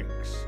Thanks.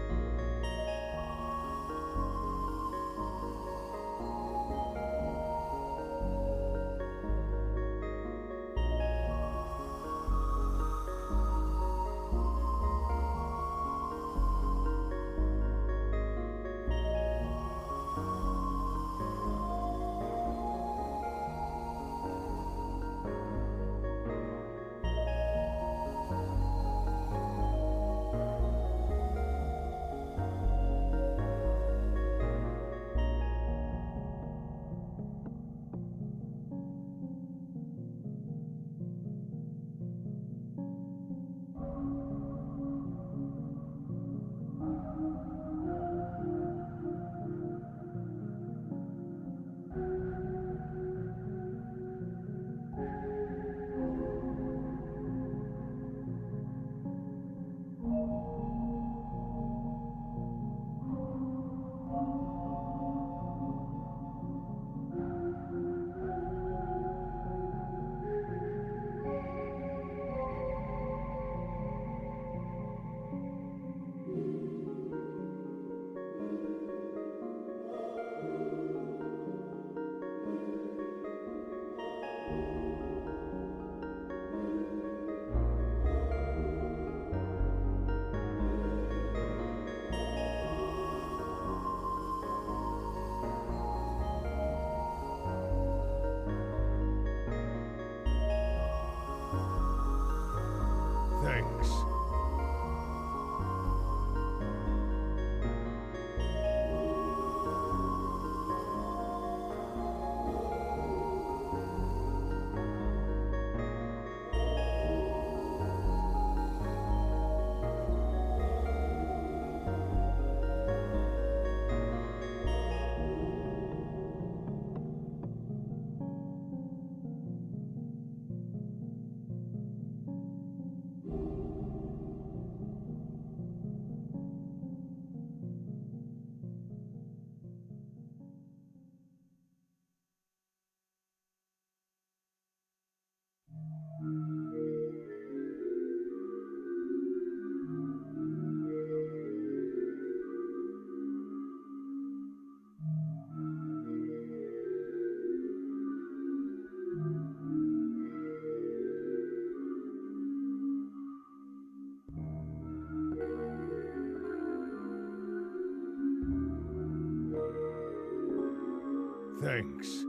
Thanks. Thanks.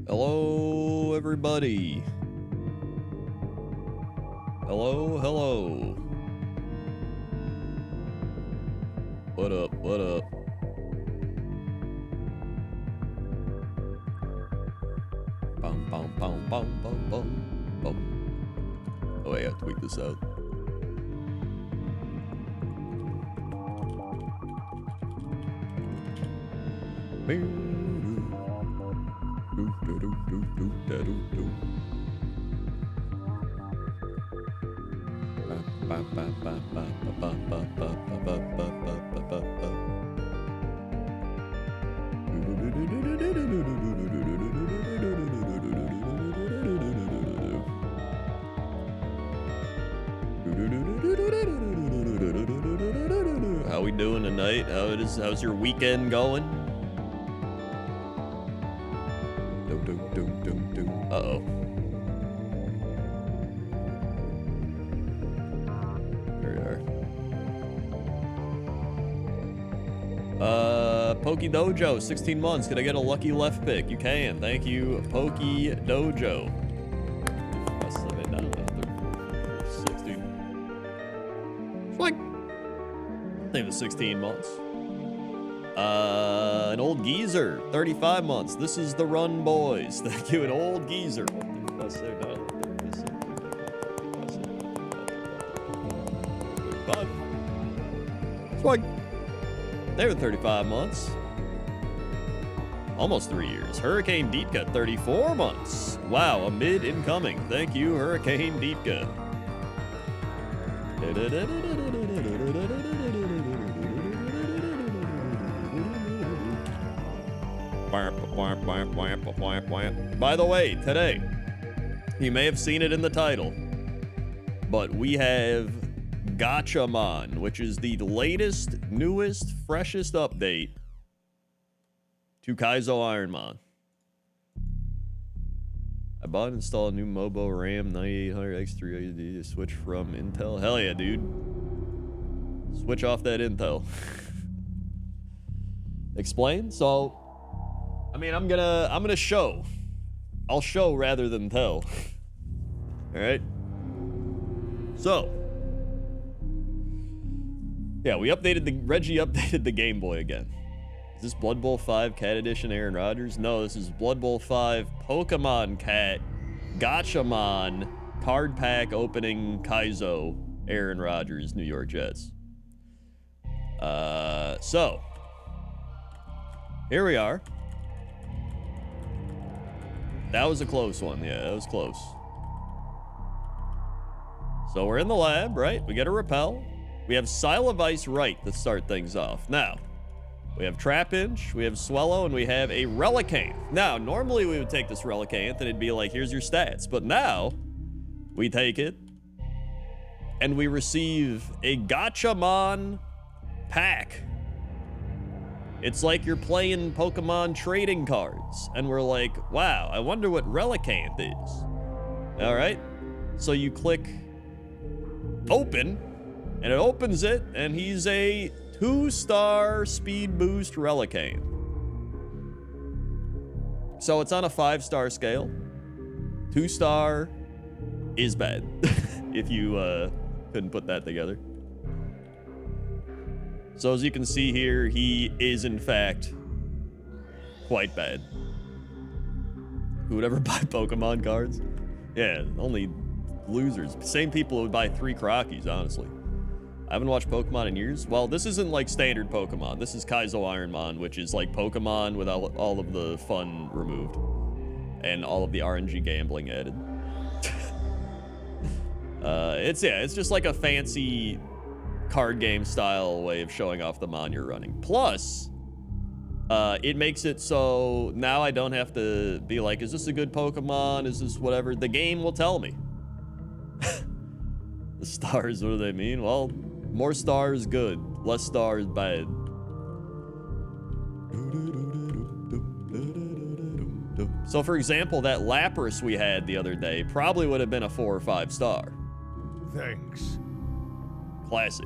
Hello, everybody. Hello, hello. What up, what up? Bum, bum, bum, bum, bum, bum, bum. Oh, wait, I gotta tweak this out. How we doing tonight? How's your weekend going? Uh-oh. There we are. Pokey Dojo, 16 months. Can I get a lucky left pick? You can. Thank you, Pokey Dojo. That's a bit down there. 16. Like, I think it was 16 months. An old geezer, 35 months. This is the run, boys. Thank you, an old geezer. Swag. They were 35 months. Almost 3 years. Hurricane Deepka, 34 months. Wow, a mid incoming. Thank you, Hurricane Deepka. By the way, today, you may have seen it in the title, but we have Gachamon, which is the latest, newest, freshest update to Kaizo Ironmon. I bought and installed a new Mobo RAM 9800X3 switch from Intel. Hell yeah, dude. Switch off that Intel. Explain? So, I mean, I'm gonna show. I'll show rather than tell. All right. So, yeah, Reggie updated the Game Boy again. Is this Blood Bowl 5 Cat Edition Aaron Rodgers? No, this is Blood Bowl 5 Pokemon Cat Gachamon card pack opening Kaizo Aaron Rodgers New York Jets. So here we are. That was a close one. Yeah, that was close. So we're in the lab, right? We get a repel. We have Silevice right to start things off. Now, we have Trapinch, we have Swellow, and we have a Relicanth. Now, normally we would take this Relicanth and it'd be like, here's your stats. But now, we take it, and we receive a Gachamon pack. It's like you're playing Pokemon trading cards. And we're like, wow, I wonder what Relicanth is. All right, so you click open, and it opens it, and he's a 2-star speed boost Relicanth. So it's on a 5-star scale. 2-star is bad, if you couldn't put that together. So as you can see here, he is in fact quite bad. Who would ever buy Pokemon cards? Yeah, only losers. Same people who would buy 3 Crockies, honestly. I haven't watched Pokemon in years. Well, this isn't like standard Pokemon. This is Kaizo Ironmon, which is like Pokemon without all of the fun removed and all of the RNG gambling added. It's just like a fancy card game style way of showing off the mon you're running. Plus, it makes it so now I don't have to be like, is this a good Pokemon? Is this whatever? The game will tell me. The stars, what do they mean? Well, more stars, good. Less stars, bad. So, for example, that Lapras we had the other day probably would have been a 4 or 5 star. Thanks. Classic.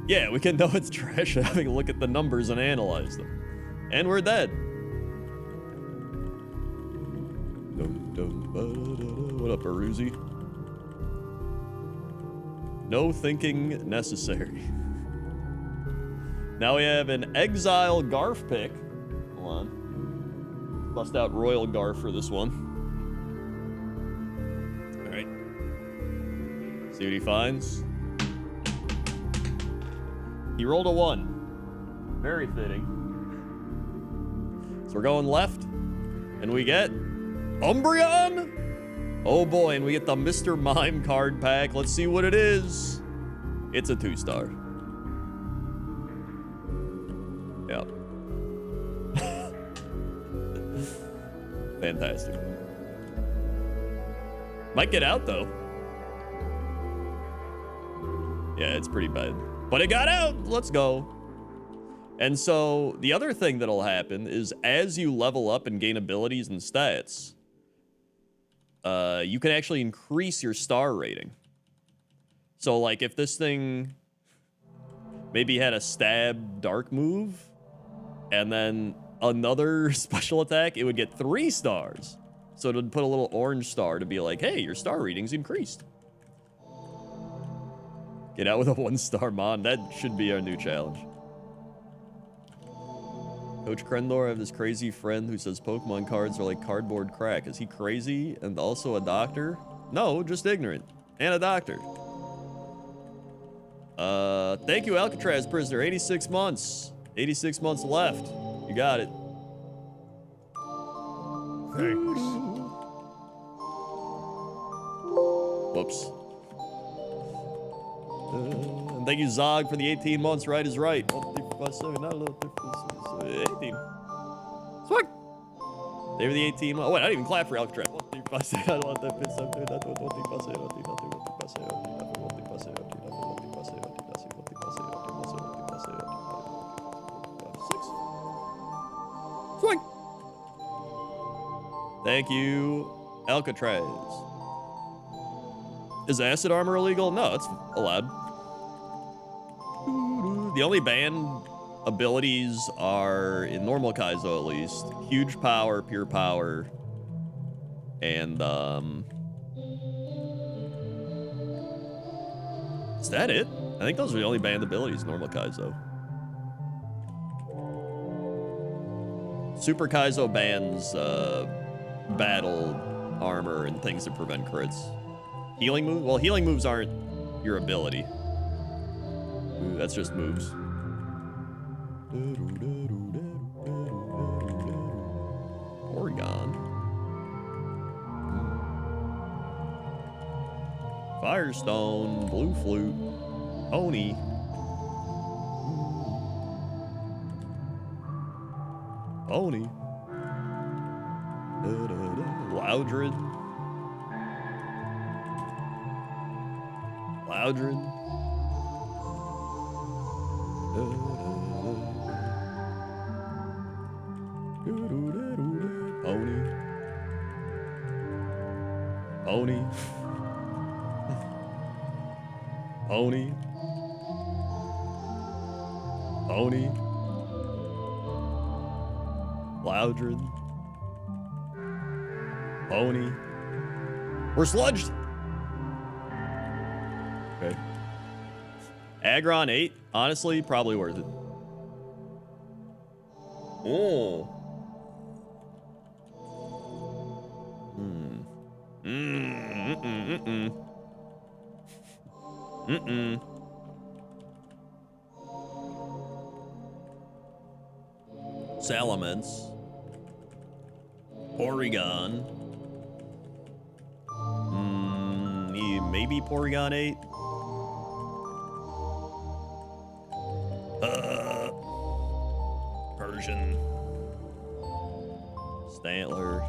Yeah, we can know it's trash having a look at the numbers and analyze them. And we're dead. What up, Aruzi? No thinking necessary. Now we have an Exile Garf pick. Hold on. Bust out Royal Garf for this one. All right. See what he finds. He rolled a 1. Very fitting. So we're going left, and we get Umbreon. Oh boy, and we get the Mr. Mime card pack. Let's see what it is. It's a 2-star. Yep. Fantastic. Might get out though. Yeah, it's pretty bad. But it got out. Let's go. And so the other thing that'll happen is as you level up and gain abilities and stats, you can actually increase your star rating. So like if this thing maybe had a stab dark move and then another special attack, it would get 3 stars. So it would put a little orange star to be like, hey, your star rating's increased. Get out with a 1-star mon. That should be our new challenge. Coach Krendor, I have this crazy friend who says Pokemon cards are like cardboard crack. Is he crazy and also a doctor? No, just ignorant. And a doctor. Thank you, Alcatraz prisoner. 86 months. 86 months left. You got it. Thanks. Whoops. And thank you, Zog, for the 18 months. Right is right. 18. Swag. They were the 18 months. Oh, wait, I didn't even clap for Alcatraz. Swing. Thank you, Alcatraz. Is acid armor illegal? No, it's allowed. The only banned abilities are, in normal Kaizo at least, huge power, pure power, and is that it? I think those are the only banned abilities in normal Kaizo. Super Kaizo bans battle armor and things that prevent crits. Healing moves? Well, healing moves aren't your ability. Ooh, that's just moves. Oregon. Firestone, Blue Flute, Pony. Pony. Loudred. Loudred. Pony. Pony. Pony. Pony. Loudred. Pony. We're sludged. Okay. Aggron 8, honestly, probably worth it. Oh. Salamence. Porygon. Maybe Porygon 8. Persian. Stantler.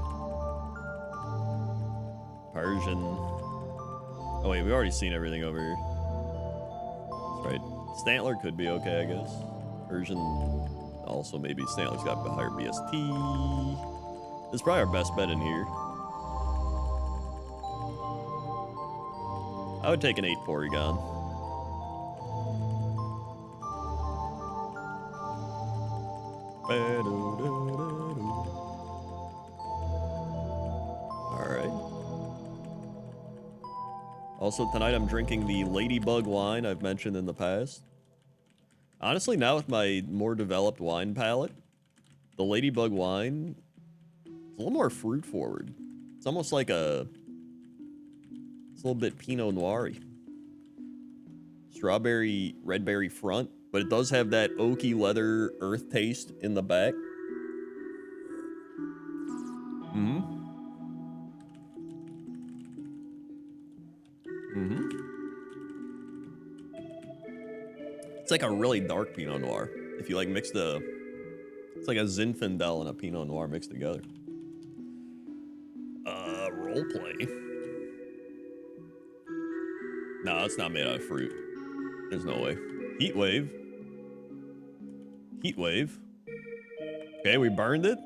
Persian. Oh wait, we've already seen everything over here. That's right. Stantler could be okay, I guess. Persian also maybe. Stantler's got a higher BST. This is probably our best bet in here. I would take an 8 Porygon. Alright. Also, tonight I'm drinking the Ladybug wine I've mentioned in the past. Honestly, now with my more developed wine palate, the Ladybug wine is a little more fruit forward. It's almost like it's a little bit Pinot Noir-y. Strawberry, red berry front, but it does have that oaky leather earth taste in the back. It's like a really dark Pinot Noir. If you like mix it's like a Zinfandel and a Pinot Noir mixed together. Roleplay. No, it's not made out of fruit. There's no way. Heat wave. Heat wave. Okay, we burned it.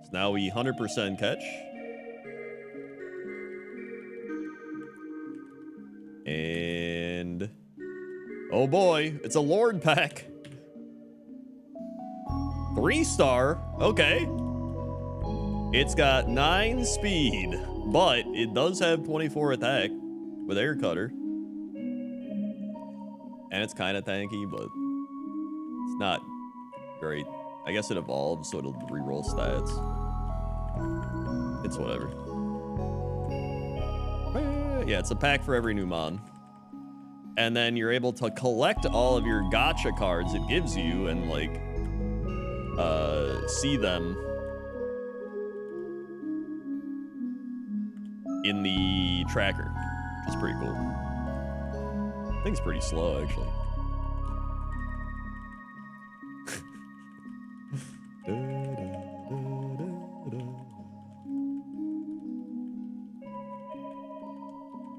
So now we 100% catch. And oh boy, it's a Lord pack. 3-star. Okay. It's got 9 speed, but it does have 24 attack with air cutter. And it's kind of tanky, but it's not great. I guess it evolves, so it'll reroll stats. It's whatever. Yeah, it's a pack for every new mon. And then you're able to collect all of your gacha cards it gives you and, like, see them in the tracker, which is pretty cool. I think it's pretty slow, actually.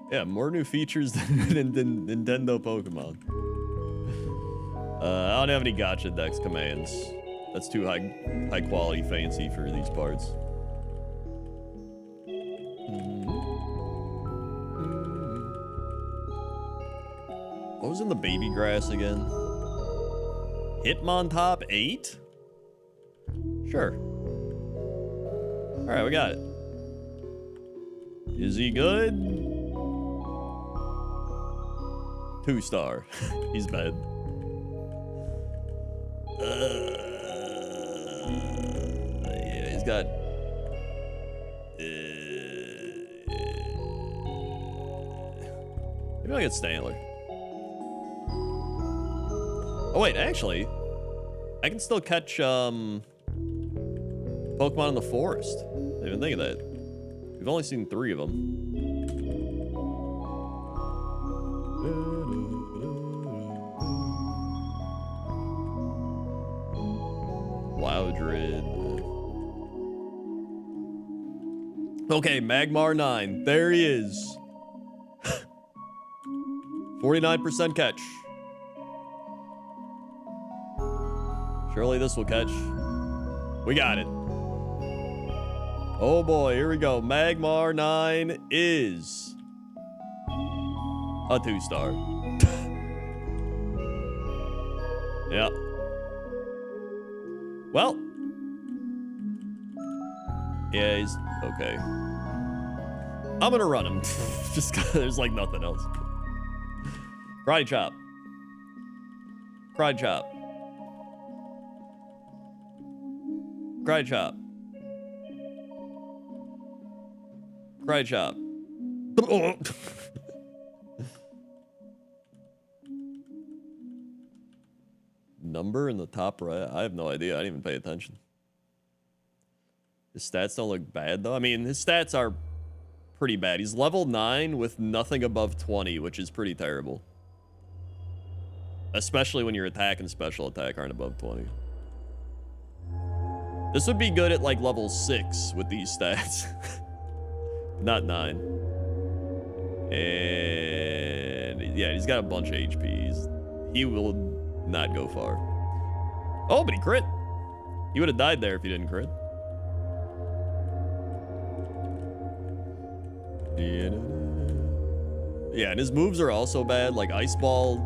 Yeah, more new features than Nintendo Pokemon. I don't have any gacha dex commands. That's too high quality fancy for these parts. What was in the baby grass again? Hitmontop 8? Sure. Alright, we got it. Is he good? 2-star. He's bad. Yeah, he's got... maybe I'll get Stanley. Oh wait, actually, I can still catch Pokemon in the forest. I didn't even think of that. We've only seen 3 of them. Loudred. Okay, Magmar 9. There he is. 49% catch. Surely this will catch. We got it. Oh boy, here we go. Magmar 9 is a 2-star. Yep. Well. Yeah, he's okay. I'm gonna run him. Just 'cause there's like nothing else. Karate chop. Karate chop. Karate chop. Karate chop. Number in the top right? I have no idea. I didn't even pay attention. His stats don't look bad, though. I mean, his stats are pretty bad. He's level 9 with nothing above 20, which is pretty terrible. Especially when your attack and special attack aren't above 20. This would be good at, like, level 6 with these stats. Not 9. And, yeah, he's got a bunch of HPs. He will not go far. Oh, but he crit. He would have died there if he didn't crit. Yeah, and his moves are also bad. Like Ice Ball,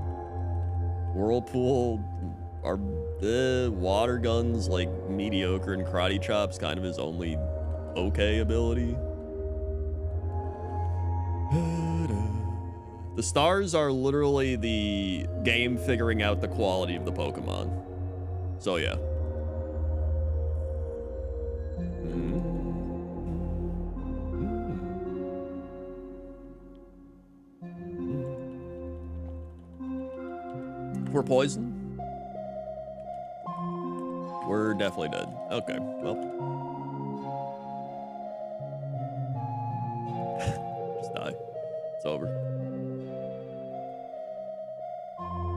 Whirlpool are The water gun's like mediocre, and karate chop's kind of his only okay ability. The stars are literally the game figuring out the quality of the Pokemon. So yeah. We're poisoned? We're definitely dead. Okay, well. Just die. It's over.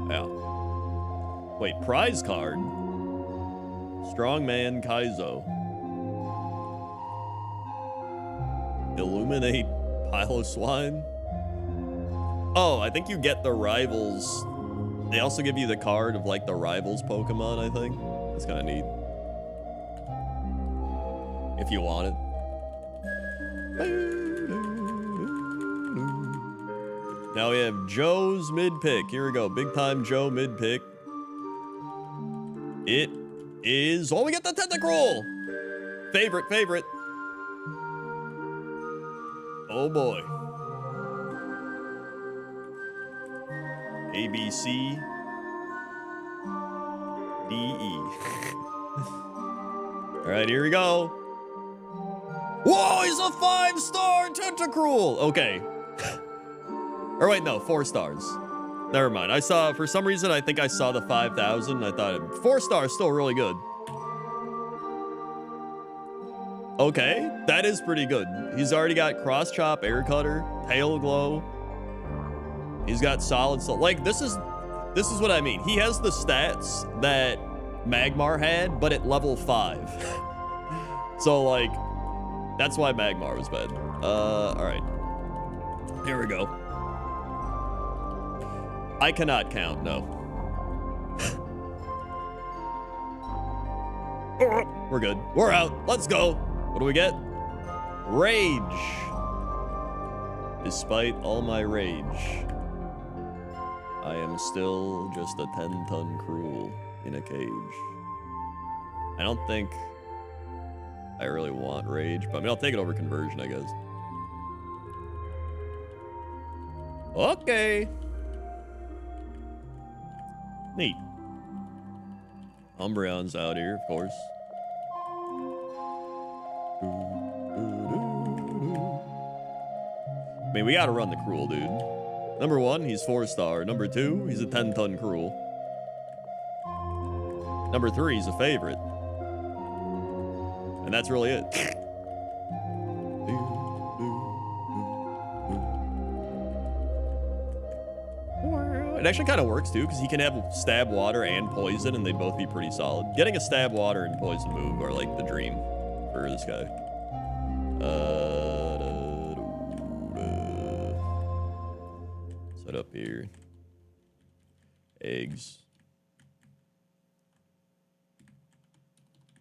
Yeah. Wait, prize card? Strongman Kaizo. Illuminate pile of swine? Oh, I think you get the rivals. They also give you the card of like the rivals Pokemon, I think. That's kind of neat. If you want it. Now we have Joe's mid-pick. Here we go. Big time Joe mid-pick. It is... Oh, we get the Tentacruel! Favorite. Oh boy. A, B, C, D, E. All right, here we go. Whoa, he's a 5-star Tentacruel. Okay. Or wait, no, 4 stars. Never mind. I saw, for some reason, I think I saw the 5,000. I thought 4 stars still really good. Okay, that is pretty good. He's already got Cross Chop, Air Cutter, Tail Glow. He's got solid, like this is what I mean. He has the stats that Magmar had, but at level 5. So like, that's why Magmar was bad. All right, here we go. I cannot count, no. We're good, we're out, let's go. What do we get? Rage. Despite all my rage, I am still just a 10-ton Cruel in a cage. I don't think I really want Rage, but I mean, I'll take it over Conversion, I guess. Okay. Neat. Umbreon's out here, of course. I mean, we gotta run the Cruel, dude. Number 1, he's 4-star. Number 2, he's a 10-ton Cruel. Number 3, he's a favorite. And that's really it. It actually kind of works too, because he can have Stab Water and Poison, and they'd both be pretty solid. Getting a Stab Water and Poison move are like the dream for this guy. Set up here. Eggs.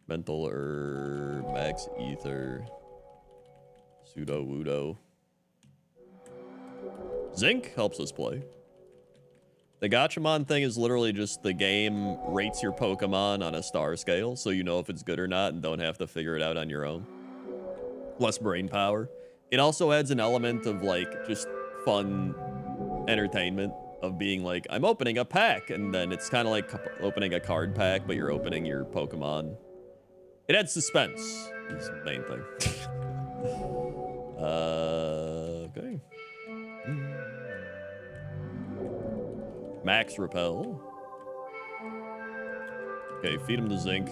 Mental Herb, Max Ether, Pseudo Wudo. Zinc helps us play. The Gachamon thing is literally just the game rates your Pokemon on a star scale, so you know if it's good or not and don't have to figure it out on your own. Less brain power. It also adds an element of like just fun entertainment of being like, I'm opening a pack, and then it's kind of like opening a card pack, but you're opening your Pokemon. It adds suspense, is the main thing. Okay. Max Repel. Okay, feed him the zinc.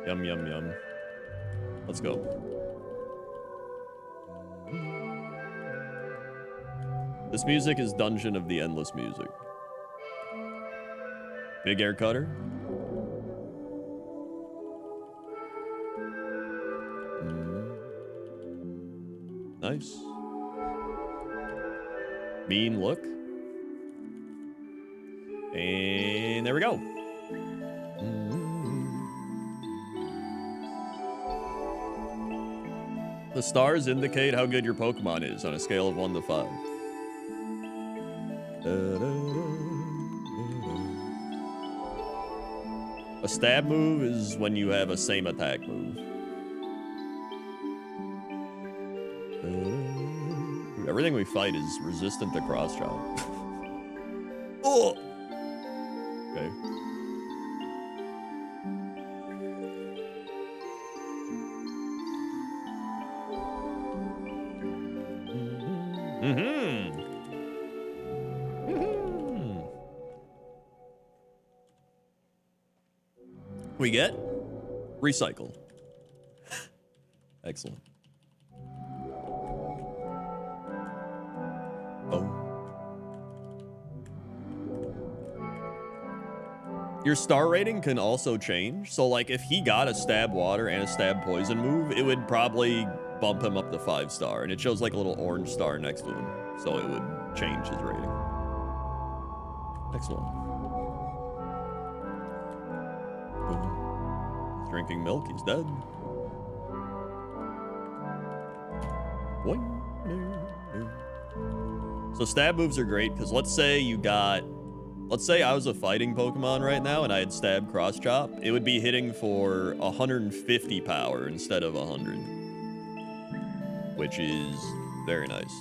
Yum, yum, yum. Let's go. This music is Dungeon of the Endless Music. Big Air Cutter. Nice. Mean look. And there we go. The stars indicate how good your Pokemon is on a scale of 1 to 5. A stab move is when you have a same attack move. Everything we fight is resistant to cross chop. Oh! Okay. We get recycle. Excellent. Oh. Your star rating can also change. So like if he got a stab water and a stab poison move, it would probably bump him up to 5-star, and it shows like a little orange star next to him. So it would change his rating. Excellent. Boom. He's drinking milk, he's dead. So stab moves are great because let's say I was a fighting Pokemon right now and I had stab cross chop, it would be hitting for 150 power instead of 100, which is very nice.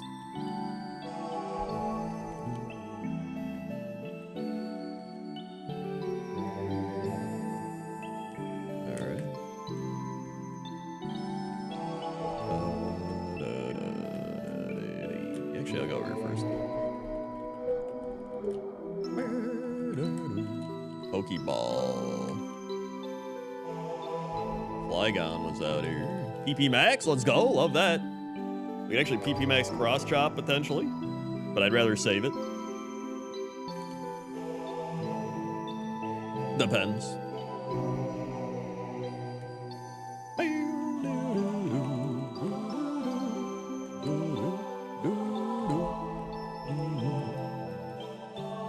I'll go over here first. Pokeball. Flygon was out here. PP Max, let's go. Love that. We can actually PP Max cross chop potentially, but I'd rather save it. Depends.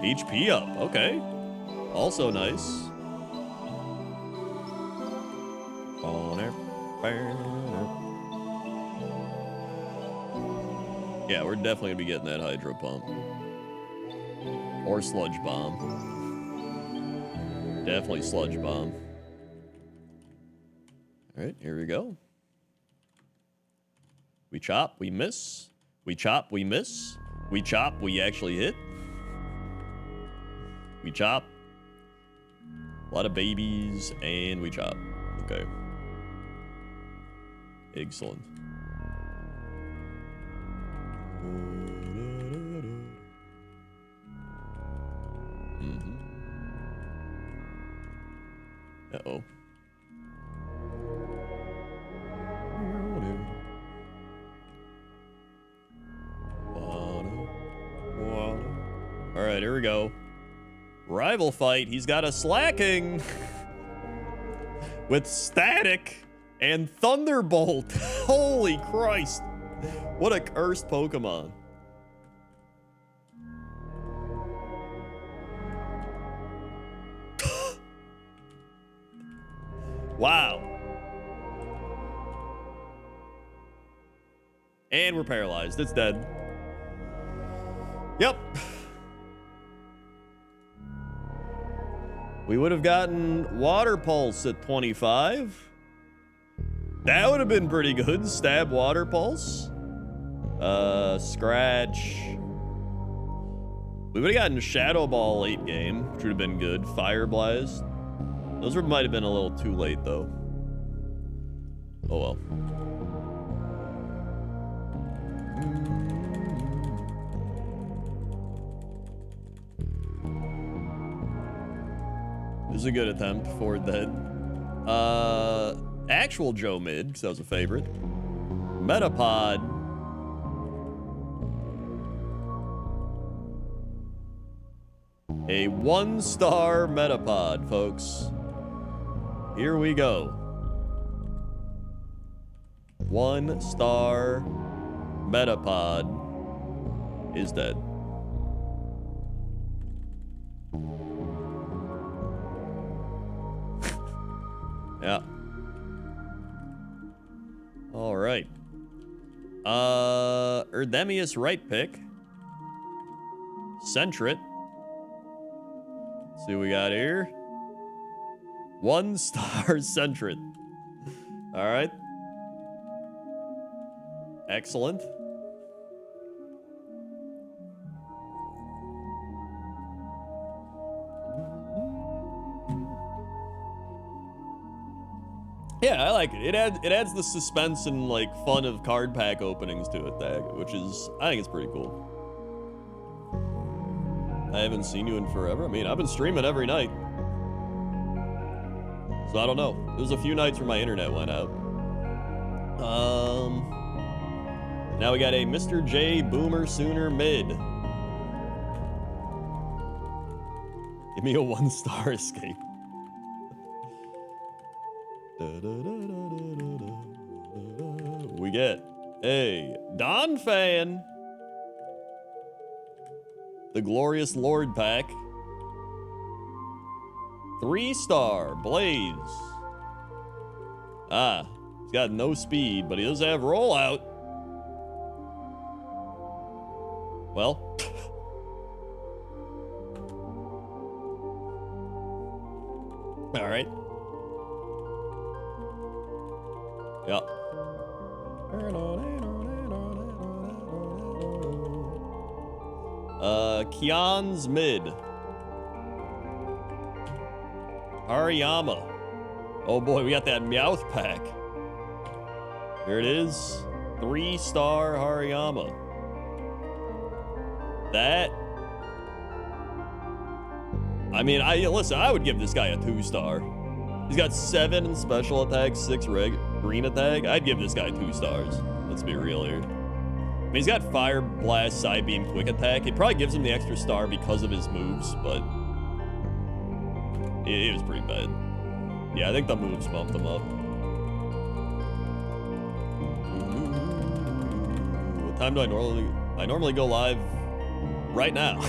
HP up, okay. Also nice. Yeah, we're definitely gonna be getting that Hydro Pump. Or Sludge Bomb. Definitely Sludge Bomb. Alright, here we go. We chop, we miss. We chop, we miss. We chop, we actually hit. We chop. A lot of babies, and we chop. Okay. Excellent. Uh-oh. All right, here we go. Rival fight. He's got a Slacking with Static and Thunderbolt. Holy Christ. What a cursed Pokemon. Wow. And we're paralyzed. It's dead. Yep. We would have gotten Water Pulse at 25. That would have been pretty good. Stab Water Pulse. Scratch. We would have gotten Shadow Ball late game, which would have been good. Fire Blast. Those might have been a little too late, though. Oh well. This is a good attempt for dead. Actual Joe Mid, because that was a favorite. Metapod. A 1-star Metapod, folks. Here we go. 1-star Metapod is dead. Yeah. All right. Erdemius right pick. Sentret. Let's see what we got here. 1-star Centrid. All right. Excellent. Yeah, I like it. It adds the suspense and like fun of card pack openings to it, which is, I think it's pretty cool. I haven't seen you in forever. I mean, I've been streaming every night, so I don't know. There's a few nights where my internet went out. Now we got a Mr. J Boomer Sooner mid. Give me a 1-star escape. We get a Don Fan, the Glorious Lord pack, 3-star Blaze. Ah, he's got no speed, but he does have rollout. Well, all right. Yep. Kian's mid. Hariyama. Oh boy, we got that Meowth pack. Here it is. 3-star Hariyama. That, I mean, listen, I would give this guy a 2-star. He's got 7 special attack, 6 green attack. I'd give this guy 2 stars. Let's be real here. I mean, he's got Fire Blast, Side Beam, Quick Attack. It probably gives him the extra star because of his moves, but it was pretty bad. Yeah, I think the moves bumped him up. What time do I normally go live? Right now.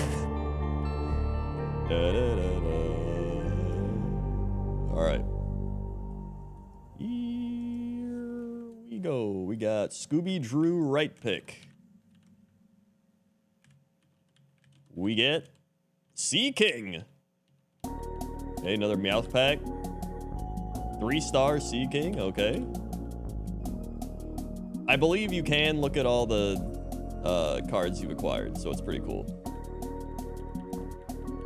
All right. Here we go. We got Scooby Drew right pick. We get Sea King. Okay, another Meowth pack. 3-star Sea King. Okay. I believe you can look at all the cards you've acquired, so it's pretty cool.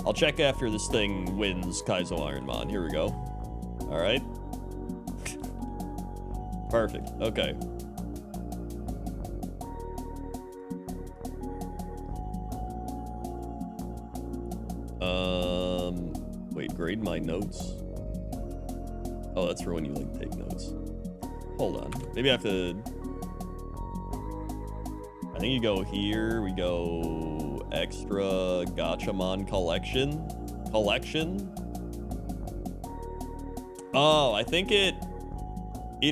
I'll check after this thing wins Kaizo Ironmon. Here we go. All right. Perfect. Okay. Wait, grade my notes. Oh, that's for when you like take notes. Hold on. Maybe I have to. I think you go here. We go extra Gachamon collection. Oh, I think it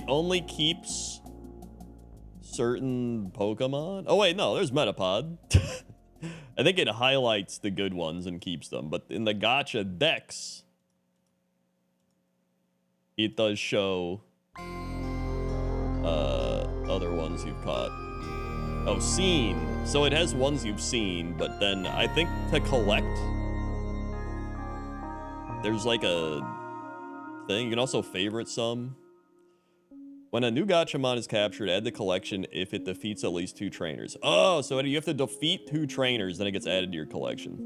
only keeps certain Pokemon. Oh wait, no, there's Metapod. I think it highlights the good ones and keeps them, but in the gacha decks, it does show other ones you've caught. Oh, seen. So it has ones you've seen, but then I think to collect, there's like a thing. You can also favorite some. When a new Gachamon is captured, add the collection if it defeats at least 2 trainers. Oh, so you have to defeat 2 trainers, then it gets added to your collection.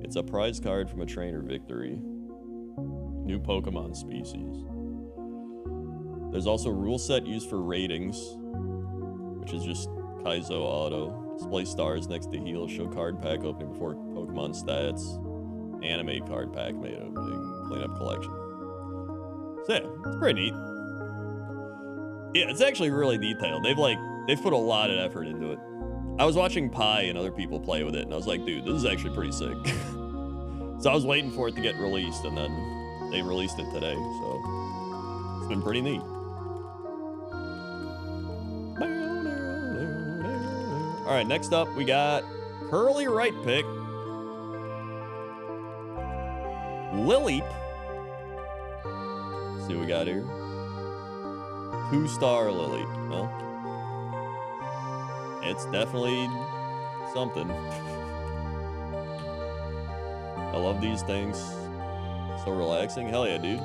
It's a prize card from a trainer victory. New Pokemon species. There's also a rule set used for ratings, which is just Kaizo Auto. Display stars next to heal. Show card pack opening before Pokemon stats. Animate card pack made opening. Clean up collection. So yeah, it's pretty neat. Yeah, it's actually really detailed. They've put a lot of effort into it. I was watching Pi and other people play with it, and I was like, dude, this is actually pretty sick. So I was waiting for it to get released, and then they released it today, so it's been pretty neat. All right, next up, we got Curly Right Pick. Lily. Let's see what we got here. 2-star Lily. Well, it's definitely something. I love these things. So relaxing. Hell yeah, dude.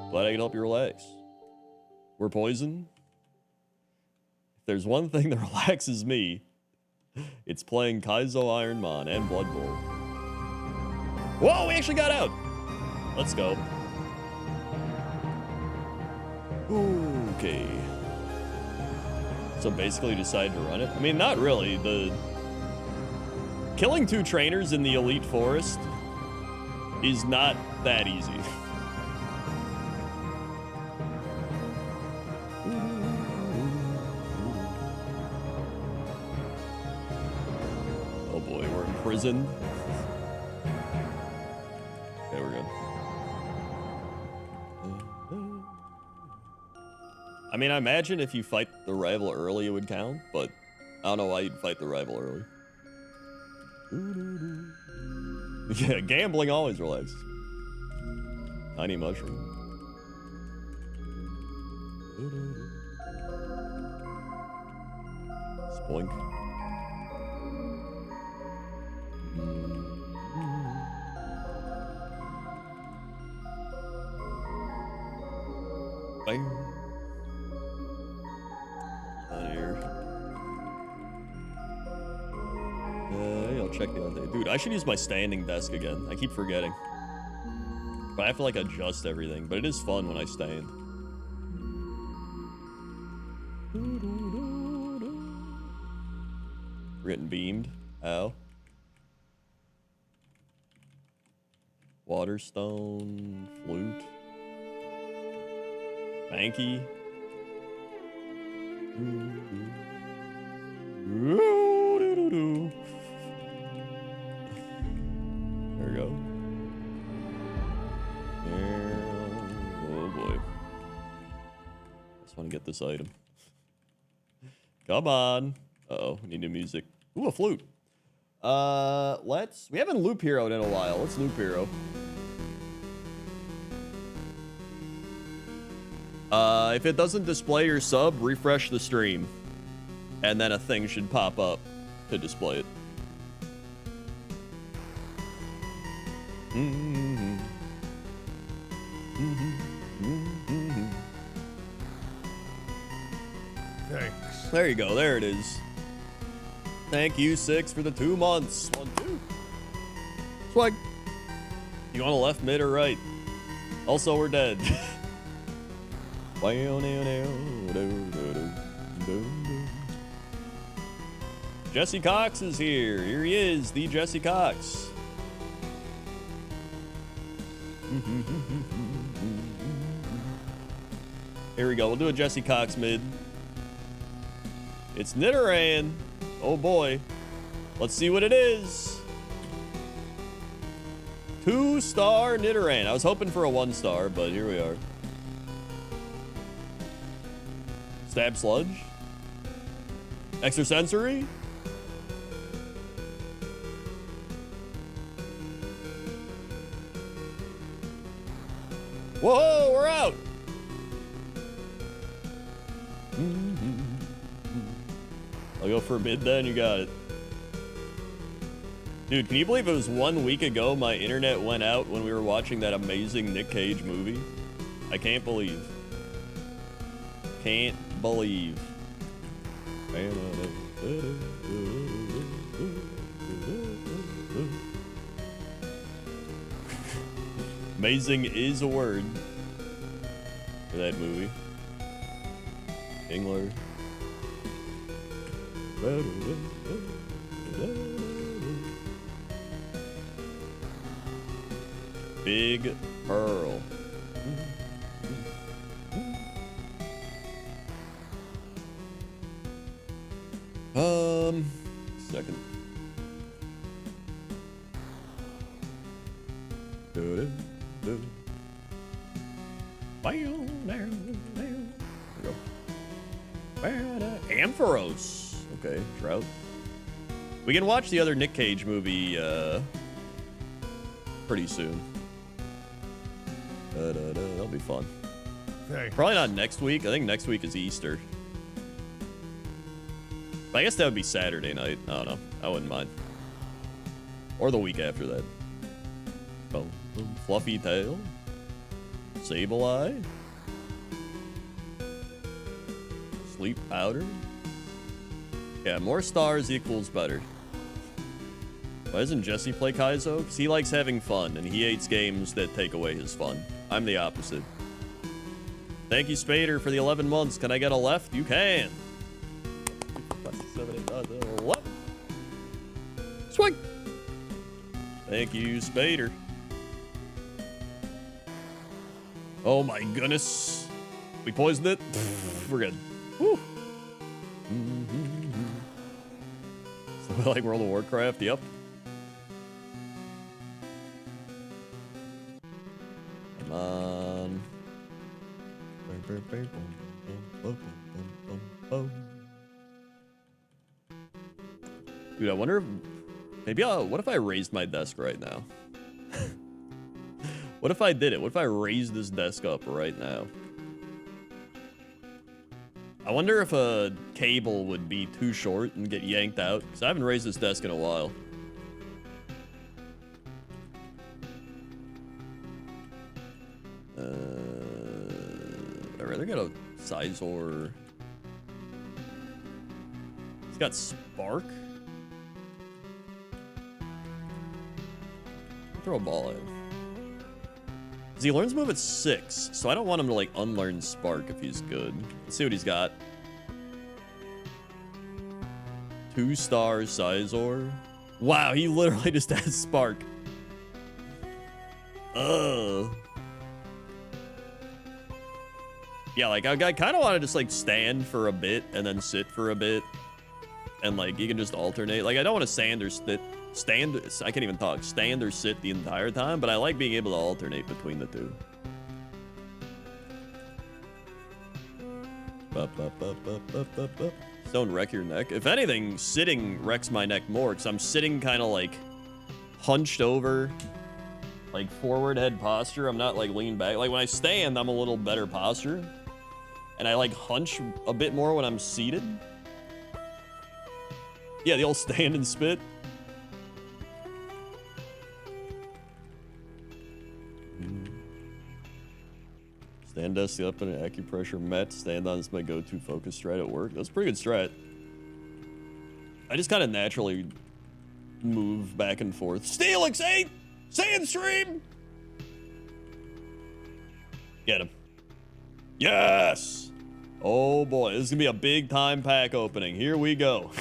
Glad I can help you relax. We're poison. If there's one thing that relaxes me, it's playing Kaizo Ironmon and Blood Bowl. Whoa, we actually got out. Let's go. Okay. So basically decide to run it? I mean, not really. The killing 2 trainers in the Elite Forest is not that easy. Oh boy, we're in prison. Okay, we're good. I mean, I imagine if you fight the rival early, it would count, but I don't know why you'd fight the rival early. Yeah, gambling always relaxes. Tiny mushroom. Spoink. Bang. Out here. I'll check the other day. Dude, I should use my standing desk again. I keep forgetting. But I have to like adjust everything. But it is fun when I stand. We're getting beamed. Ow. Waterstone. Flute. Banky. There we go. Oh boy. Just want to get this item. Come on. Uh-oh, we need new music. Ooh, a flute. We haven't loop heroed in a while. Let's loop hero. If it doesn't display your sub, refresh the stream. And then a thing should pop up to display it. Thanks. There you go. There it is. Thank you, 6, for the 2 months. 1, 2. Swag. You want a left, mid, or right? Also, we're dead. Jesse Cox is here. Here he is, the Jesse Cox. Here we go. We'll do a Jesse Cox mid. It's Nidoran. Oh boy. Let's see what it is. 2-star Nidoran. I was hoping for a 1-star, but here we are. Stab Sludge. Extrasensory. Whoa, we're out. I'll go for mid then, you got it. Dude, can you believe it was 1 week ago my internet went out when we were watching that amazing Nick Cage movie? I can't believe. Can't believe. Amazing is a word for that movie. Engler. Big Pearl. Second. Ampharos. Okay, Trout. We can watch the other Nick Cage movie pretty soon. That'll be fun. Thanks. Probably not next week. I think next week is Easter. But I guess that would be Saturday night. I don't know. I wouldn't mind. Or the week after that. Oh. Fluffy tail. Sable eye. Sleep powder. Yeah, more stars equals better. Why doesn't Jesse play Kaizo? Because he likes having fun, and he hates games that take away his fun. I'm the opposite. Thank you, Spader, for the 11 months. Can I get a left? You can. 7, 8, 9, 11. Swing. Thank you, Spader. Oh my goodness. We poisoned it. We're good. Woo. So like World of Warcraft, yep. Come on. Dude, I wonder if maybe what if I raised my desk right now? What if I did it? What if I raised this desk up right now? I wonder if a cable would be too short and get yanked out, because I haven't raised this desk in a while. I'd rather get a Sizor. It's got Spark. Throw a ball in. Because he learns move at 6, so I don't want him to like unlearn Spark if he's good. Let's see what he's got. 2-star Sizor. Wow, he literally just has Spark. Yeah, like I kind of want to just like stand for a bit and then sit for a bit, and like you can just alternate. Like I don't want to stand or sit. I can't even talk. Stand or sit the entire time, but I like being able to alternate between the two. Don't wreck your neck. If anything, sitting wrecks my neck more because I'm sitting kind of like hunched over, like forward head posture. I'm not like leaning back. Like when I stand, I'm a little better posture, and I like hunch a bit more when I'm seated. Yeah, the old stand and spit. Stand desk up in an acupressure met. Stand on is my go-to focus strat at work. That's a pretty good strat. I just kind of naturally move back and forth. Steelix 8! Sandstream! Get him. Yes! Oh boy, this is gonna be a big time pack opening. Here we go.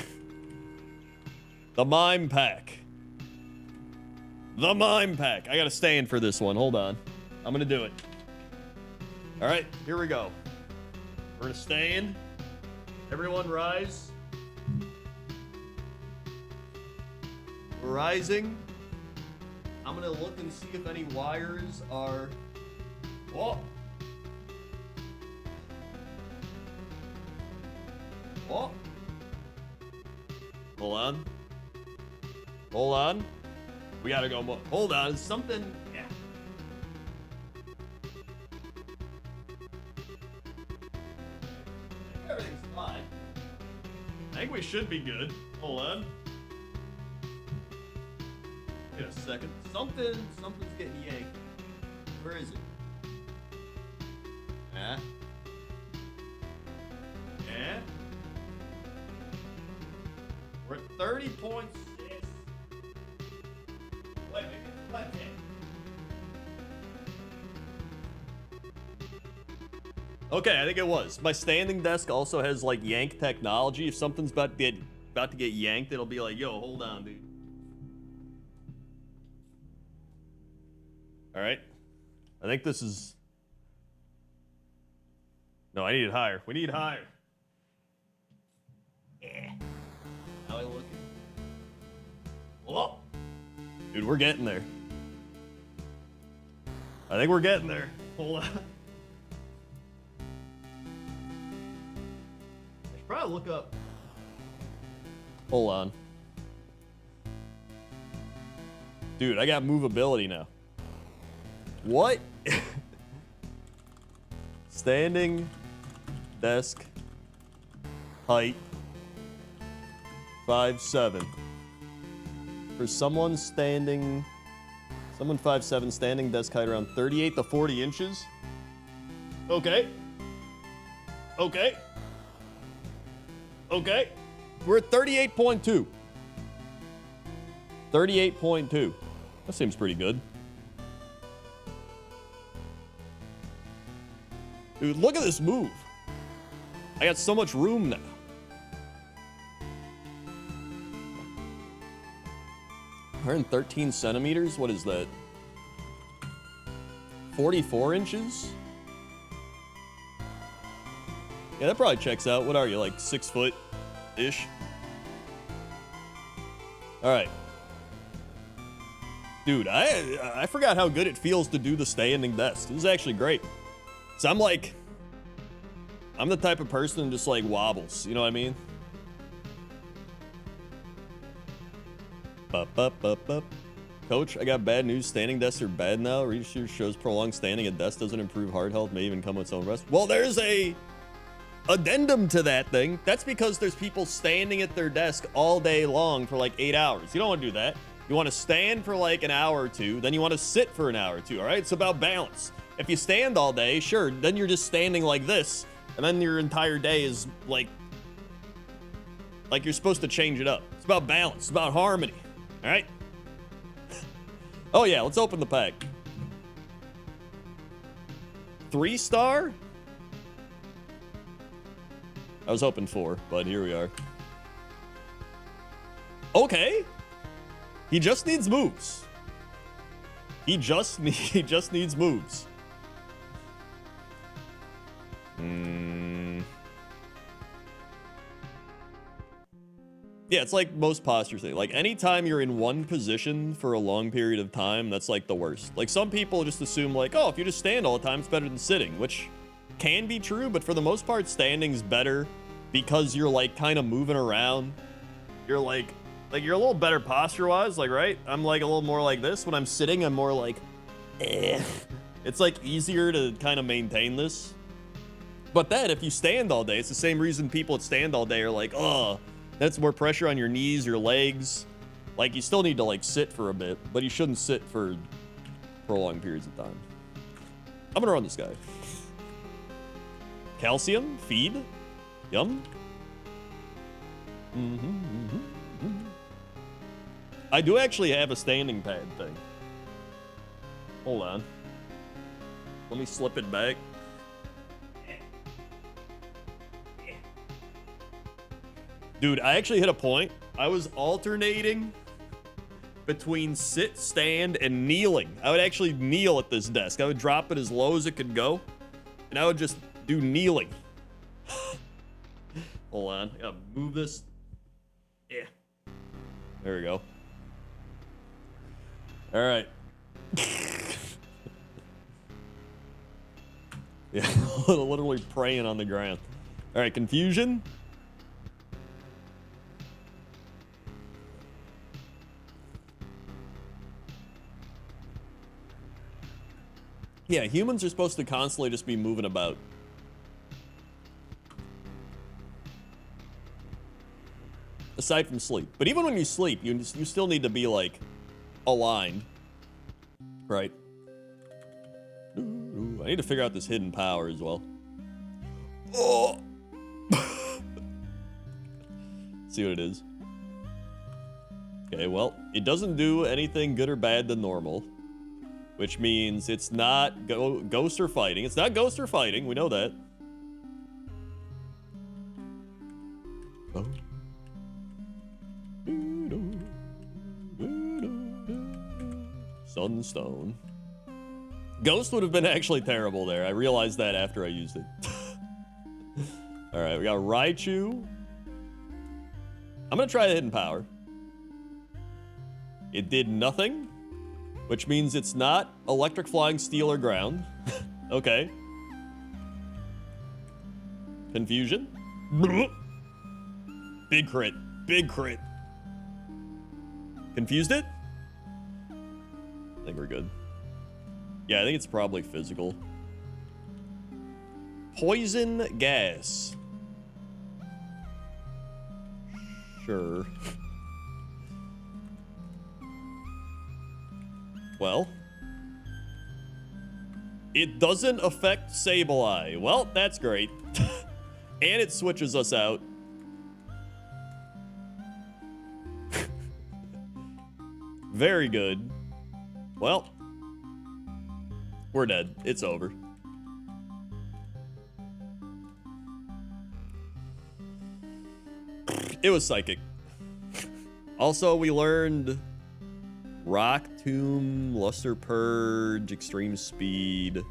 The Mime Pack. The Mime Pack. I gotta stand for this one. Hold on. I'm gonna do it. All right, here we go. We're gonna stand. Everyone rise. We're rising. I'm gonna look and see if any wires are... Oh! Oh! Hold on. Hold on. We gotta go more. Hold on, something... Yeah. Everything's fine. I think we should be good. Hold on. Wait a second. Something's getting yanked. Where is it? Yeah. Yeah. We're at 30.6. Wait, maybe it's left hand. Okay, I think it was. My standing desk also has like yank technology. If something's about to get yanked, it'll be like, yo, hold on, dude. All right. I think this is... No, I need it higher. We need higher. Yeah. How are you looking? Whoa. Dude, we're getting there. I think we're getting there. Hold on. I should probably look up. Hold on. Dude, I got movability now. What? Standing desk height 5'7". For someone standing Someone 5'7", standing desk height around 38 to 40 inches. Okay. Okay. Okay. We're at 38.2. 38.2. That seems pretty good. Dude, look at this move. I got so much room now. We're in 13 centimeters. What is that? 44 inches? Yeah, that probably checks out. What are you, like 6 foot-ish? All right. Dude, I forgot how good it feels to do the standing desk. This is actually great. So I'm the type of person who just like wobbles. You know what I mean? Coach, I got bad news. Standing desks are bad now. Research shows prolonged standing at desk doesn't improve heart health, may even come with its own rest. Well, there's a addendum to that thing. That's because there's people standing at their desk all day long for like 8 hours. You don't want to do that. You want to stand for like an hour or two, then you want to sit for an hour or two, all right? It's about balance. If you stand all day, sure, then you're just standing like this, and then your entire day is like you're supposed to change it up. It's about balance. It's about harmony, all right? Oh yeah, let's open the pack. 3-star? I was hoping 4, but here we are. Okay. He just needs moves. He just needs moves. Yeah, it's like most posture thing. Like anytime you're in one position for a long period of time, that's like the worst. Like some people just assume like, oh, if you just stand all the time, it's better than sitting, which can be true, but for the most part, standing's better because you're like kind of moving around. You're like you're a little better posture-wise, like, right? I'm like a little more like this. When I'm sitting, I'm more like, eh. It's like easier to kind of maintain this. But then if you stand all day, it's the same reason people that stand all day are like, oh, that's more pressure on your knees, your legs. Like you still need to like sit for a bit, but you shouldn't sit for prolonged periods of time. I'm gonna run this guy. Calcium, feed, yum. I do actually have a standing pad thing. Hold on. Let me slip it back. Dude, I actually hit a point. I was alternating between sit, stand, and kneeling. I would actually kneel at this desk. I would drop it as low as it could go, and I would just do kneeling. Hold on. I gotta move this. Yeah. There we go. All right. Yeah, literally praying on the ground. All right, confusion. Yeah, humans are supposed to constantly just be moving about. Aside from sleep. But even when you sleep, you still need to be, like, aligned. Right. Ooh, I need to figure out this hidden power as well. Oh! See what it is. Okay, well, it doesn't do anything good or bad than normal. Which means it's not ghost or fighting. It's not ghost or fighting. We know that. Oh. Sunstone. Ghost would have been actually terrible there. I realized that after I used it. All right, we got Raichu. I'm going to try the hidden power. It did nothing. Which means it's not electric, flying, steel, or ground. Okay. Confusion. Big crit. Big crit. Confused it? I think we're good. Yeah, I think it's probably physical. Poison gas. Sure. Well, it doesn't affect Sableye. Well, that's great. And it switches us out. Very good. Well, we're dead. It's over. It was psychic. Also, we learned Rock Tomb, Luster Purge, Extreme Speed.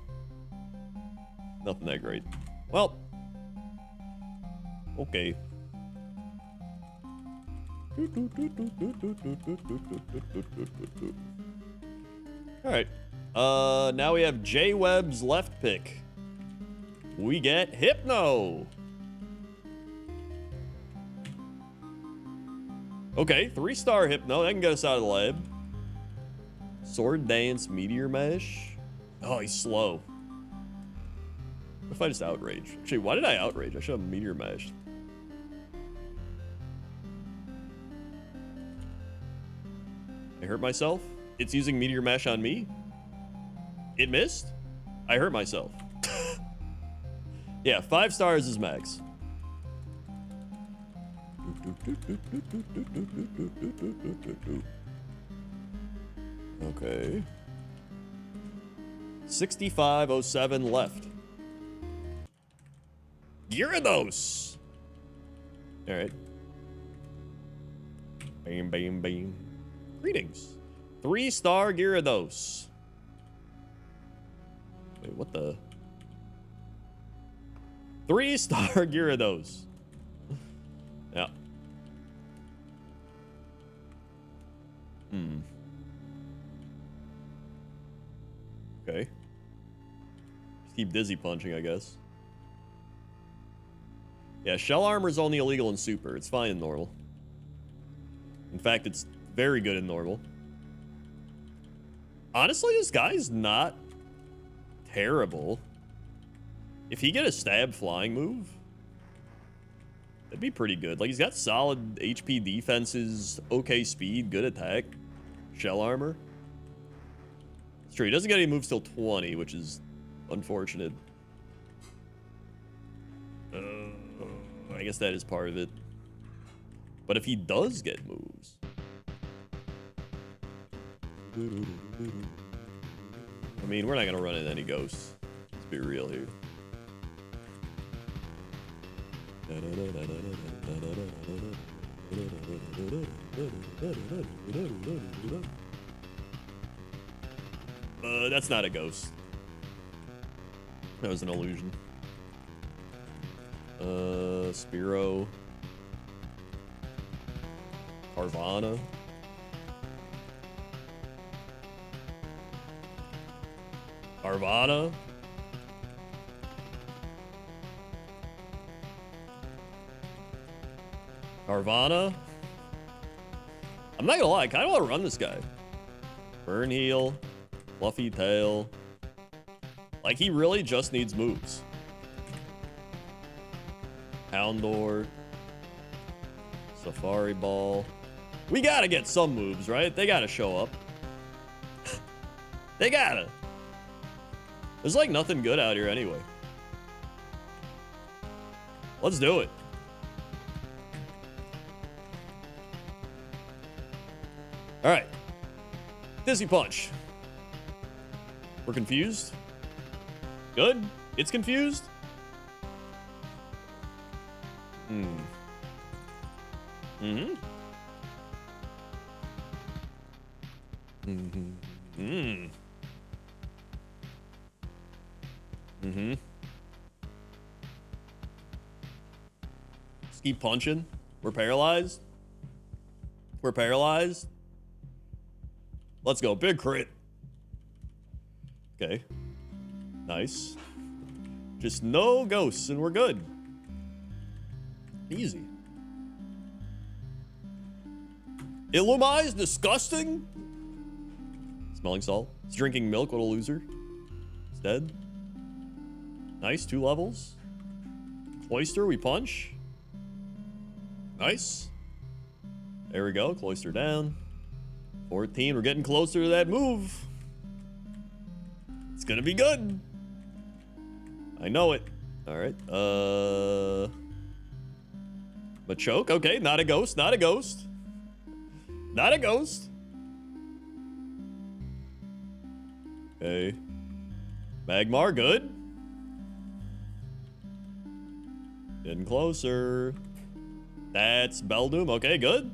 Nothing that great. Well, okay. All right. Now we have J Webb's left pick. We get Hypno. Okay, 3-star Hypno. That can get us out of the lab. Sword Dance, Meteor Mesh. Oh, he's slow. What if I just outrage? Actually, why did I outrage? I should have Meteor Mesh. I hurt myself? It's using Meteor Mesh on me? It missed? I hurt myself. Yeah, 5 stars is max. Okay. 6507 left. Gyarados! Alright. Bam, bam, bam. Greetings. 3-star Gyarados. Wait, what the? 3-star Gyarados. Yeah. Okay. Just keep dizzy punching, I guess. Yeah, shell armor's only illegal in super. It's fine in normal. In fact, it's very good in normal. Honestly, this guy's not terrible. If he get a stab flying move, that'd be pretty good. Like, he's got solid HP defenses, okay speed, good attack, shell armor. It's true, he doesn't get any moves till 20, which is unfortunate. I guess that is part of it. But if he does get moves... I mean, we're not gonna run into any ghosts. Let's be real here. That's not a ghost. That was an illusion. Spearow. Carvana. Carvana. Carvana. I'm not gonna lie, I kind of want to run this guy. Burn Heal. Fluffy Tail. Like, he really just needs moves. Houndour. Safari Ball. We gotta get some moves, right? They gotta show up. They gotta. There's like nothing good out here anyway. Let's do it. All right. Dizzy Punch. We're confused. Good. It's confused. Just keep punching. We're paralyzed. We're paralyzed. Let's go. Big crit. Okay. Nice. Just no ghosts and we're good. Easy. Illumize, disgusting. Smelling salt. He's drinking milk, what a loser. He's dead. Nice, 2 levels. Cloister, we punch. Nice. There we go, Cloister down. 14, we're getting closer to that move. It's gonna be good. I know it. All right. Machoke. Okay, not a ghost. Not a ghost. Not a ghost. Okay. Magmar, good. Getting closer. That's Beldoom. Okay, good.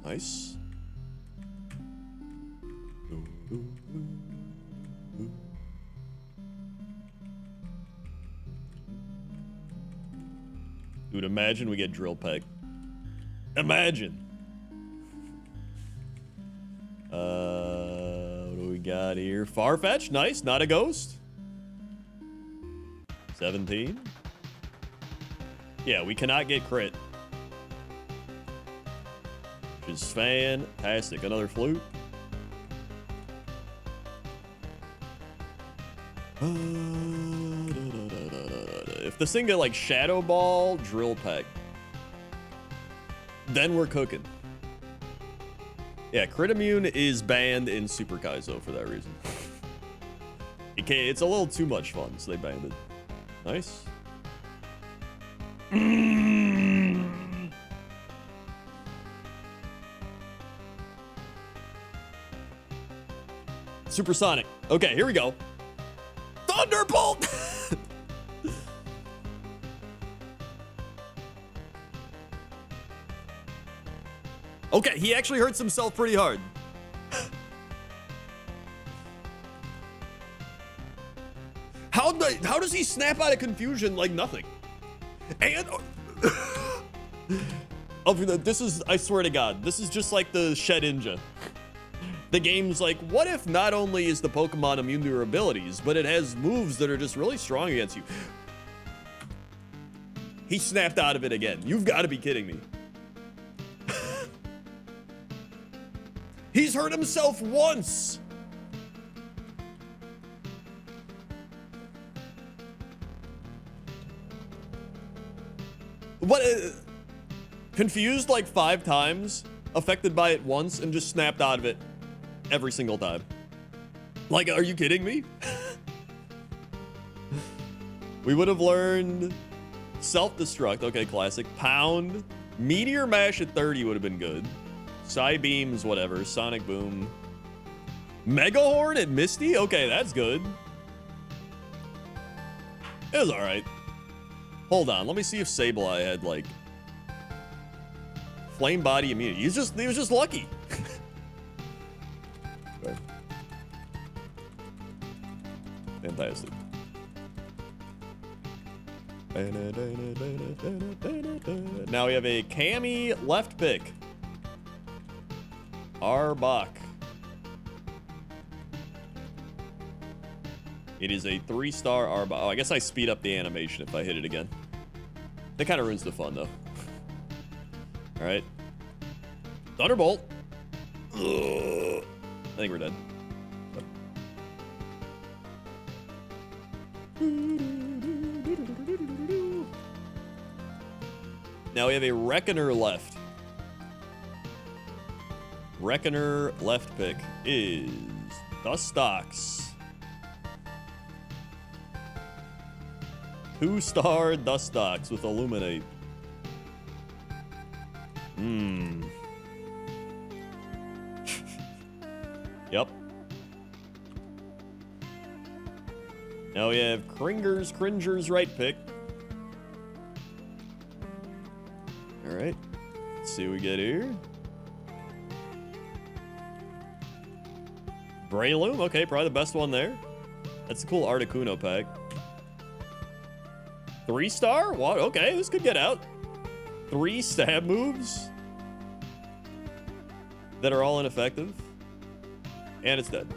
Nice. Dude, imagine we get Drill Peck. Imagine. What do we got here? Farfetch, nice. Not a ghost. 17. Yeah, we cannot get crit. Which is fantastic. Another flute. If this thing get like Shadow Ball, Drill Peck, then we're cooking. Yeah, crit immune is banned in Super Kaizo for that reason. It's a little too much fun, so they banned it. Nice. Supersonic. Okay, here we go. Thunderbolt! Okay, he actually hurts himself pretty hard. How does he snap out of confusion like nothing? And oh, this is, I swear to God, this is just like the Shedinja. The game's like, what if not only is the Pokemon immune to your abilities, but it has moves that are just really strong against you? He snapped out of it again. You've got to be kidding me. He's hurt himself once. What? Confused like 5 times, affected by it once, and just snapped out of it every single time. Like, are you kidding me? We would have learned self-destruct. Okay, classic. Pound. Meteor Mash at 30 would have been good. Psy Beams, whatever. Sonic Boom. Mega Horn at Misty? Okay, that's good. It was alright. Hold on, let me see if Sableye had, like, Flame Body immunity. He was just lucky. Okay. Fantastic. Now we have a Cammy left pick. Arbok. It is a 3-star Arbok. Oh, I guess I speed up the animation if I hit it again. That kind of ruins the fun, though. All right. Thunderbolt. Ugh. I think we're dead. Now we have a Reckoner left. Reckoner left pick is Dustox. 2-star Dustox with Illuminate. Yep. Now we have Cringer's right pick. All right. Let's see what we get here. Breloom, okay, probably the best one there. That's a cool Articuno pack. 3-star? What? Okay, this could get out. 3 stab moves that are all ineffective. And it's dead.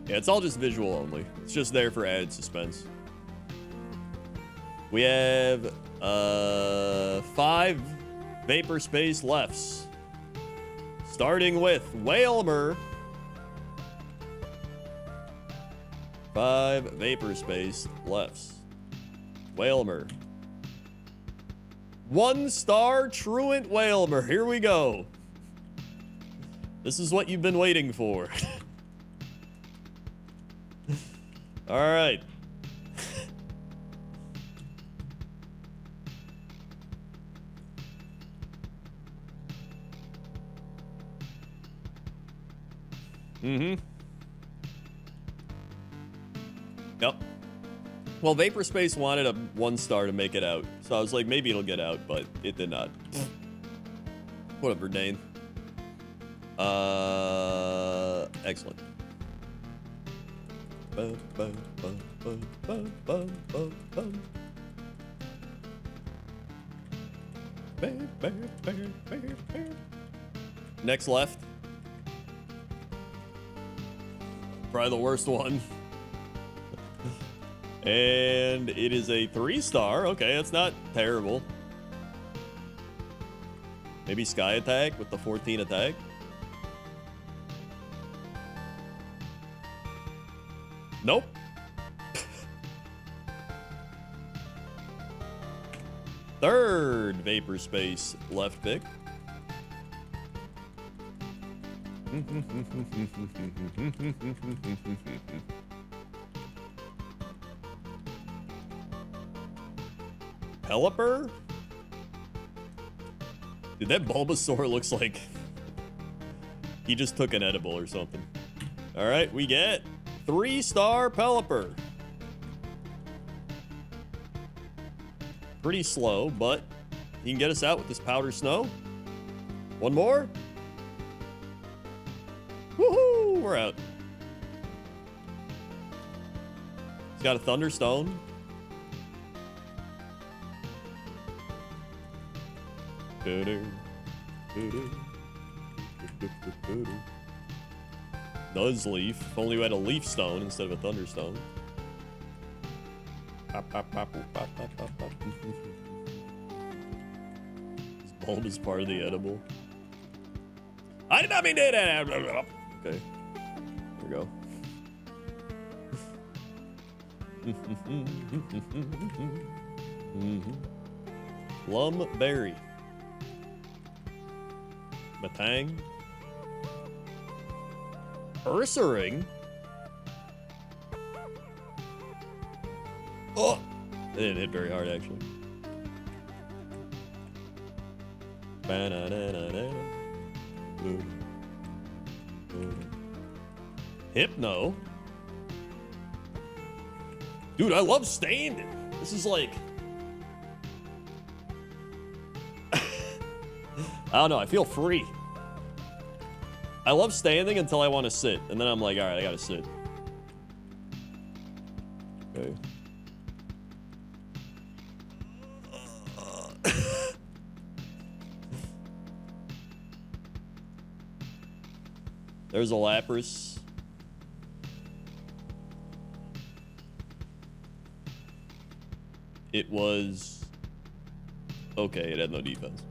Yeah, it's all just visual only. It's just there for added suspense. We have 5 Vapor Space lefts. Starting with Wailmer. 5 Vapor Space lefts. Wailmer. 1-star Truant Wailmer. Here we go. This is what you've been waiting for. All right. Mm-hmm. Yep. Well, Vapor Space wanted a 1-star to make it out, so I was like, maybe it'll get out, but it did not. Whatever, Dane. Excellent. Next left. Probably the worst one. And it is a 3-star. Okay, that's not terrible. Maybe Sky Attack with the 14 attack. Nope. Third Vapor Space left pick. Pelipper? Dude, that Bulbasaur looks like he just took an edible or something. All right, we get 3-star Pelipper. Pretty slow, but he can get us out with this powder snow. One more. Woohoo! We're out. He's got a Thunderstone. Nuzleaf. If only we had a Leaf Stone instead of a Thunderstone. This bulb is part of the edible. I did not mean that. Okay. There we go. Plumberry. Matang. Ursaring. Oh! It didn't hit very hard, actually. Hypno. Dude, I love Stained. This is like... I don't know, I feel free. I love standing until I want to sit, and then I'm like, all right, I gotta sit. Okay. There's a Lapras. It was... okay, it had no defense.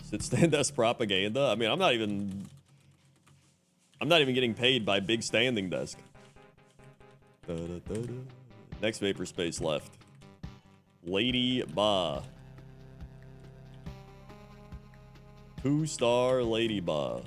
Sit stand desk propaganda? I mean, I'm not even getting paid by Big Standing Desk. Next Vapor Space left. Lady Ba. 2-star Lady Ba.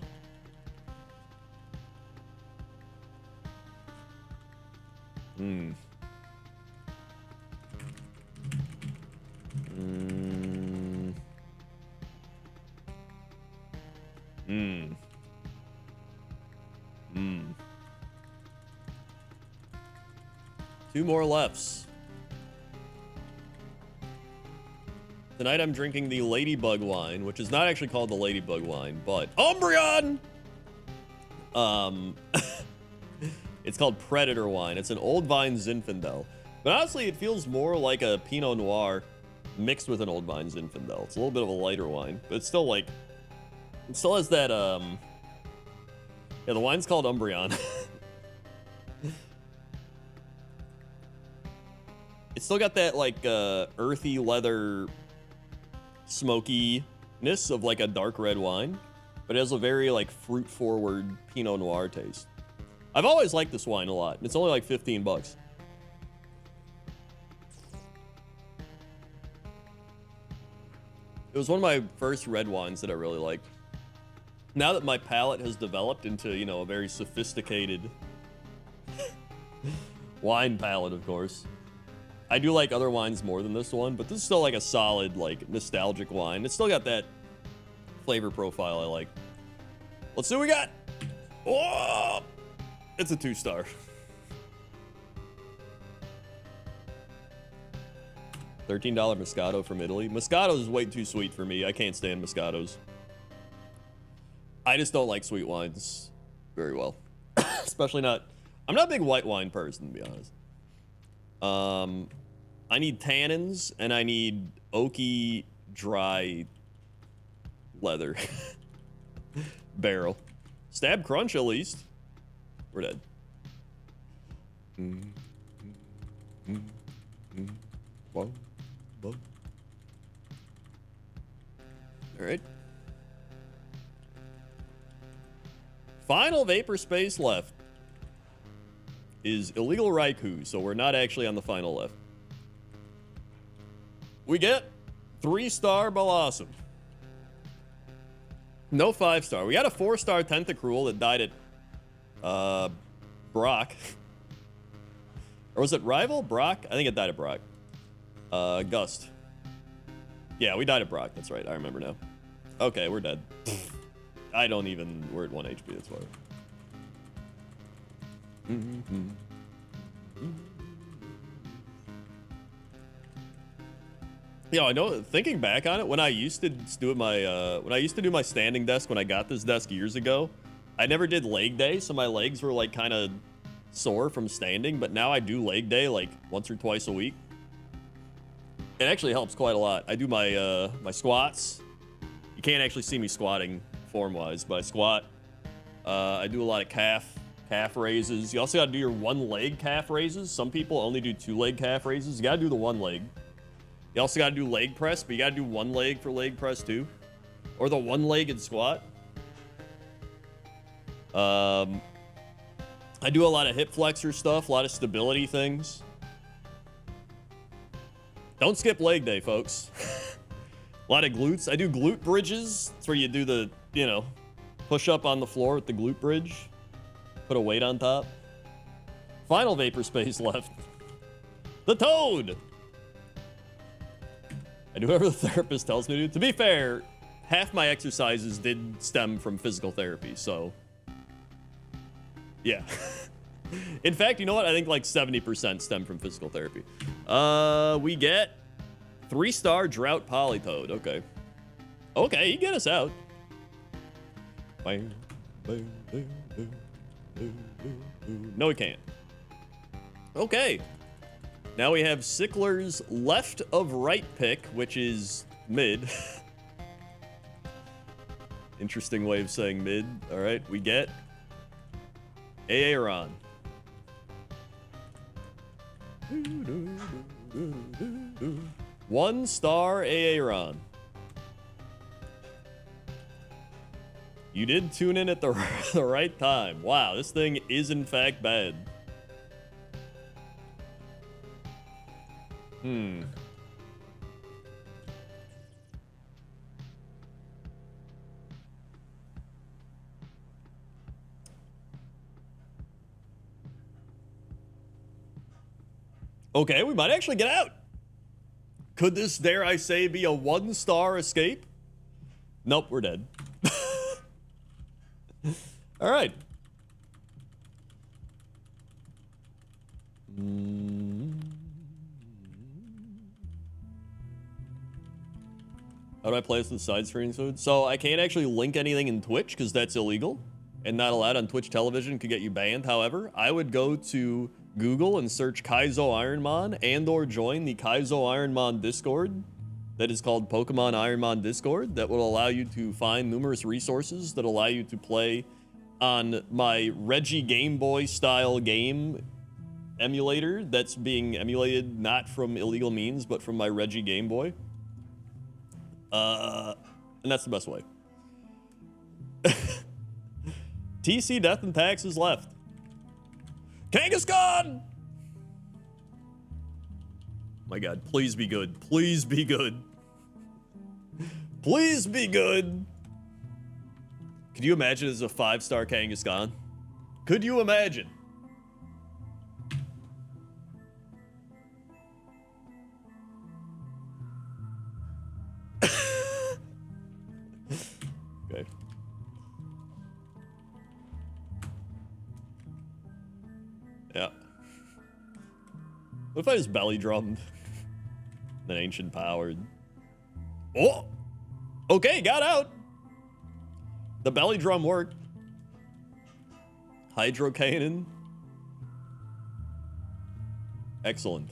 Two more lefts. Tonight I'm drinking the Ladybug wine, which is not actually called the Ladybug wine, but Umbreon! It's called Predator wine. It's an Old Vine Zinfandel. But honestly, it feels more like a Pinot Noir mixed with an Old Vine Zinfandel. It's a little bit of a lighter wine, but it's still like... it still has that, yeah, the wine's called Umbreon. It's still got that, like, earthy leather smokiness of, like, a dark red wine. But it has a very, like, fruit-forward Pinot Noir taste. I've always liked this wine a lot. It's only, like, 15 bucks. It was one of my first red wines that I really liked. Now that my palate has developed into, you know, a very sophisticated wine palate, of course. I do like other wines more than this one, but this is still like a solid, like, nostalgic wine. It's still got that flavor profile I like. Let's see what we got. Oh, it's a 2-star. $13 Moscato from Italy. Moscato is way too sweet for me. I can't stand Moscatos. I just don't like sweet wines very well. Especially not... I'm not a big white wine person, to be honest. I need tannins, and I need oaky, dry leather. Barrel. Stab crunch, at least. We're dead. Whoa. Whoa. All right. Final vapor space left is illegal Raikou, so we're not actually on the final left. We get 3-star Blossom. No 5-star. We got a 4-star Tentacruel that died at Brock. Or was it Rival? Brock? I think it died at Brock. Gust. Yeah, we died at Brock. That's right. I remember now. Okay, we're dead. I don't even... We're at 1 HP. That's why. You know, I know, thinking back on it, when I used to do my standing desk, when I got this desk years ago, I never did leg day, so my legs were like kind of sore from standing, but now I do leg day like once or twice a week. It actually helps quite a lot. I do my my squats. You can't actually see me squatting form-wise, but I squat. I do a lot of calf raises. You also got to do your 1-leg calf raises. Some people only do 2-leg calf raises. You got to do the 1 leg. You also got to do leg press, but you got to do 1 leg for leg press too. Or the 1-legged squat. I do a lot of hip flexor stuff, a lot of stability things. Don't skip leg day, folks. A lot of glutes. I do glute bridges. That's where you do the, you know, push up on the floor with the glute bridge. Put a weight on top. Final vapor space left. The Toad! I do whatever the therapist tells me to do. To be fair, half my exercises did stem from physical therapy, so... yeah. In fact, you know what? I think like 70% stem from physical therapy. We get 3-star Drought Polytoad. Okay. Okay, you get us out. No, we can't. Okay. Now we have Sickler's left of right pick, which is mid. Interesting way of saying mid. All right, we get Aaron. 1-star Aaron. You did tune in at the right time. Wow, this thing is in fact bad. Okay, we might actually get out. Could this, dare I say, be a 1-star escape? Nope, we're dead. All right. How do I play this with side screens? So I can't actually link anything in Twitch because that's illegal and not allowed on Twitch television. Could get you banned. However, I would go to Google and search Kaizo Ironmon and or join the Kaizo Ironmon Discord that is called Pokemon Ironmon Discord that will allow you to find numerous resources that allow you to play on my Reggie Game Boy style game emulator that's being emulated not from illegal means but from my Reggie Game Boy. And that's the best way. TC Death and Taxes left. Kangaskhan! My god, please be good. Please be good. Please be good. Could you imagine as a 5-star Kangaskhan? Could you imagine? Okay. Yeah. What if I just belly drummed? An ancient powered. Oh! Okay, got out! The belly drum worked. Hydro cannon. Excellent.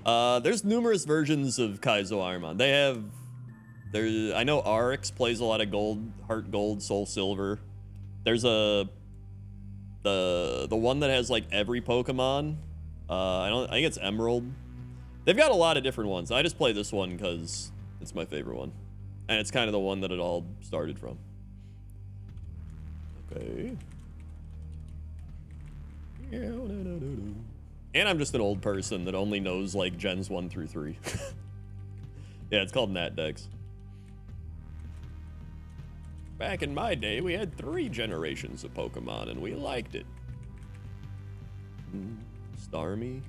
There's numerous versions of Kaizo Armon. They have... I know RX plays a lot of gold, heart gold, soul silver. There's the one that has like every Pokemon. I think it's Emerald. They've got a lot of different ones. I just play this one because it's my favorite one. And it's kind of the one that it all started from. Okay. And I'm just an old person that only knows like gens 1 through 3. Yeah, it's called Nat Dex. Back in my day, we had 3 generations of Pokemon and we liked it. Starmie.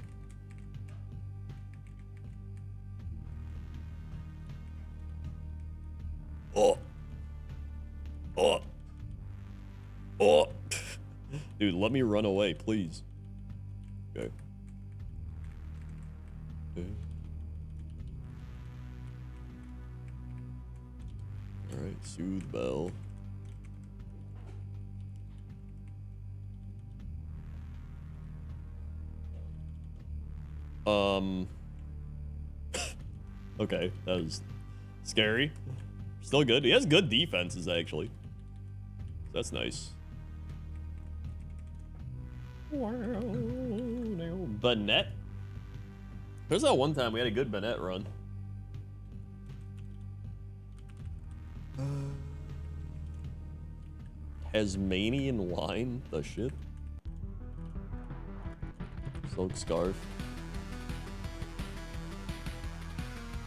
Oh. Oh. Oh. Dude, let me run away, please. Okay. Okay. Alright, Soothe Bell. Okay, that was scary. Still good. He has good defenses, actually. That's nice. Banette? There's that one time we had a good Banette run. Tasmanian wine? The shit? Silk Scarf.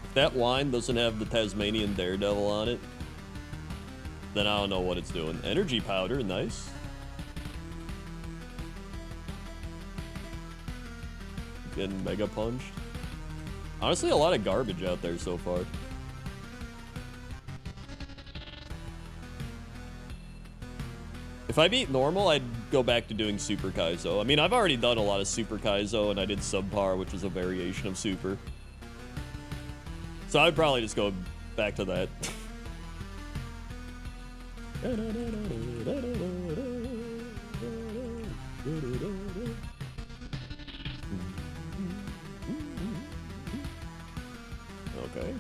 If that wine doesn't have the Tasmanian Daredevil on it, then I don't know what it's doing. Energy powder, nice. Getting mega punched. Honestly, a lot of garbage out there so far. If I beat normal, I'd go back to doing Super Kaizo. I mean, I've already done a lot of Super Kaizo, and I did Subpar, which is a variation of Super. So I'd probably just go back to that. Okay.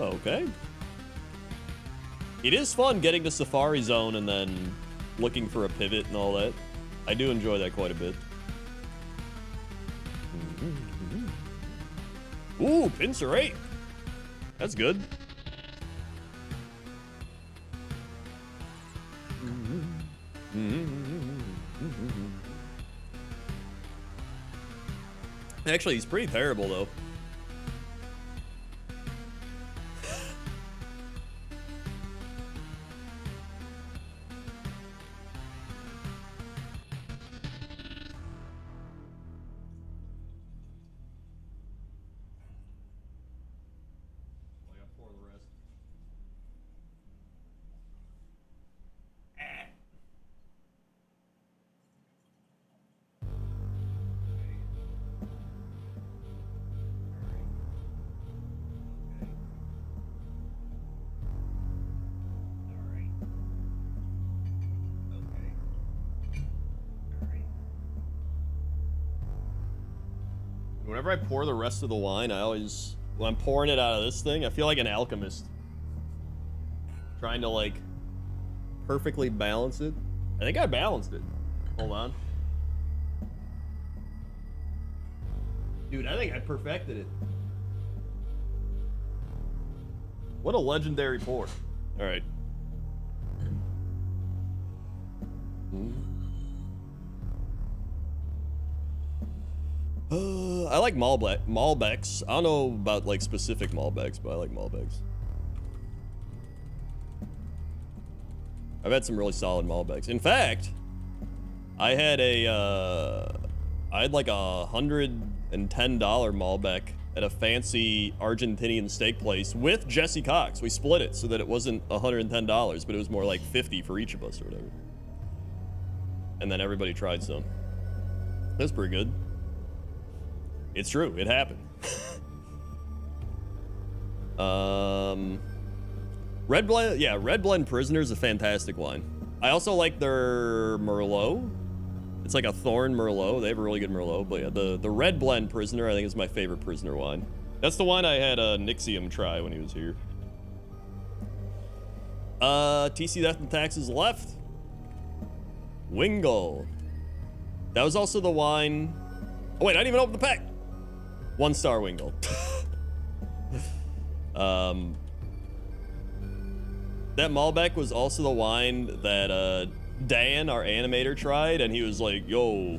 Okay. It is fun getting to Safari Zone and then looking for a pivot and all that. I do enjoy that quite a bit. Ooh, Pinsir 8. That's good. Actually, he's pretty terrible, though. Whenever I pour the rest of the wine, I always, when I'm pouring it out of this thing, I feel like an alchemist. Trying to, like, perfectly balance it. I think I balanced it. Hold on. Dude, I think I perfected it. What a legendary pour. All right. I like Malbecs. I don't know about like specific Malbecs, but I like Malbecs. I've had some really solid Malbecs. In fact, I had like a $110 Malbec at a fancy Argentinian steak place with Jesse Cox. We split it so that it wasn't $110, but it was more like 50 for each of us or whatever. And then everybody tried some. That's pretty good. It's true, it happened. Red Blend, yeah, Red Blend Prisoner is a fantastic wine. I also like their Merlot. It's like a Thorn Merlot. They have a really good Merlot, but yeah, the Red Blend Prisoner I think is my favorite Prisoner wine. That's the wine I had Nixium try when he was here. TC Death and Taxes left. Wingle. That was also the wine. Oh wait, I didn't even open the pack. 1-star Wingle. That Malbec was also the wine that Dan, our animator, tried, and he was like, yo,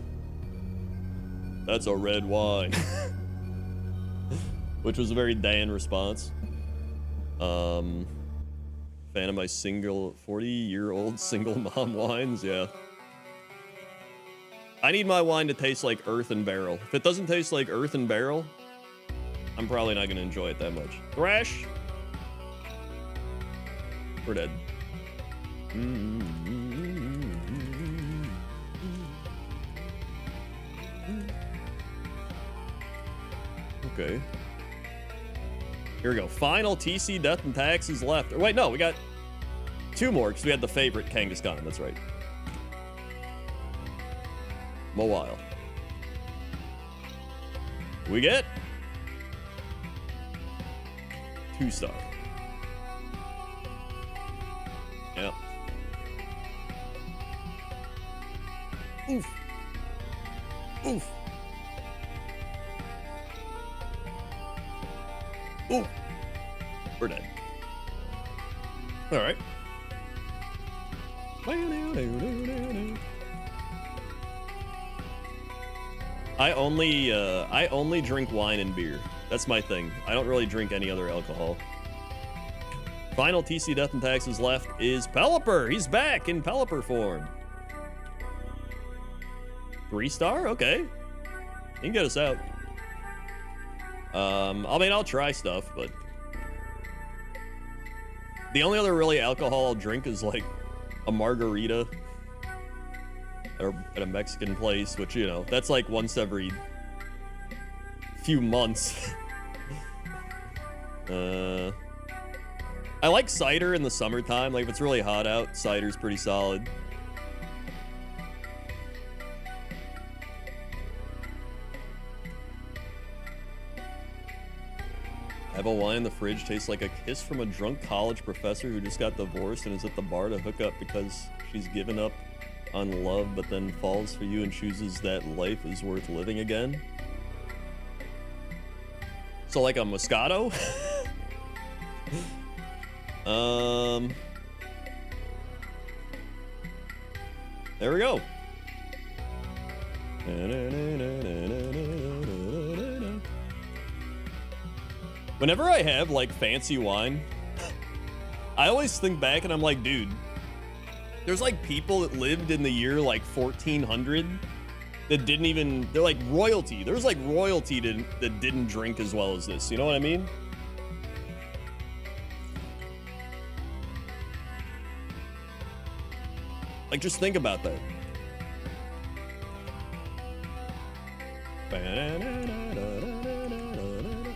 that's a red wine. Which was a very Dan response. Fan of my 40-year-old single mom wines, yeah. I need my wine to taste like Earth and Barrel. If it doesn't taste like Earth and Barrel, I'm probably not gonna enjoy it that much. Thrash. We're dead. Okay. Here we go. Final TC Death and Taxes left. Or wait, no, we got 2 more because we had the favorite Kangaskhan. That's right. Mawile. We get 2-star. Yep. Oof. Oof. Ooh. We're dead. All right. I only drink wine and beer. That's my thing. I don't really drink any other alcohol. Final TC Death and Taxes left is Pelipper. He's back in Pelipper form. 3-star? Okay. He can get us out. I mean, I'll try stuff, but the only other really alcohol I'll drink is like a margarita at a Mexican place, which, you know, that's like once every few months. I like cider in the summertime. Like if it's really hot out, cider's pretty solid. I have a wine in the fridge, tastes like a kiss from a drunk college professor who just got divorced and is at the bar to hook up because she's given up on love but then falls for you and chooses that life is worth living again. So like a Moscato? There we go. Whenever I have like fancy wine, I always think back and I'm like, dude, there's like people that lived in the year like 1400 that didn't even, they're like royalty. There's like royalty that didn't drink as well as this. You know what I mean? Like, just think about that.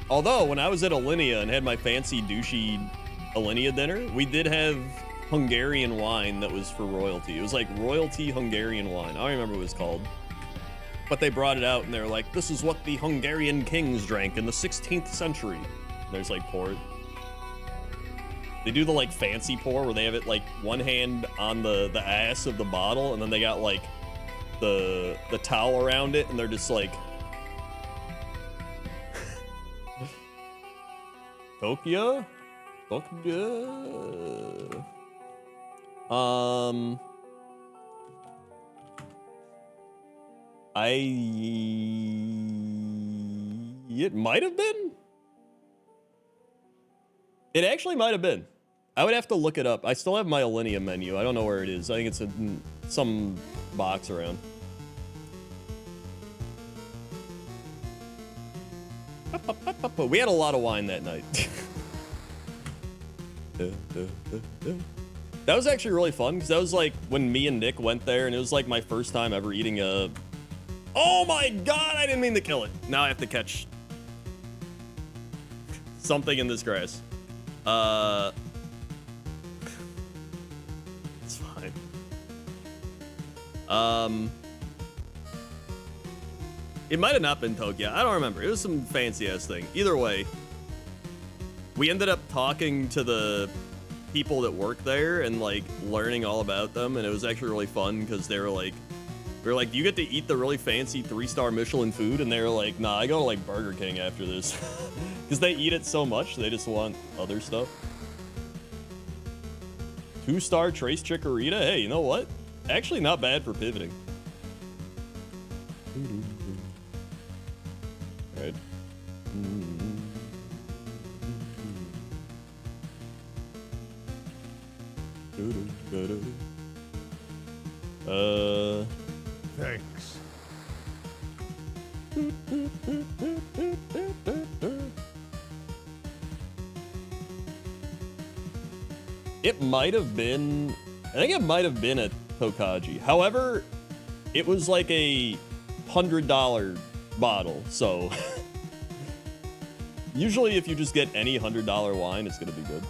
Although, when I was at Alinea and had my fancy douchey Alinea dinner, we did have Hungarian wine that was for royalty. It was like royalty Hungarian wine. I don't remember what it was called. But they brought it out and they're like, this is what the Hungarian kings drank in the 16th century. And there's like, pour it. They do the like fancy pour where they have it like one hand on the ass of the bottle and then they got like the towel around it and they're just like Tokyo? It might have been. It actually might have been. I would have to look it up. I still have my Alinea menu. I don't know where it is. I think it's in some box around. We had a lot of wine that night. That was actually really fun because that was like when me and Nick went there, and it was like my first time ever eating a... Oh my god, I didn't mean to kill it. Now I have to catch something in this grass. It's fine. It might have not been Tokyo. I don't remember. It was some fancy ass thing. Either way, we ended up talking to the people that work there and like learning all about them, and it was actually really fun because they were like, do you get to eat the really fancy 3-star Michelin food? And they were like, nah, I go to like Burger King after this. Because they eat it so much, they just want other stuff. 2-star Trace Chikorita? Hey, you know what? Actually not bad for pivoting. Alright. Thanks. It might have been, I think it might have been at Tokaji. However, it was like a $100 bottle, so usually if you just get any $100 wine, it's gonna be good.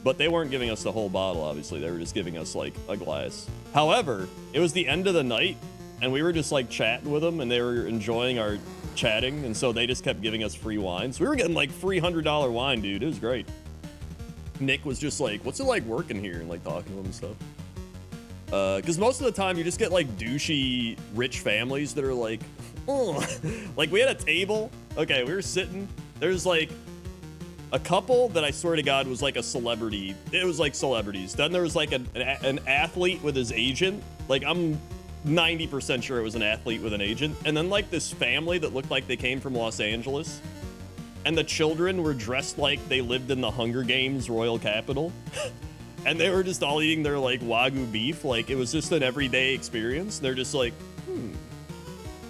But they weren't giving us the whole bottle, obviously. They were just giving us like a glass. However, it was the end of the night and we were just like chatting with them and they were enjoying our chatting, and so they just kept giving us free wine. So we were getting like free $100 wine, dude. It was great. Nick was just like, what's it like working here, and like talking to them and stuff. Because most of the time you just get like douchey rich families that are like, oh, like we had a table. Okay, we were sitting. There's like a couple that I swear to God was like a celebrity. It was like celebrities. Then there was like an athlete with his agent. Like I'm 90% sure it was an athlete with an agent. And then like this family that looked like they came from Los Angeles. And the children were dressed like they lived in the Hunger Games royal capital. And they were just all eating their like Wagyu beef. Like it was just an everyday experience. They're just like,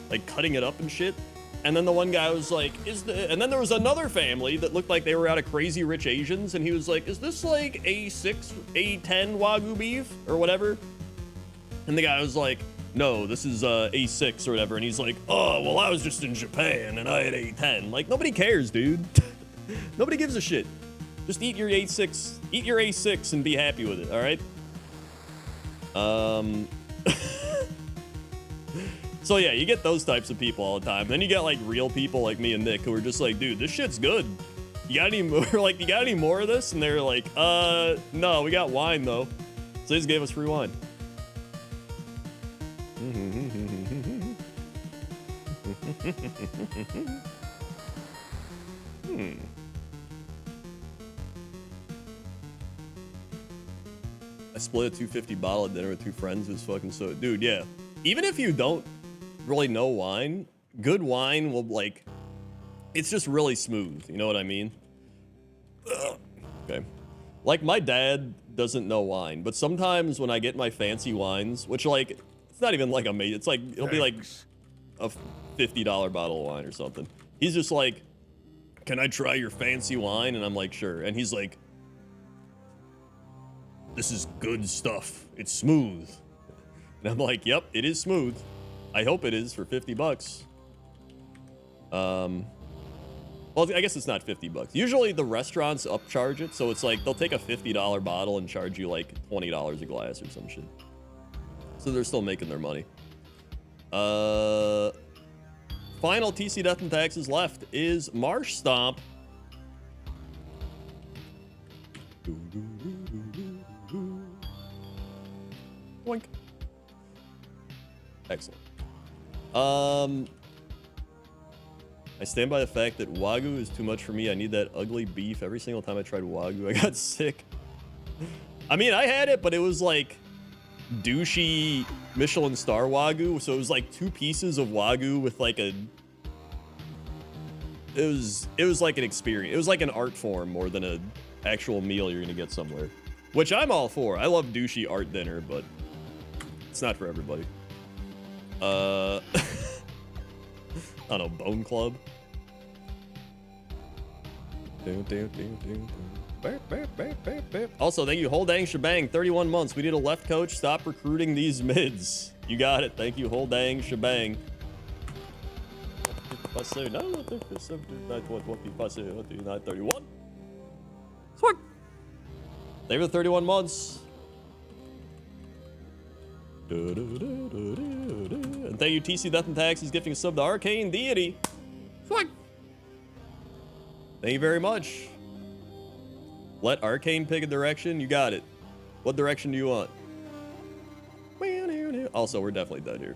like cutting it up and shit. And then the one guy was like, and then there was another family that looked like they were out of Crazy Rich Asians. And he was like, is this like A6, A10 Wagyu beef or whatever? And the guy was like, no, this is A6 or whatever. And he's like, oh, well, I was just in Japan and I had A10. Like, nobody cares, dude. Nobody gives a shit. Just eat your A6 and be happy with it, all right? So yeah, you get those types of people all the time. Then you get like real people like me and Nick who are just like, dude, this shit's good. You got any more? Like, you got any more of this? And they're like, no, we got wine though. So they just gave us free wine. I split a $2.50 bottle at dinner with 2 friends. It was fucking so, dude, yeah. Even if you don't really know wine, good wine will like, it's just really smooth. You know what I mean? Ugh. Okay. Like my dad doesn't know wine, but sometimes when I get my fancy wines, which like, it's not even like amazing. It's like, it'll be like a $50 bottle of wine or something. He's just like, can I try your fancy wine? And I'm like, sure. And he's like, this is good stuff. It's smooth. And I'm like, yep, it is smooth. I hope it is for $50. Well, I guess it's not $50. Usually the restaurants upcharge it, so it's like they'll take a $50 bottle and charge you like $20 a glass or some shit. So they're still making their money. Final TC Death and Taxes left is Marsh Stomp. Boink. Excellent. I stand by the fact that Wagyu is too much for me. I need that ugly beef. Every single time I tried Wagyu, I got sick. I mean, I had it, but it was like douchey Michelin star Wagyu. So it was like 2 pieces of Wagyu with like a... It was like an experience. It was like an art form more than an actual meal you're gonna get somewhere. Which I'm all for. I love douchey art dinner, but it's not for everybody. I don't know, Bone Club. Also, thank you, Whole Dang Shebang, 31 months. We need a left coach. Stop recruiting these mids. You got it. Thank you, Whole Dang Shebang. Swag. Thank you for the 31 months. And thank you, TC Death and Taxes, gifting a sub to Arcane Deity. Swag. Thank you very much. Let Arcane pick a direction. You got it. What direction do you want? Also, we're definitely dead here.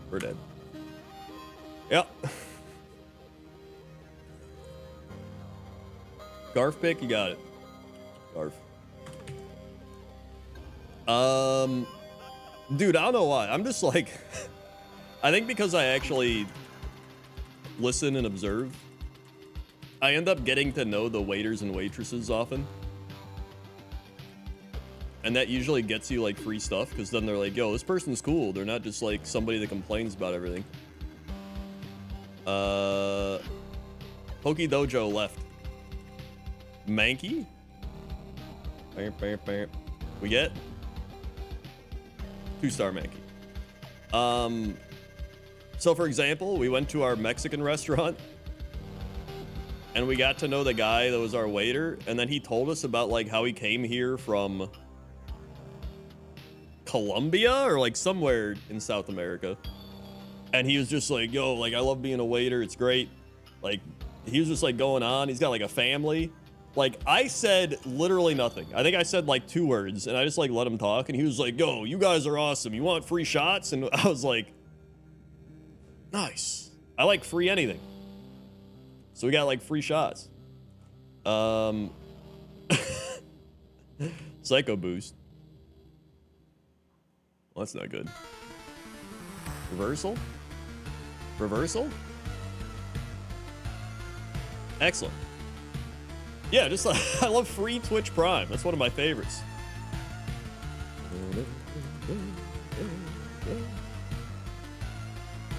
We're dead. Yep. Garf pick, you got it. Garf. Dude, I don't know why. I'm just like, I think because I actually listen and observe, I end up getting to know the waiters and waitresses often. And that usually gets you like free stuff, because then they're like, yo, this person's cool. They're not just like somebody that complains about everything. Pokey Dojo left. Mankey? We get 2-star Mankey. So for example, we went to our Mexican restaurant and we got to know the guy that was our waiter, and then he told us about like how he came here from Colombia or like somewhere in South America. And he was just like, yo, like, I love being a waiter. It's great. Like, he was just like going on. He's got like a family. Like, I said literally nothing. I think I said like 2 words, and I just like let him talk. And he was like, yo, you guys are awesome. You want free shots? And I was like, nice. I like free anything. So we got like free shots. Psycho boost. Well, that's not good. Reversal? Reversal? Excellent. Yeah, just I love free Twitch Prime. That's one of my favorites.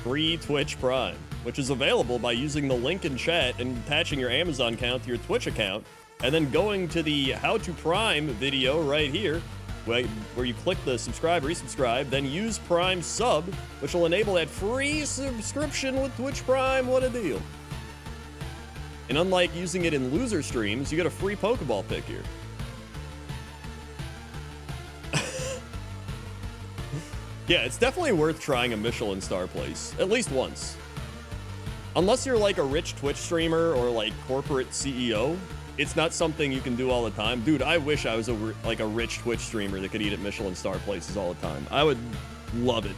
Free Twitch Prime, which is available by using the link in chat and attaching your Amazon account to your Twitch account, and then going to the How to Prime video right here, where you click the subscribe, resubscribe, then use Prime Sub, which will enable that free subscription with Twitch Prime. What a deal. And unlike using it in loser streams, you get a free Pokeball pick here. Yeah, it's definitely worth trying a Michelin star place, at least once. Unless you're like a rich Twitch streamer or like corporate CEO, it's not something you can do all the time. Dude, I wish I was a rich Twitch streamer that could eat at Michelin star places all the time. I would love it.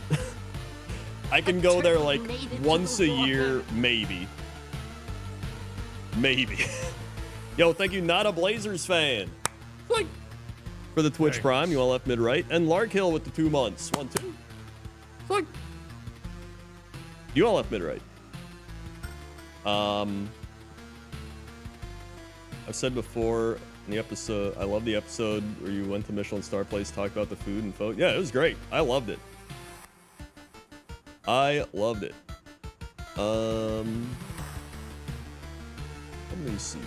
I can go there like once a year, maybe. Maybe. Yo, thank you, not a Blazers fan. Like, for the Twitch Prime, you all left mid right, and Larkhill with the 2 months. 1, 2. Like, you all left mid right. I've said before in the episode, I love the episode where you went to Michelin Star Place, talked about the food and folk. Yeah, it was great. I loved it. I loved it. Let me see.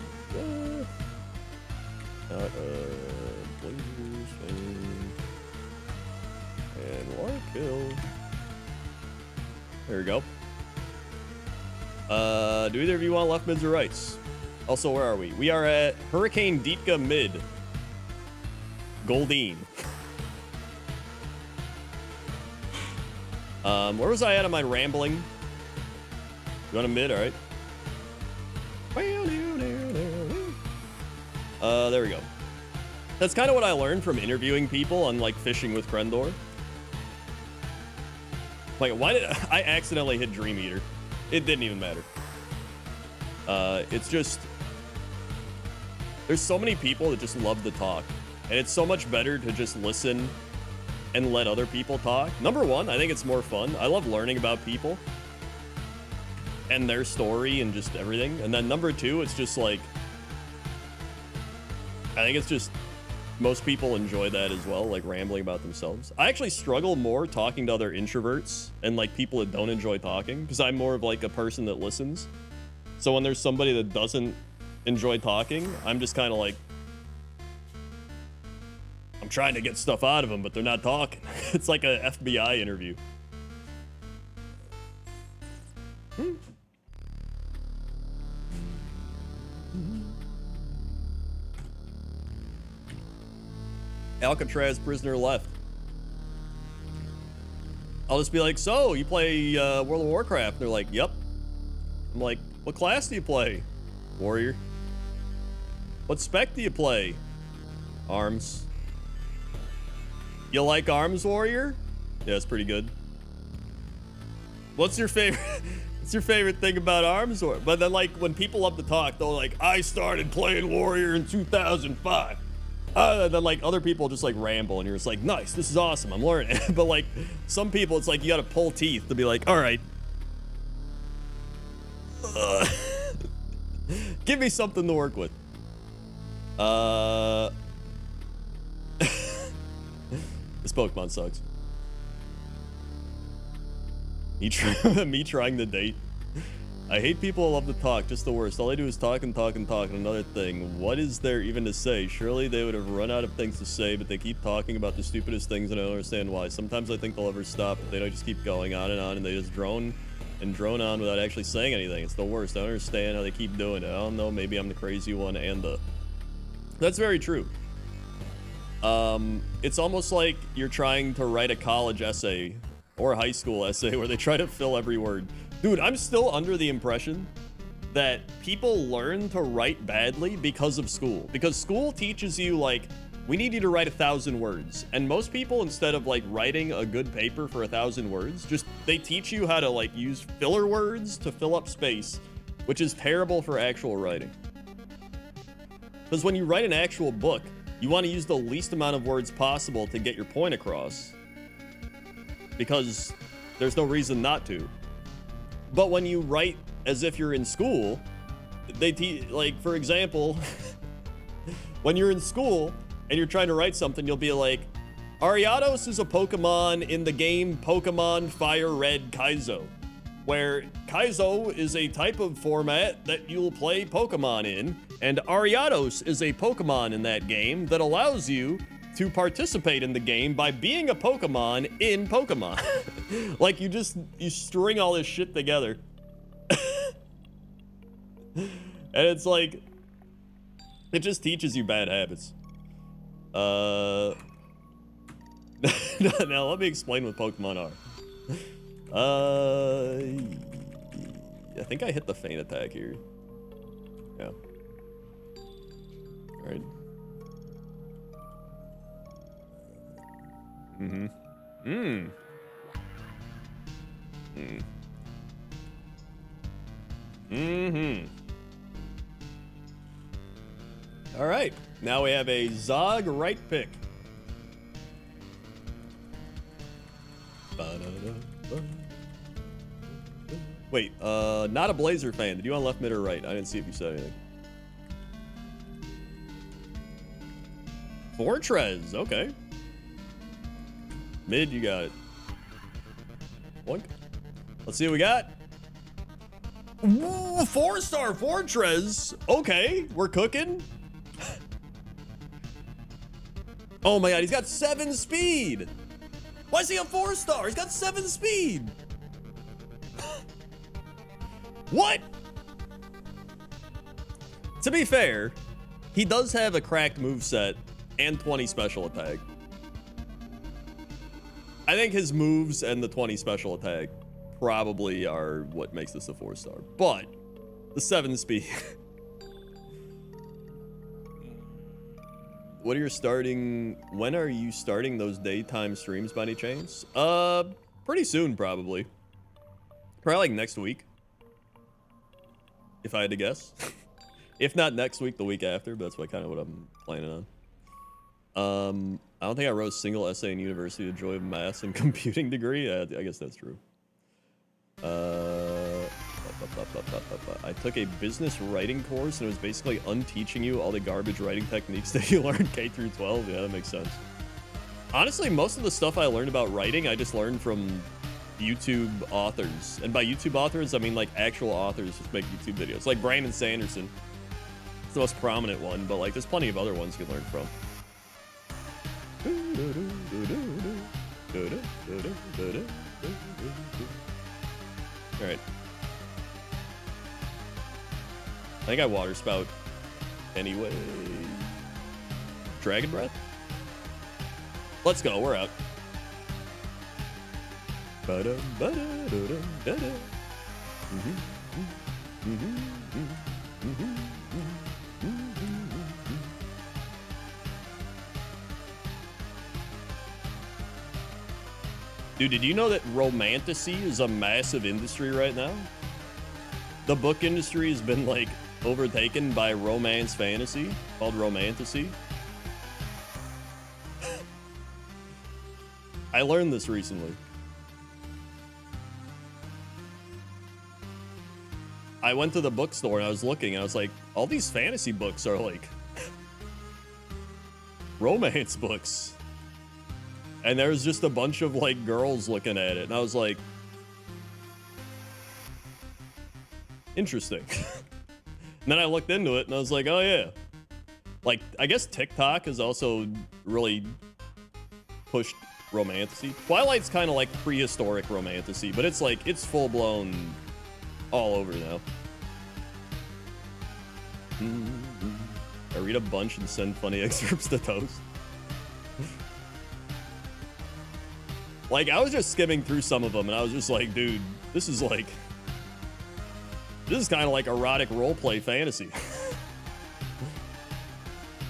Blazers fan. And Larkhill. There we go. Do either of you want left mids or rights? Also, where are we? We are at Hurricane Ditka mid. Goldine. Where was I at on my rambling? You want a mid? All right. There we go. That's kind of what I learned from interviewing people on like Fishing with Krendor. Like, why did I accidentally hit Dream Eater? It didn't even matter. It's just, there's so many people that just love to talk, and it's so much better to just listen and let other people talk. Number one, I think it's more fun. I love learning about people and their story and just everything. And then number two, it's just like, I think it's just, most people enjoy that as well, like rambling about themselves. I actually struggle more talking to other introverts and like people that don't enjoy talking, because I'm more of like a person that listens. So when there's somebody that doesn't enjoy talking, I'm just kind of like, I'm trying to get stuff out of them, but they're not talking. It's like a FBI interview. Alcatraz prisoner left. I'll just be like, so you play World of Warcraft? And they're like, yep. I'm like, what class do you play? Warrior. What spec do you play? Arms. You like Arms Warrior? Yeah, it's pretty good. What's your favorite? What's your favorite thing about Arms Warrior? But then, like, when people love to talk, they're like, I started playing Warrior in 2005. And then, like, other people just, like, ramble, and you're just like, nice, this is awesome, I'm learning. But, like, some people, it's like you gotta pull teeth to be like, all right. Give me something to work with. This Pokemon sucks. Me trying to date. I hate people who love to talk, just the worst. All they do is talk and talk and talk. And another thing, what is there even to say? Surely they would have run out of things to say, but they keep talking about the stupidest things and I don't understand why. Sometimes I think they'll ever stop, but they don't, just keep going on and they just drone on without actually saying anything. It's the worst. I don't understand how they keep doing it. I don't know, maybe I'm the crazy one and the... That's very true. It's almost like you're trying to write a college essay or a high school essay where they try to fill every word. Dude, I'm still under the impression that people learn to write badly because of school. Because school teaches you, like, we need you to write 1,000 words. And most people, instead of, like, writing a good paper for 1,000 words, just, they teach you how to, like, use filler words to fill up space, which is terrible for actual writing. Because when you write an actual book, you want to use the least amount of words possible to get your point across. Because there's no reason not to. But when you write as if you're in school, they like, for example, when you're in school and you're trying to write something, you'll be like, Ariados is a Pokemon in the game Pokemon Fire Red Kaizo, where Kaizo is a type of format that you'll play Pokemon in, and Ariados is a Pokemon in that game that allows you to participate in the game by being a Pokemon in Pokemon. Like, you string all this shit together. And it's like, it just teaches you bad habits. Now let me explain what Pokemon are. I think I hit the feint attack here. Yeah. All right. All right. Now we have a Zog right pick. Wait, not a Blazer fan. Did you want left, mid, or right? I didn't see if you said anything. Fortress, okay. Mid, you got it. Boink. Let's see what we got. Ooh, 4-star Fortress. Okay, we're cooking. Oh my god, he's got 7 speed. Why is he a 4-star? He's got 7 speed. What? To be fair, he does have a cracked moveset and 20 special attack. I think his moves and the 20 special attack probably are what makes this a 4-star. But the 7 speed. When are you starting those daytime streams by any chance? Pretty soon, probably. Probably like next week. If I had to guess. If not next week, the week after, but that's kind of what I'm planning on. I don't think I wrote a single essay in university to joy of maths and computing degree. I guess that's true. I took a business writing course and it was basically unteaching you all the garbage writing techniques that you learned K through 12. Yeah, that makes sense. Honestly, most of the stuff I learned about writing, I just learned from YouTube authors. And by YouTube authors, I mean like actual authors just make YouTube videos. Like Brandon Sanderson. It's the most prominent one, but like there's plenty of other ones you can learn from. All right. I think I water spout anyway. Dragon breath? Let's go, we're out. Dude, did you know that romantasy is a massive industry right now? The book industry has been like overtaken by romance fantasy called romantasy. I learned this recently. I went to the bookstore and I was looking and I was like, all these fantasy books are like romance books. And there's just a bunch of like girls looking at it. And I was like, interesting. And then I looked into it and I was like, oh yeah. Like, I guess TikTok has also really pushed romantasy. Twilight's kind of like prehistoric romantasy, but it's like, it's full blown all over now. I read a bunch and send funny excerpts to Toast. Like, I was just skimming through some of them and I was just like, dude, this is kind of like erotic roleplay fantasy.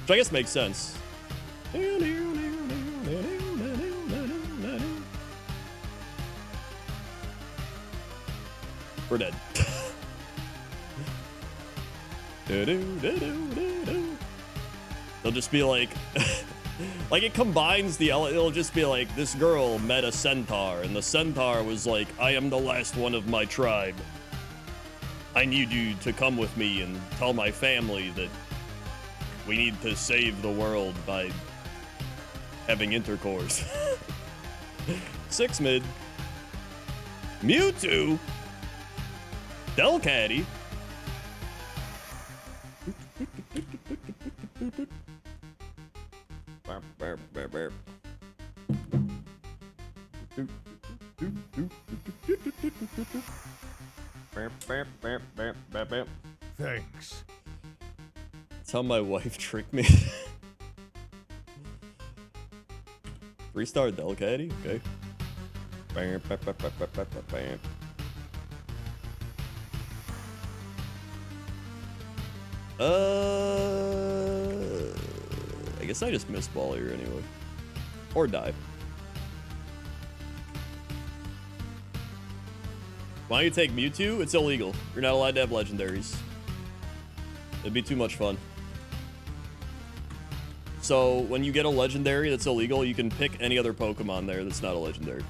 Which I guess makes sense. We're dead. They'll just be like, like it combines the, it'll just be like, this girl met a centaur and the centaur was like, I am the last one of my tribe. I need you to come with me and tell my family that we need to save the world by having intercourse. 6 mid. Mewtwo. Delcatty. Thanks. That's how my wife tricked me. 3-star Delcatty? Okay. I guess I just missed ball here anyway. Or die. Why don't you take Mewtwo? It's illegal. You're not allowed to have legendaries. It'd be too much fun. So when you get a legendary that's illegal, you can pick any other Pokemon there that's not a legendary.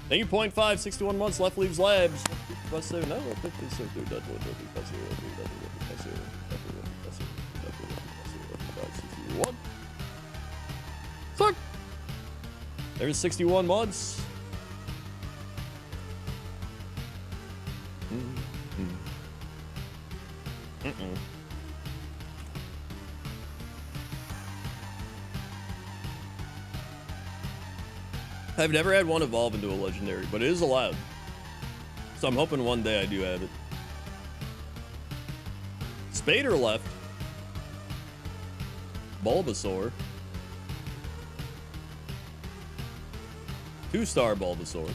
Thank you, 0.5, 61 months, left leaves labs. Fuck. There's 61 months. I've never had one evolve into a legendary, but it is allowed. So I'm hoping one day I do have it. Spader left. Bulbasaur. 2-star Bulbasaur.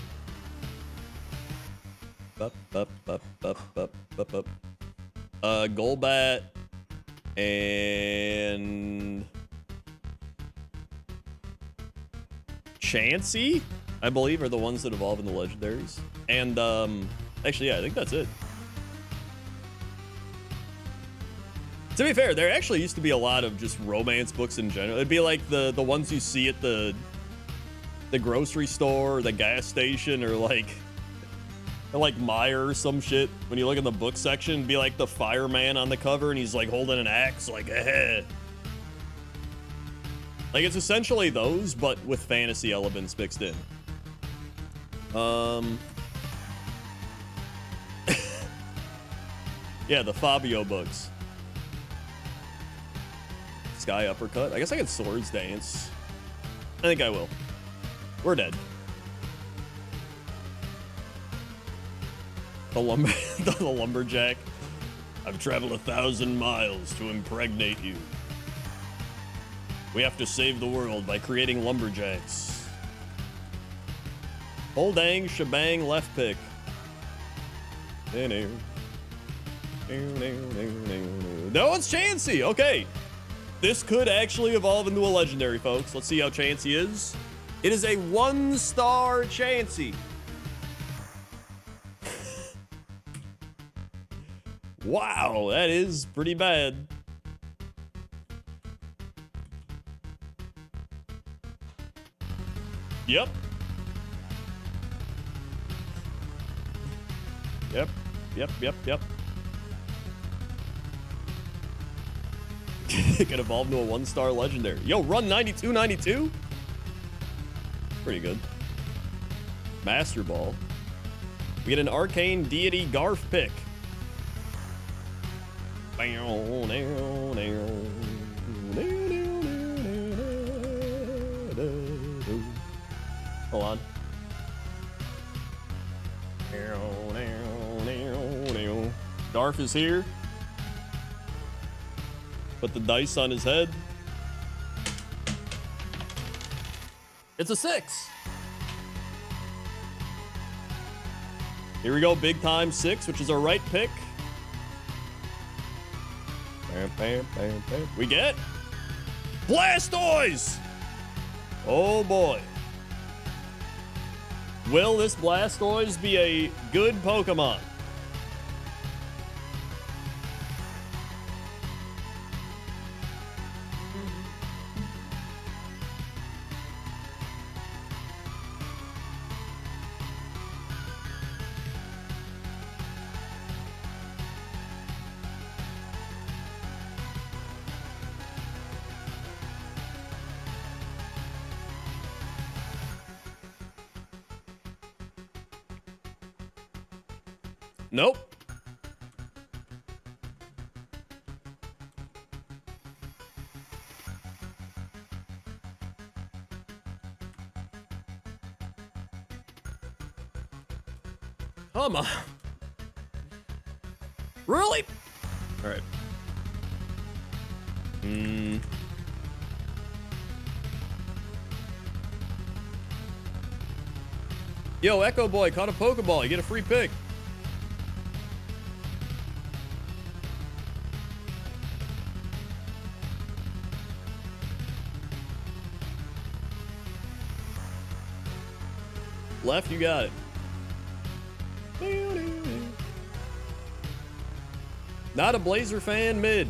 Golbat and Chansey, I believe, are the ones that evolve in the legendaries. And actually, yeah, I think that's it. To be fair, there actually used to be a lot of just romance books in general. It'd be like the ones you see at the grocery store, or the gas station, or like Meyer or some shit. When you look in the book section, it'd be like the fireman on the cover, and he's like holding an axe, like Like it's essentially those, but with fantasy elements mixed in. Yeah, the Fabio books. Sky uppercut. I guess I could swords dance. I think I will. We're dead. The lumberjack. I've traveled 1,000 miles to impregnate you. We have to save the world by creating lumberjacks. Whole dang shebang left pick. No, it's Chansey. Okay. This could actually evolve into a legendary, folks. Let's see how Chansey is. It is a 1-star Chansey. Wow, that is pretty bad. Yep. Yep. It could evolve into a 1-star legendary. Yo, run 9292? Pretty good. Master Ball. We get an arcane deity Garf pick. Hold on. Garf is here. Put the dice on his head. It's a 6. Here we go, big time 6, which is our right pick. We get Blastoise! Oh boy. Will this Blastoise be a good Pokemon? Nope. Come on. Really? All right. Yo, Echo Boy caught a Pokeball. You get a free pick. Left, you got it. Not a Blazer fan, mid.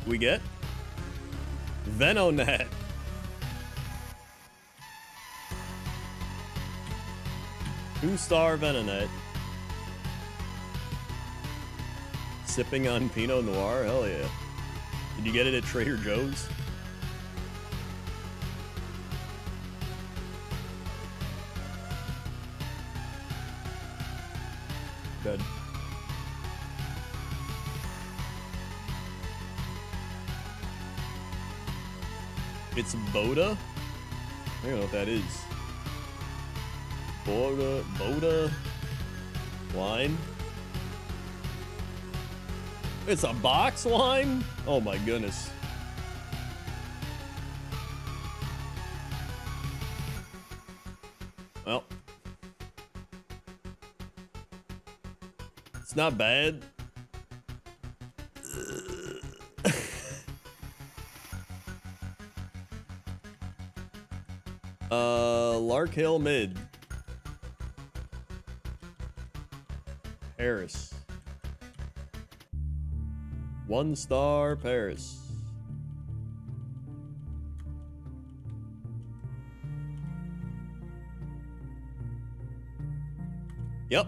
We get Venonat. Two-star Venonat. Sipping on Pinot Noir? Hell yeah. Did you get it at Trader Joe's? Good. It's Boda? I don't know what that is. Boda line? It's a box line? Oh my goodness. Well. It's not bad. Lark Hill Mid. Paris. 1 star Paris. Yep.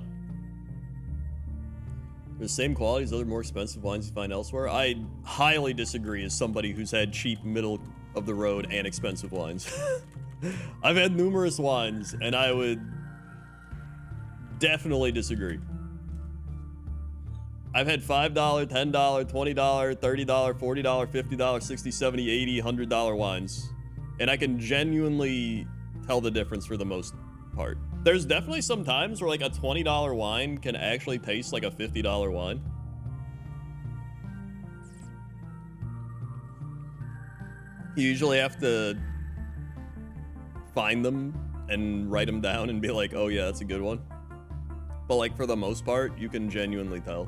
The same quality as other more expensive wines you find elsewhere. I highly disagree as somebody who's had cheap, middle of the road, and expensive wines. I've had numerous wines, and I would definitely disagree. I've had $5, $10, $20, $30, $40, $50, $60, $70, $80, $100 wines, and I can genuinely tell the difference for the most part. There's definitely some times where like a $20 wine can actually taste like a $50 wine. You usually have to find them and write them down and be like, oh yeah, that's a good one. But like for the most part, you can genuinely tell.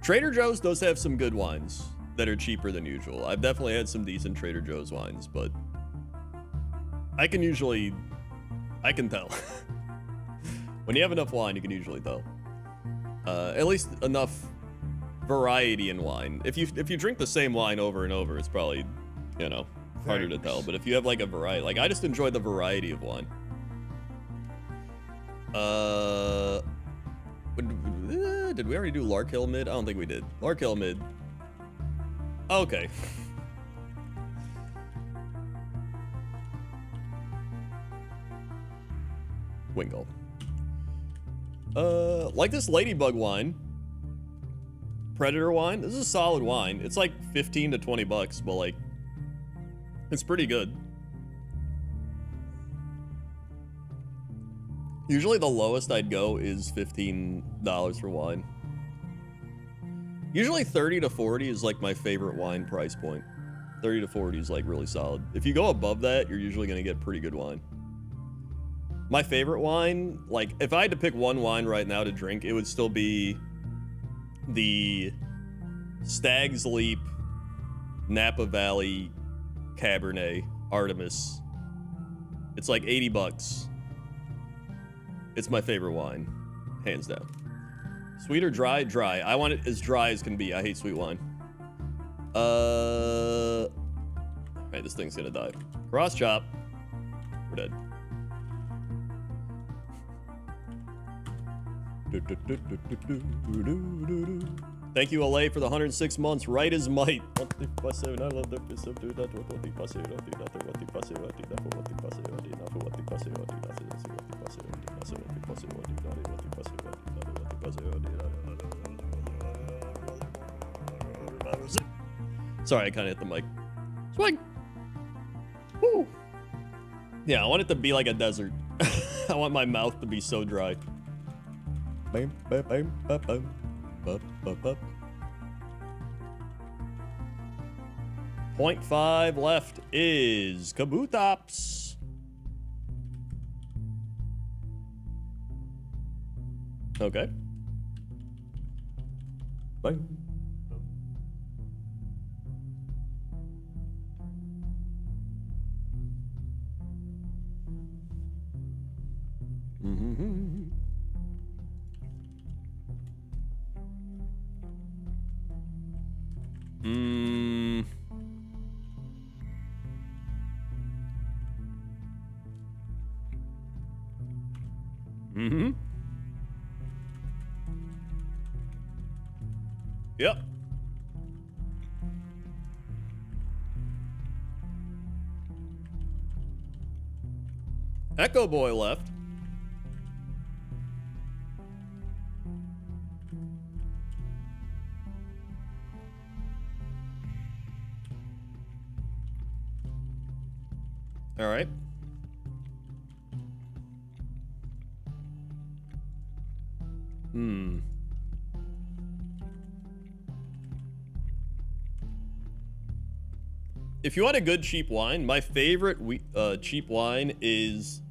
Trader Joe's does have some good wines that are cheaper than usual. I've definitely had some decent Trader Joe's wines, but I can tell. When you have enough wine, you can usually tell. At least enough variety in wine. If you drink the same wine over and over, it's probably, you know, harder to tell. But if you have like a variety, like I just enjoy the variety of wine. Did we already do Lark Hill Mid? I don't think we did. Lark Hill Mid. Okay. Wingle. Like this Ladybug wine. Predator wine. This is a solid wine. It's like 15 to 20 bucks, but like, it's pretty good. Usually the lowest I'd go is $15 for wine. Usually 30 to 40 is like my favorite wine price point. 30 to 40 is like really solid. If you go above that, you're usually gonna get pretty good wine. My favorite wine, like if I had to pick one wine right now to drink, it would still be the Stag's Leap Napa Valley Cabernet Artemis. It's like 80 bucks. It's my favorite wine, hands down. Sweet or dry? Dry. I want it as dry as can be. I hate sweet wine. Alright, this thing's gonna die. Cross chop. We're dead. Thank you, LA, for the 106 months. Right as might. Sorry, I kind of hit the mic. Swing. Woo. Yeah, I want it to be like a desert. I want my mouth to be so dry. Bam, bam, bam, bam, bam, bam, bam, bam. 0.5 left is Kabutops. Okay. Bang. Mm-hmm. Mm-hmm. Yep. Echo Boy left. All right. If you want a good cheap wine, my favorite cheap wine is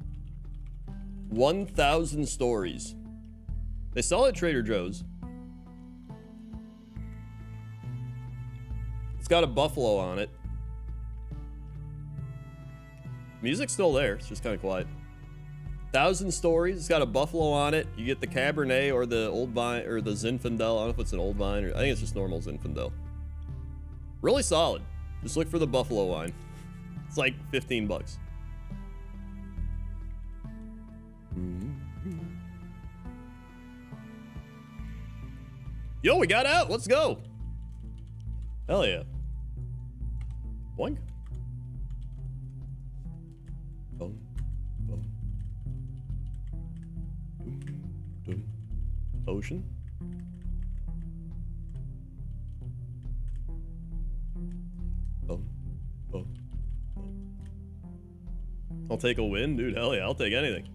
1,000 Stories. They sell it at Trader Joe's. It's got a buffalo on it. Music's still there. It's just kind of quiet. 1,000 Stories. It's got a buffalo on it. You get the Cabernet or the Old Vine or the Zinfandel. I don't know if it's an Old Vine or I think it's just normal Zinfandel. Really solid. Just look for the buffalo wine. It's like 15 bucks. Yo, we got out. Let's go. Hell yeah. Boink. Boom. Boom. Boom. Ocean. Boom. Boom. I'll take a win, dude. Hell yeah, I'll take anything.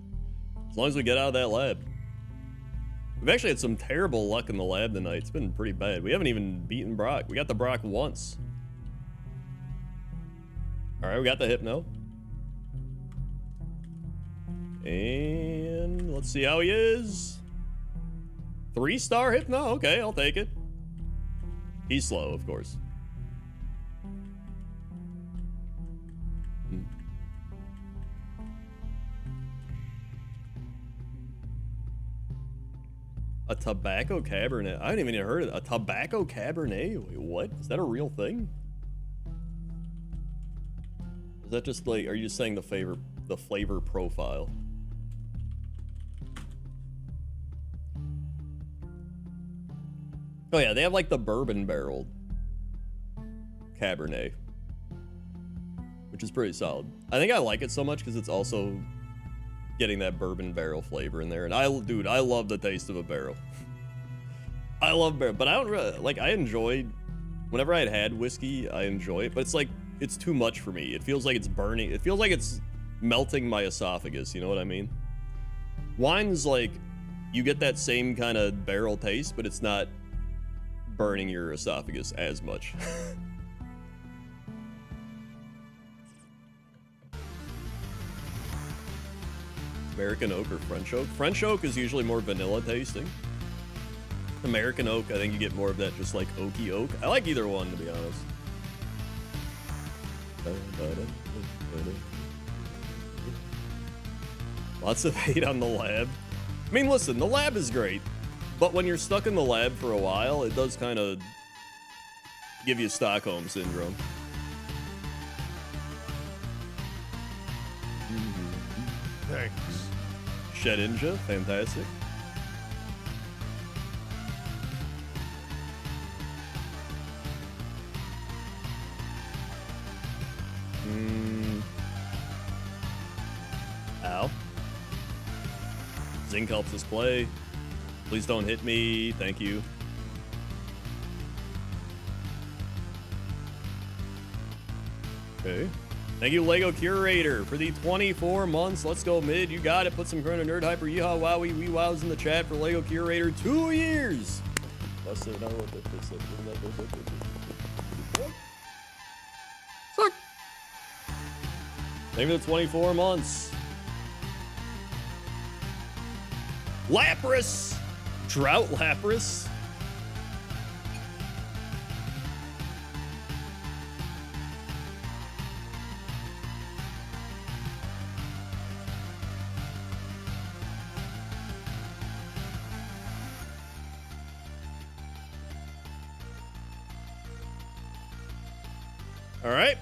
As long as we get out of that lab. We've actually had some terrible luck in the lab tonight. It's been pretty bad. We haven't even beaten Brock. We got the Brock once. All right, we got the Hypno. And let's see how he is. 3-star Hypno. Okay, I'll take it. He's slow, of course. A tobacco Cabernet. I haven't even heard of it. A tobacco Cabernet? Wait, what? Is that a real thing? Is that just like, are you just saying the flavor profile? Oh yeah, they have like the bourbon barreled Cabernet, which is pretty solid. I think I like it so much because it's also getting that bourbon barrel flavor in there. And I love the taste of a barrel. I love barrel, but I don't really, like, I enjoyed, whenever I had whiskey, I enjoy it, but it's like, it's too much for me. It feels like it's burning. It feels like it's melting my esophagus. You know what I mean? Wine's like, you get that same kind of barrel taste, but it's not burning your esophagus as much. American oak or French oak? French oak is usually more vanilla tasting. American oak, I think you get more of that just like oaky oak. I like either one, to be honest. Lots of hate on the lab. I mean, listen, the lab is great, but when you're stuck in the lab for a while, it does kind of give you Stockholm syndrome. Thanks. Shedinja, fantastic. Ow. Zinc helps us play. Please don't hit me. Thank you. Okay. Thank you, Lego Curator, for the 24 months. Let's go mid. You got it. Put some Chrono Nerd Hyper Yeehaw Wowie Wee Wows in the chat for Lego Curator. 2 years. That's it. I don't know what that said. Suck. Thank you for the 24 months. Lapras. Drought Lapras. All right.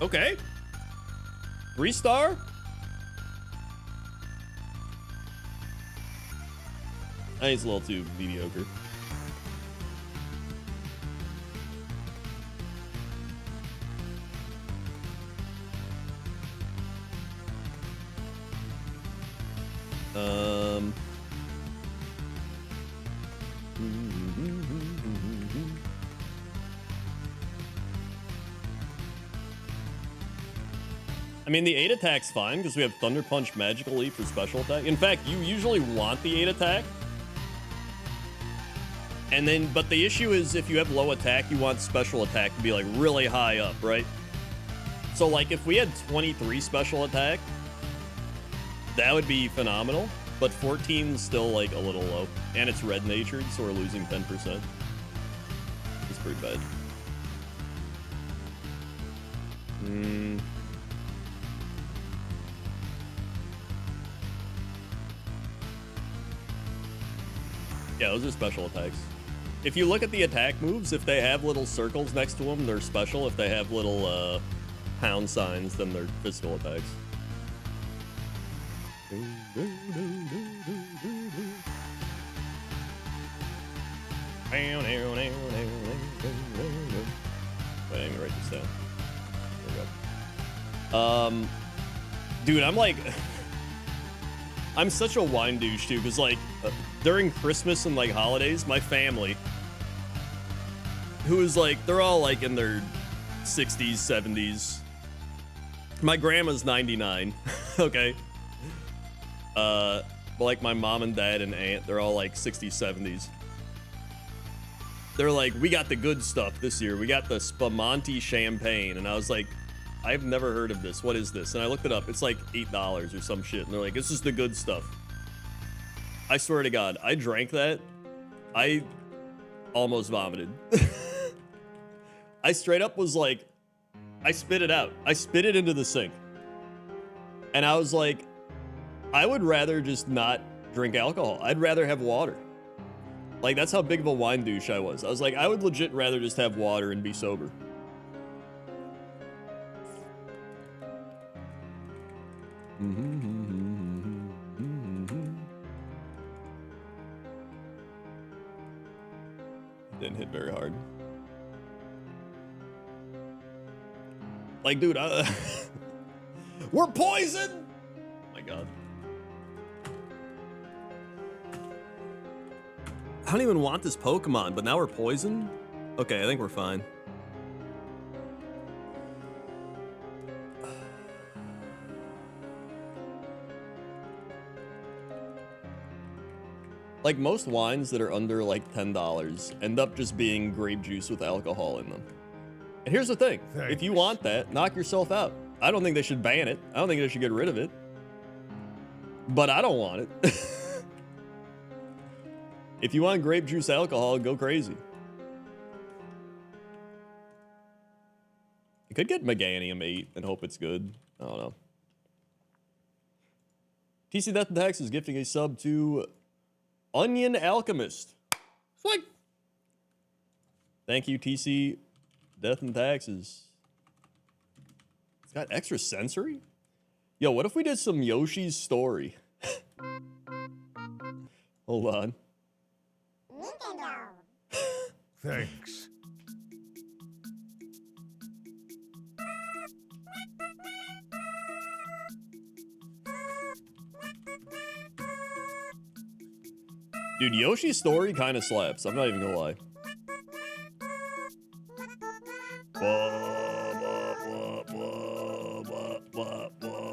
Okay. 3-star? I think it's a little too mediocre. I mean, the 8 attack's fine because we have Thunder Punch, Magical Leap for special attack. In fact, you usually want the 8 attack. And then, but the issue is if you have low attack, you want special attack to be like really high up, right? So like if we had 23 special attack, that would be phenomenal. but 14's still like a little low, and it's red natured, so we're losing 10%. It's pretty bad. Yeah, those are special attacks. If you look at the attack moves, if they have little circles next to them, they're special. If they have little pound signs, then they're physical attacks. Wait, let me write this down. There we go. Dude, I'm like, I'm such a wine douche too, because like during Christmas and like holidays, my family, who is like, they're all like in their 60s, 70s. My grandma's 99, okay? But like my mom and dad and aunt, they're all like 60s, 70s. They're like, we got the good stuff this year. We got the Spumante champagne. And I was like, I've never heard of this. What is this? And I looked it up. It's like $8 or some shit. And they're like, this is the good stuff. I swear to God, I drank that. I almost vomited. I straight up was like, I spit it out. I spit it into the sink. And I was like, I would rather just not drink alcohol. I'd rather have water. Like, that's how big of a wine douche I was. I was like, I would legit rather just have water and be sober. Didn't hit very hard. Like, dude, we're poisoned! Oh my God. I don't even want this Pokemon, but now we're poisoned? Okay, I think we're fine. Like, most wines that are under like $10 end up just being grape juice with alcohol in them. And here's the thing. Thanks. If you want that, knock yourself out. I don't think they should ban it. I don't think they should get rid of it. But I don't want it. If you want grape juice alcohol, go crazy. You could get Meganium 8 and hope it's good. I don't know. TC Death and Tax is gifting a sub to Onion Alchemist. Like, thank you, TC Death and Taxes. It's got extra sensory? Yo, what if we did some Yoshi's Story? Hold on. Thanks. Dude, Yoshi's Story kind of slaps. I'm not even gonna lie.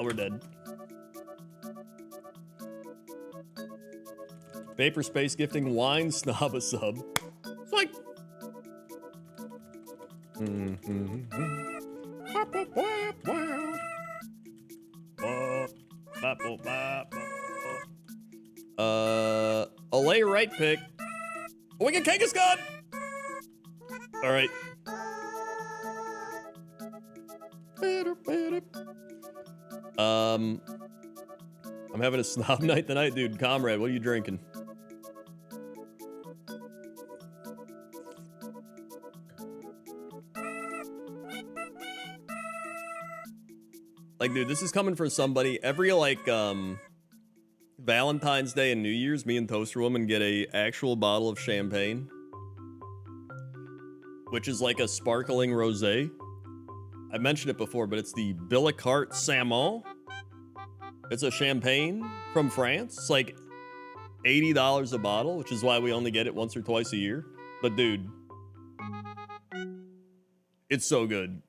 We're dead. Vapor Space gifting Wine Snob a sub. It's like... Olay right pick. Wicked Kangaskhan! Alright. I'm having a snob night tonight, dude. Comrade, what are you drinking? Like, dude, this is coming for somebody. Every, like, Valentine's Day and New Year's, me and Toaster Woman get a actual bottle of champagne, which is like a sparkling rosé. I mentioned it before, but it's the Billicart Salmon. It's a champagne from France. It's like $80 a bottle, which is why we only get it once or twice a year. But dude, it's so good.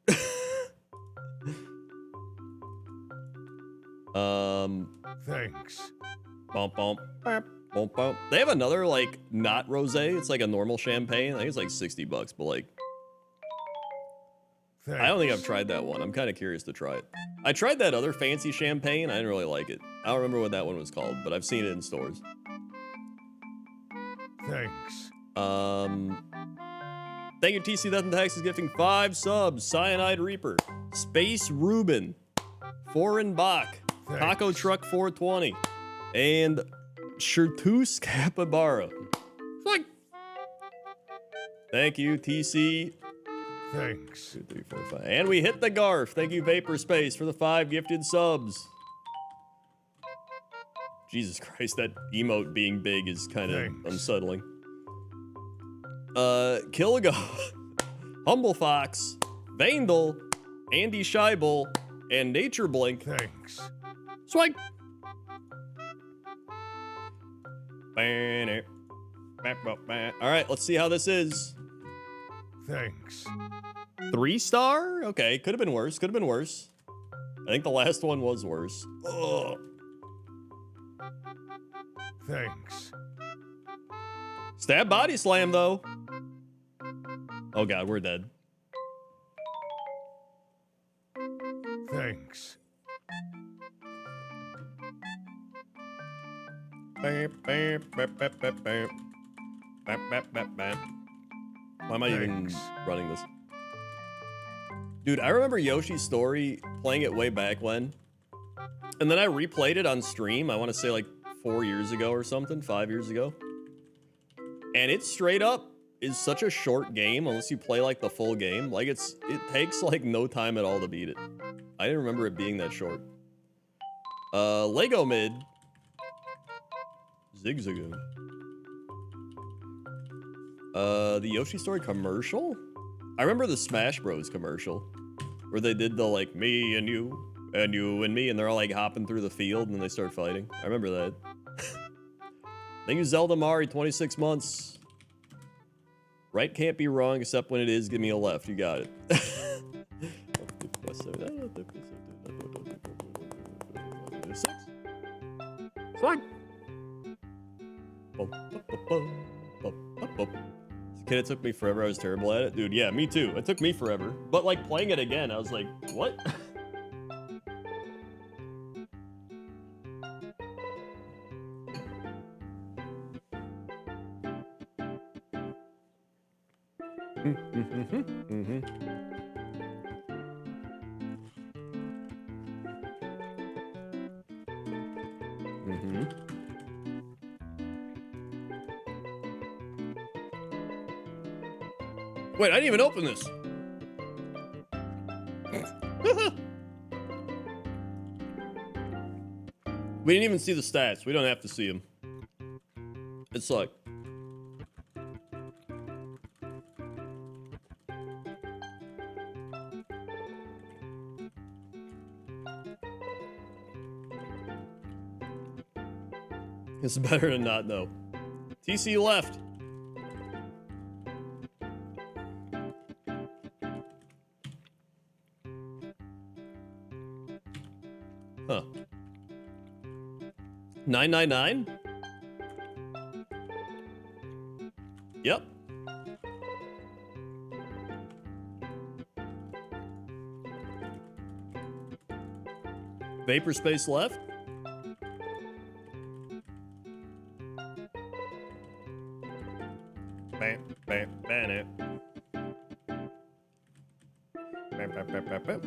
Thanks. Bump, bump, bump, bump, bump. They have another, like, not rosé. It's like a normal champagne. I think it's like $60, but like, Thanks. I don't think I've tried that one. I'm kind of curious to try it. I tried that other fancy champagne. I didn't really like it. I don't remember what that one was called, but I've seen it in stores. Thanks. Thank you, TC Death and Taxes, gifting 5 subs. Cyanide Reaper, Space Ruben, Foreign Bach, Taco Truck 420, and Shirtus Capybara. Like, thank you, TC. Thanks. 2, 3, 4, 5. And we hit the Garf. Thank you, Vapor Space, for the 5 gifted subs. Jesus Christ, that emote being big is kind of unsettling. Killigo, Humble Fox, Vandal, Andy Scheibel, and Nature Blink. Thanks. Swag. All right, let's see how this is. Thanks. 3-star? Okay, could have been worse. Could have been worse. I think the last one was worse. Ugh. Thanks. Stab body slam though. Oh god, we're dead. Thanks. Why am I even running this? Dude, I remember Yoshi's Story, playing it way back when. And then I replayed it on stream, I want to say like 4 years ago or something, 5 years ago. And it straight up is such a short game unless you play like the full game. Like it takes like no time at all to beat it. I didn't remember it being that short. Lego mid. Zigzagoon. The Yoshi Story commercial? I remember the Smash Bros commercial where they did the like me and you and you and me and they're all like hopping through the field and then they start fighting. I remember that. Thank you, Zelda Mari, 26 months. Right can't be wrong except when it is. Give me a left. You got it. Fine. As a kid, it took me forever. I was terrible at it. Dude, yeah, me too. It took me forever. But like playing it again, I was like, what? Wait, I didn't even open this. We didn't even see the stats. We don't have to see them. It's like... It's better to not know. TC left. Huh. 999? Yep. Vapor space left.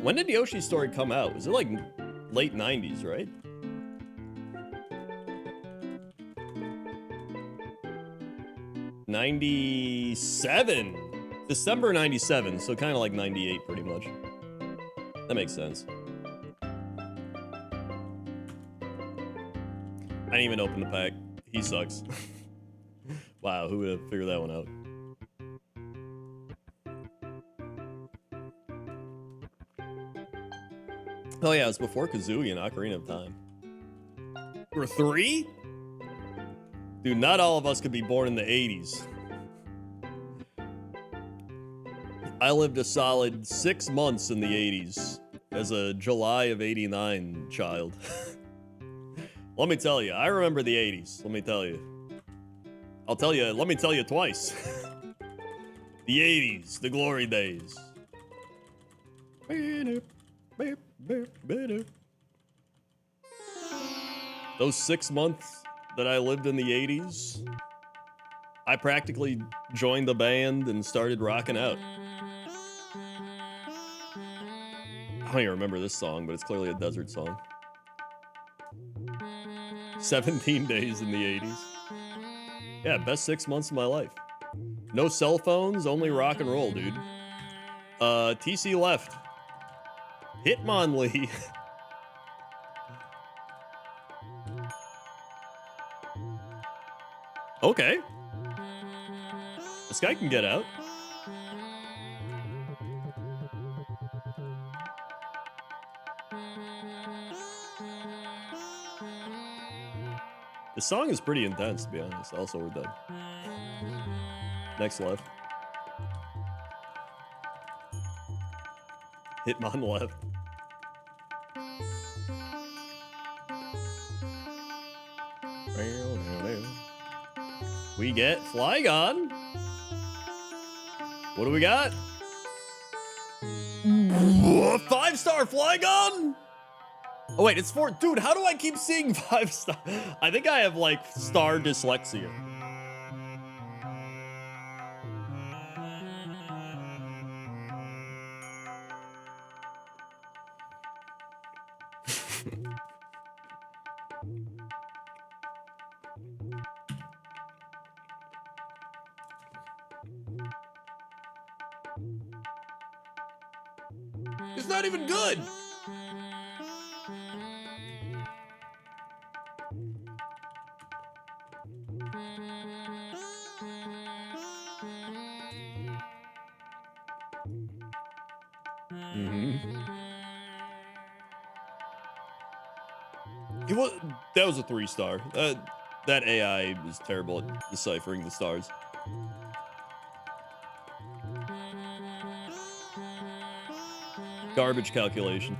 When did Yoshi's Story come out? Was it like late 90s, right? '97. December 97, so kind of like 98 pretty much. That makes sense. I didn't even open the pack. He sucks. Wow, who would have figured that one out? Oh yeah, it was before Kazooie and Ocarina of Time. We're 3? Dude, not all of us could be born in the 80s. I lived a solid 6 months in the 80s as a July of '89 child. Let me tell you, I remember the 80s. Let me tell you. Let me tell you twice. The 80s, the glory days. Those 6 months that I lived in the 80s, I practically joined the band and started rocking out. I don't even remember this song, but it's clearly a desert song. 17 days in the 80s. Yeah, best 6 months of my life. No cell phones, only rock and roll, dude. TC left. Hitmonlee. Okay. This guy can get out. This song is pretty intense, to be honest. Also, we're done. Next left. Hitmon left. We get Flygon. What do we got? 5-star Flygon? Oh wait, it's 4. Dude, how do I keep seeing 5-star? I think I have like star dyslexia. It's not even good. That was a 3-star. That AI was terrible at deciphering the stars. Garbage calculation.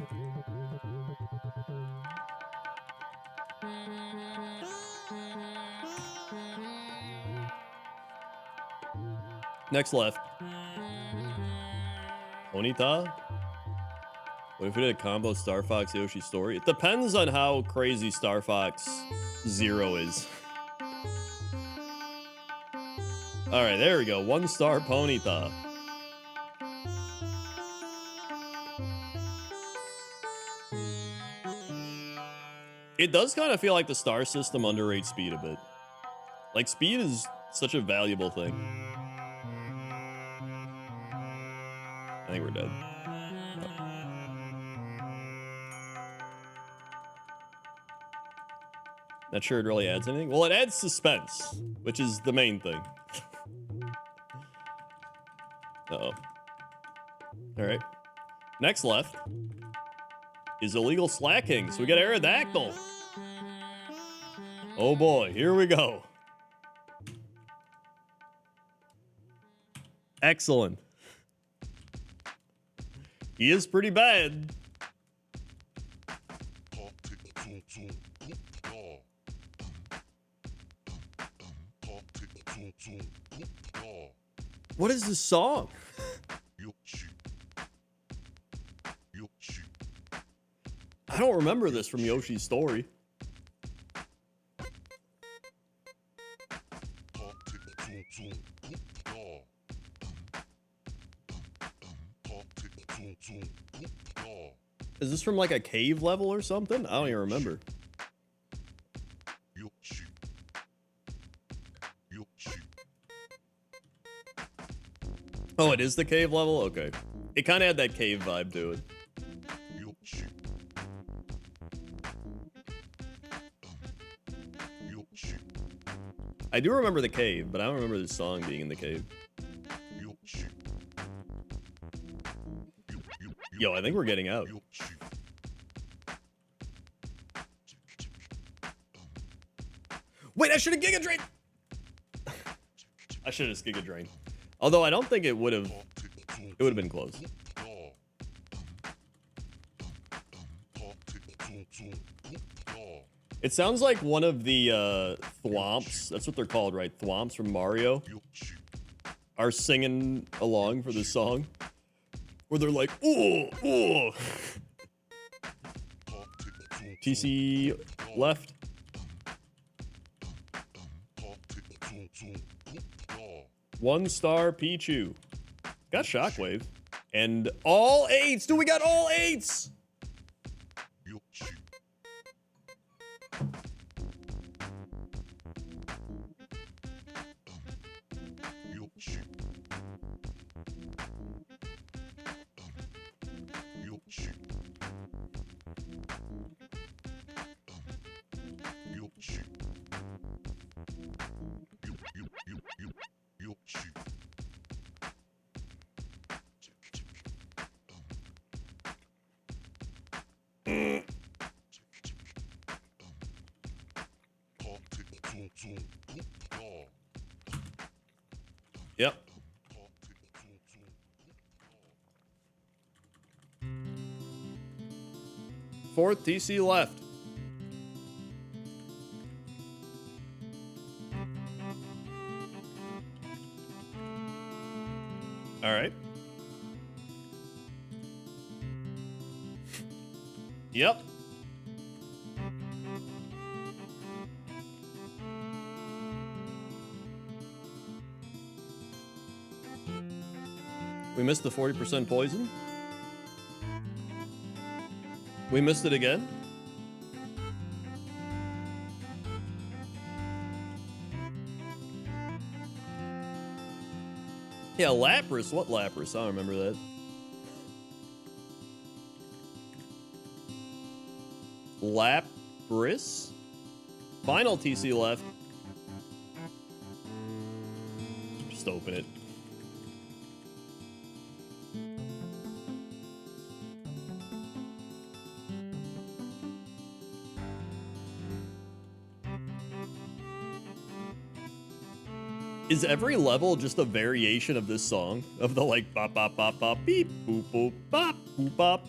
Next left. Ponyta? What if we did a combo Star Fox Yoshi story? It depends on how crazy Star Fox Zero is. Alright, there we go. 1-star Ponyta. It does kind of feel like the star system underrates speed a bit. Like, speed is such a valuable thing. I think we're dead. No. Not sure it really adds anything. Well, it adds suspense, which is the main thing. Uh-oh. All right. Next left is illegal slacking. So we got Aerodactyl. Oh boy, here we go. Excellent. He is pretty bad. What is this song? I don't remember this from Yoshi's Story. Is this from like a cave level or something? I don't even remember. Oh, it is the cave level? Okay. It kind of had that cave vibe to it. I do remember the cave, but I don't remember the song being in the cave. Yo, I think we're getting out. Wait, I should have Giga Drained! I should have Giga Drained. Although I don't think it would have been close. It sounds like one of the Thwomps, that's what they're called, right? Thwomps from Mario are singing along for this song. Where they're like, oh, oh. TC left. One star Pichu. Got Shockwave. And all 8s. Dude, we got all 8s. Yep. Fourth TC left. All right. Yep. We missed the 40% poison. We missed it again. Yeah, Lapras. What Lapras? I don't remember that. Lapras. Final TC left. Just open it. Is every level just a variation of this song? Of the like bop bop bop bop beep boop boop bop boop bop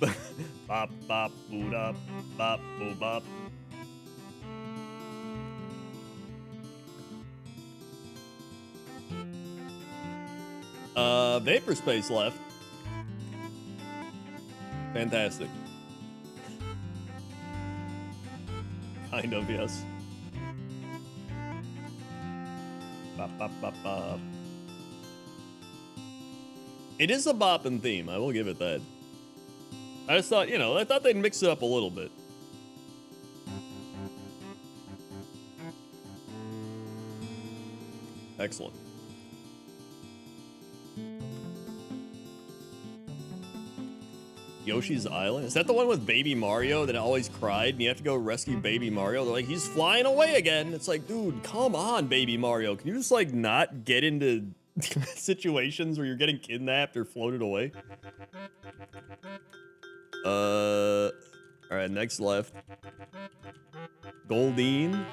bop bop boop up bop boop bop. Vapor Space left. Fantastic. Kind of, yes. Bop, bop, bop, bop. It is a bopping theme, I will give it that. I just thought, you know, I thought they'd mix it up a little bit. Excellent. Yoshi's Island? Is that the one with Baby Mario that always cried and you have to go rescue Baby Mario? They're like, he's flying away again. It's like, dude, come on, Baby Mario. Can you just like not get into situations where you're getting kidnapped or floated away? All right, next left. Goldine.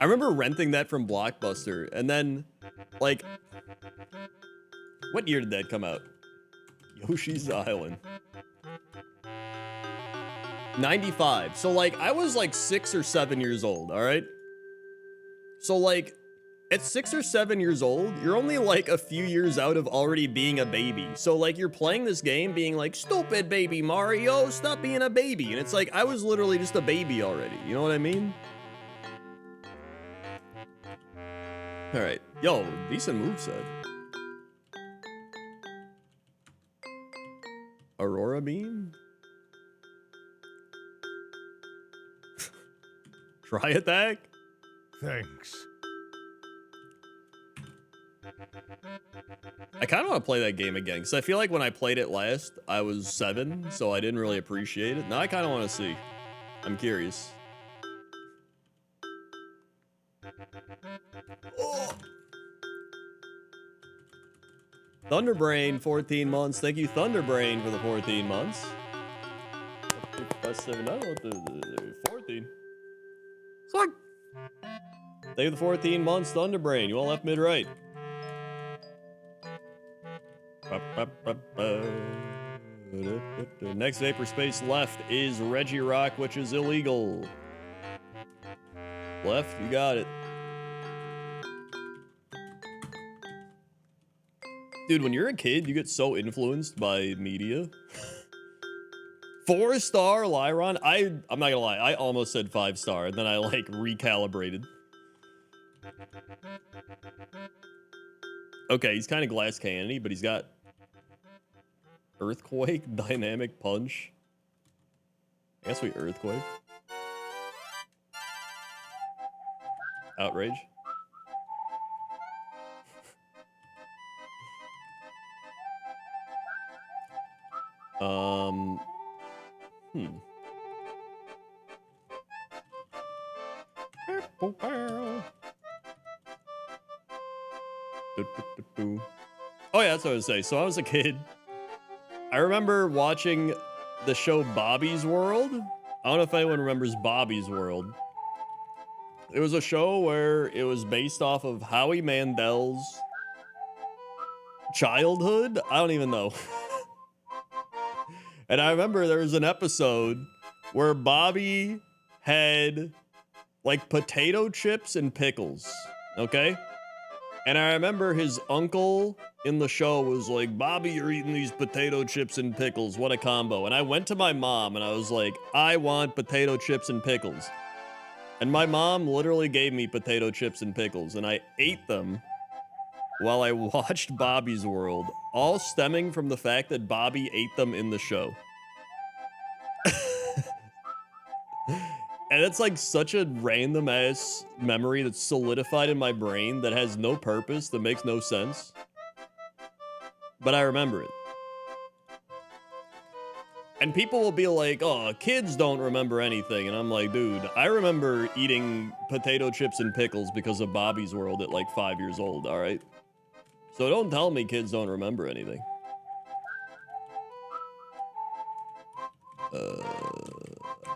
I remember renting that from Blockbuster and then like, what year did that come out? Yoshi's Island. 95. So like I was like 6 or 7 years old, all right? So like at 6 or 7 years old, you're only like a few years out of already being a baby. So like you're playing this game being like, stupid Baby Mario, stop being a baby. And it's like I was literally just a baby already. You know what I mean? All right. Yo, decent moveset. Aurora Beam? Try attack? Thanks. I kind of want to play that game again, because I feel like when I played it last, I was 7, so I didn't really appreciate it. Now I kind of want to see. I'm curious. Oh. Thunderbrain, 14 months. Thank you, Thunderbrain, for the 14 months. 7, I don't know what the 14. Fuck. Thank you, the 14 months, Thunderbrain. You want left, mid, right? Next Vapor Space left is Regirock, which is illegal. Left, you got it. Dude, when you're a kid, you get so influenced by media. 4-star Lyron. I'm not gonna lie, I almost said 5-star, and then I like recalibrated. Okay, he's kind of glass cannon-y, but he's got earthquake, dynamic punch. I guess we earthquake. Outrage. Oh yeah, that's what I was saying. So I was a kid. I remember watching the show Bobby's World. I don't know if anyone remembers Bobby's World. It was a show where it was based off of Howie Mandel's childhood. I don't even know. And I remember there was an episode where Bobby had like potato chips and pickles, okay? And I remember his uncle in the show was like, Bobby, you're eating these potato chips and pickles. What a combo. And I went to my mom and I was like, I want potato chips and pickles. And my mom literally gave me potato chips and pickles, and I ate them while I watched Bobby's World, all stemming from the fact that Bobby ate them in the show. And it's like such a random ass memory that's solidified in my brain that has no purpose, that makes no sense. But I remember it. And people will be like, oh, kids don't remember anything. And I'm like, dude, I remember eating potato chips and pickles because of Bobby's World at like 5 years old, all right? So don't tell me kids don't remember anything.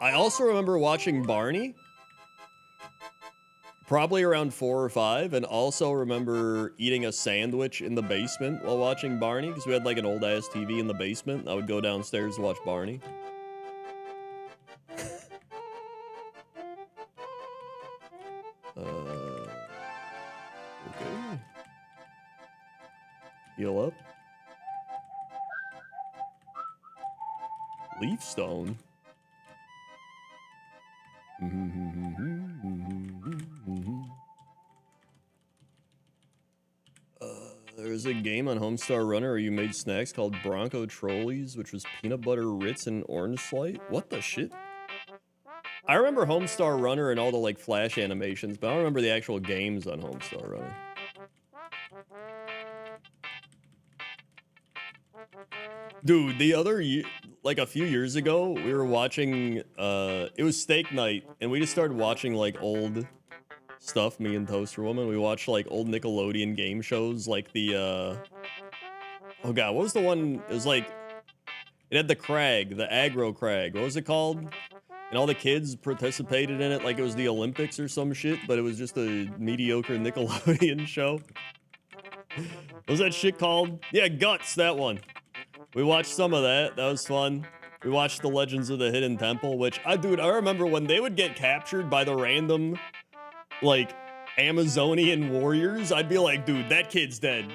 I also remember watching Barney, probably around 4 or 5, and also remember eating a sandwich in the basement while watching Barney, because we had like an old ass TV in the basement. I would go downstairs to watch Barney. Okay. Heal up. Leaf stone. There's a game on Homestar Runner where you made snacks called Bronco Trolleys, which was peanut butter Ritz and orange slice. What the shit? I remember Homestar Runner and all the like flash animations, but I don't remember the actual games on Homestar Runner. Dude, the other year, like a few years ago, we were watching, it was steak night, and we just started watching like old stuff, me and Toaster Woman. We watched like old Nickelodeon game shows, like the, oh god, what was the one? It was like, it had the crag, the aggro crag. What was it called? And all the kids participated in it like it was the Olympics or some shit, but it was just a mediocre Nickelodeon show. What was that shit called? Yeah, Guts, that one. We watched some of that. That was fun. We watched The Legends of the Hidden Temple, which, dude, I remember when they would get captured by the random, like, Amazonian warriors, I'd be like, dude, that kid's dead.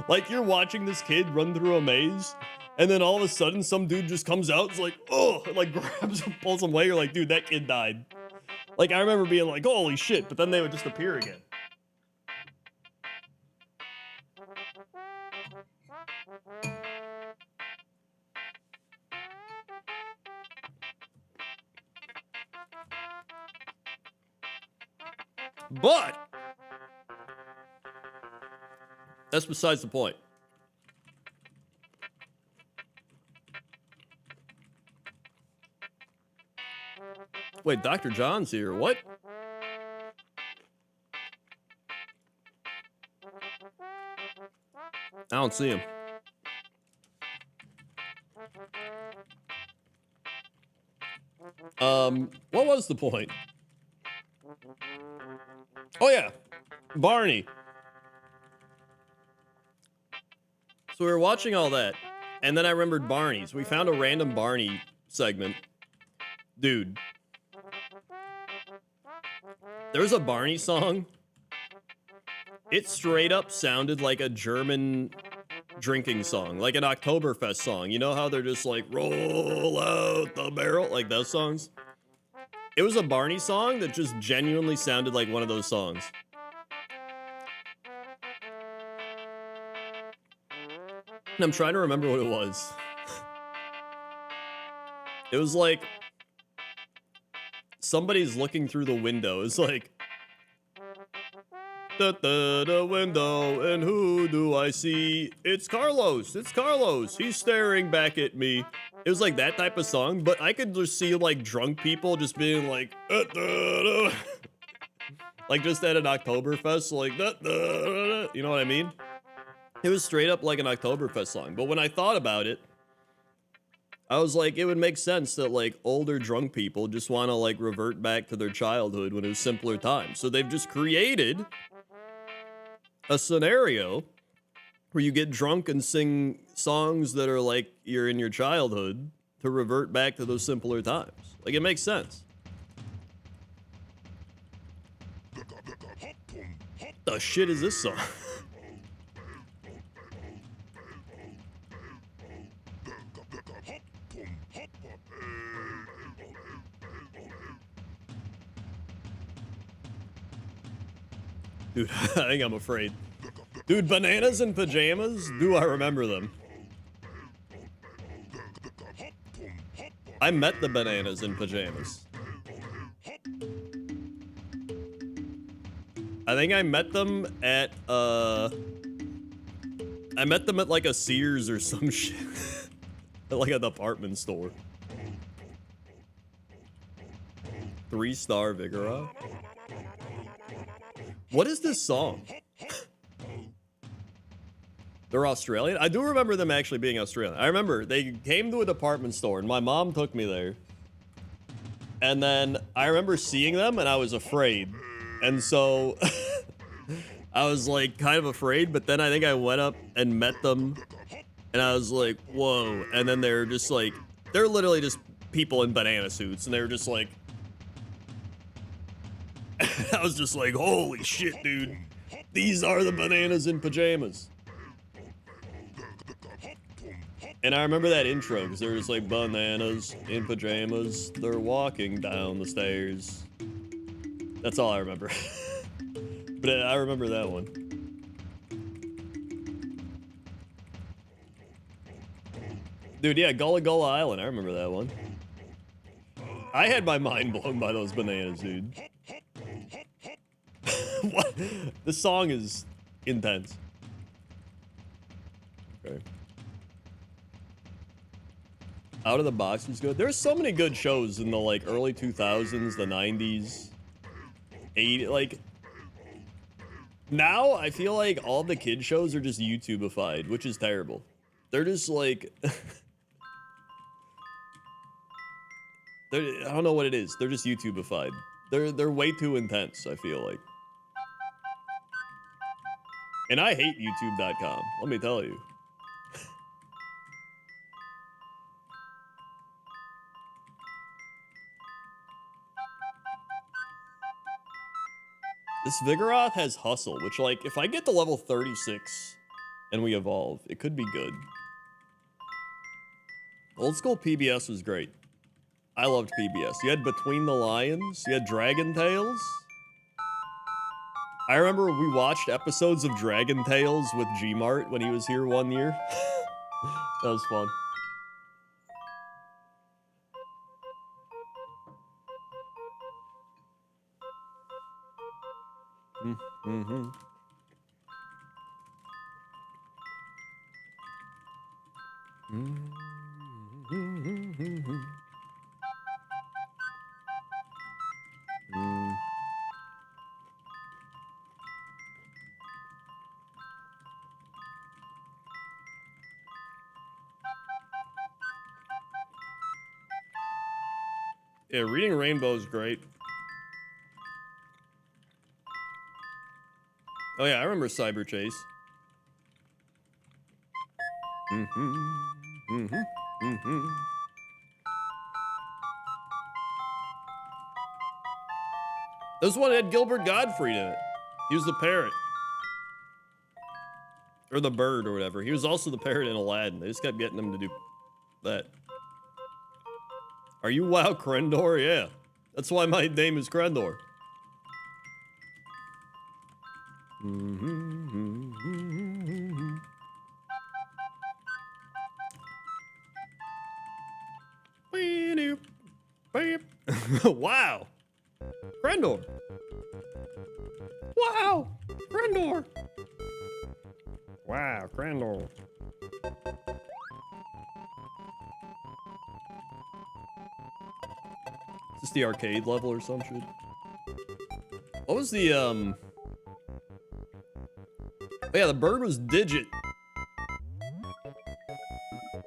Like, you're watching this kid run through a maze, and then all of a sudden, some dude just comes out, it's like, oh, and, like, grabs him, pulls him away, you're like, dude, that kid died. Like, I remember being like, holy shit, but then they would just appear again. But that's besides the point. Wait, Dr. John's here. What? I don't see him. What was the point? Oh yeah, Barney. So we were watching all that, and then I remembered Barney's. We found a random Barney segment. Dude. There was a Barney song It straight up sounded like a German drinking song, like an Oktoberfest song. You know how they're just like, roll out the barrel, like those songs? It was a Barney song that just genuinely sounded like one of those songs. And I'm trying to remember what it was. It was like somebody's looking through the window. It's like, the window, and who do I see? It's Carlos. It's Carlos. He's staring back at me. It was like that type of song, but I could just see like drunk people just being like, like just at an Oktoberfest, like, you know what I mean? It was straight up like an Oktoberfest song. But when I thought about it, I was like, it would make sense that like older drunk people just want to like revert back to their childhood when it was simpler times. So they've just created a scenario where you get drunk and sing songs that are like you're in your childhood to revert back to those simpler times. Like, it makes sense. What the shit is this song? Dude, I think I'm afraid. Dude, bananas in pajamas? Do I remember them? I met the bananas in pajamas. I think I met them at, like a Sears or some shit. At like a department store. 3-star Vigoroth? What is this song? They're Australian? I do remember them actually being Australian. I remember they came to a department store and my mom took me there. And then I remember seeing them and I was afraid. And so I was like kind of afraid, but then I think I went up and met them and I was like, whoa. And then they're just like, they're literally just people in banana suits and they were just like, I was just like, holy shit, dude. These are the bananas in pajamas. And I remember that intro because they were just like, bananas in pajamas. They're walking down the stairs. That's all I remember. But I remember that one. Dude, yeah, Gullah Gullah Island. I remember that one. I had my mind blown by those bananas, dude. What? The song is intense. Okay. Out of the Box was good. There's so many good shows in the like early 2000s, the 90s, 80s. Like now, I feel like all the kid shows are just YouTubeified, which is terrible. They're just like, I don't know what it is. They're just YouTubeified. They're way too intense. I feel like. And I hate YouTube.com, let me tell you. This Vigoroth has Hustle, which, like, if I get to level 36 and we evolve, it could be good. Old school PBS was great. I loved PBS. You had Between the Lions, you had Dragon Tales. I remember we watched episodes of Dragon Tales with Gmart when he was here one year. That was fun. Mm-hmm. Yeah, Reading Rainbow is great. Oh yeah, I remember Cyber Chase. This one had Gilbert Gottfried in it. He was the parrot. Or the bird or whatever. He was also the parrot in Aladdin. They just kept getting him to do that. Are you WoW Krendor? Yeah. That's why my name is Krendor. Wow. Krendor. Wow. Krendor. Wow, Krendor. Is this the arcade level or some shit? What was the, oh yeah, the bird was Digit.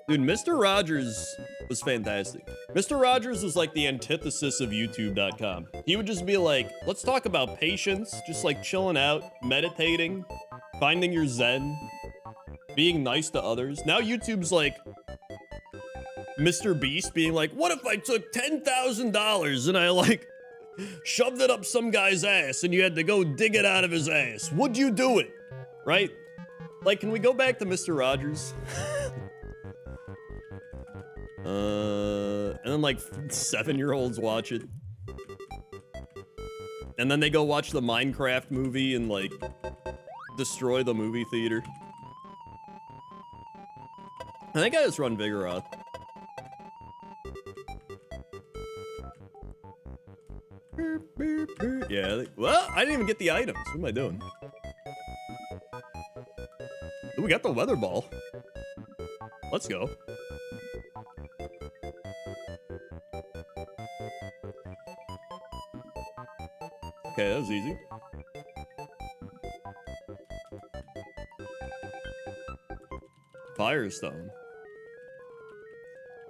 Dude, Mr. Rogers was fantastic. Mr. Rogers was like the antithesis of YouTube.com. He would just be like, let's talk about patience, just like chilling out, meditating, finding your zen, being nice to others. Now YouTube's like Mr. Beast being like, what if I took $10,000 and I like shoved it up some guy's ass and you had to go dig it out of his ass? Would you do it? Right? Like, can we go back to Mr. Rogers? And then like 7-year-olds watch it. And then they go watch the Minecraft movie and like destroy the movie theater. I think I just run Vigoroth. Yeah, well, I didn't even get the items. What am I doing? Ooh, we got the weather ball. Let's go. Okay, that was easy. Firestone.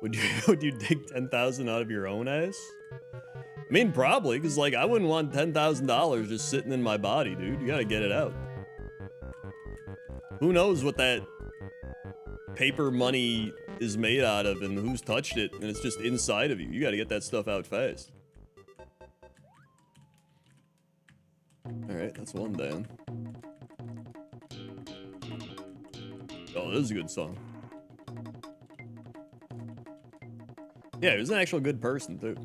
Would you dig 10,000 out of your own ass? I mean, probably, because like I wouldn't want $10,000 just sitting in my body, dude. You gotta get it out. Who knows what that paper money is made out of and who's touched it and it's just inside of you. You gotta get that stuff out fast. Alright, that's one down. Oh, this is a good song. Yeah, he was an actual good person, too.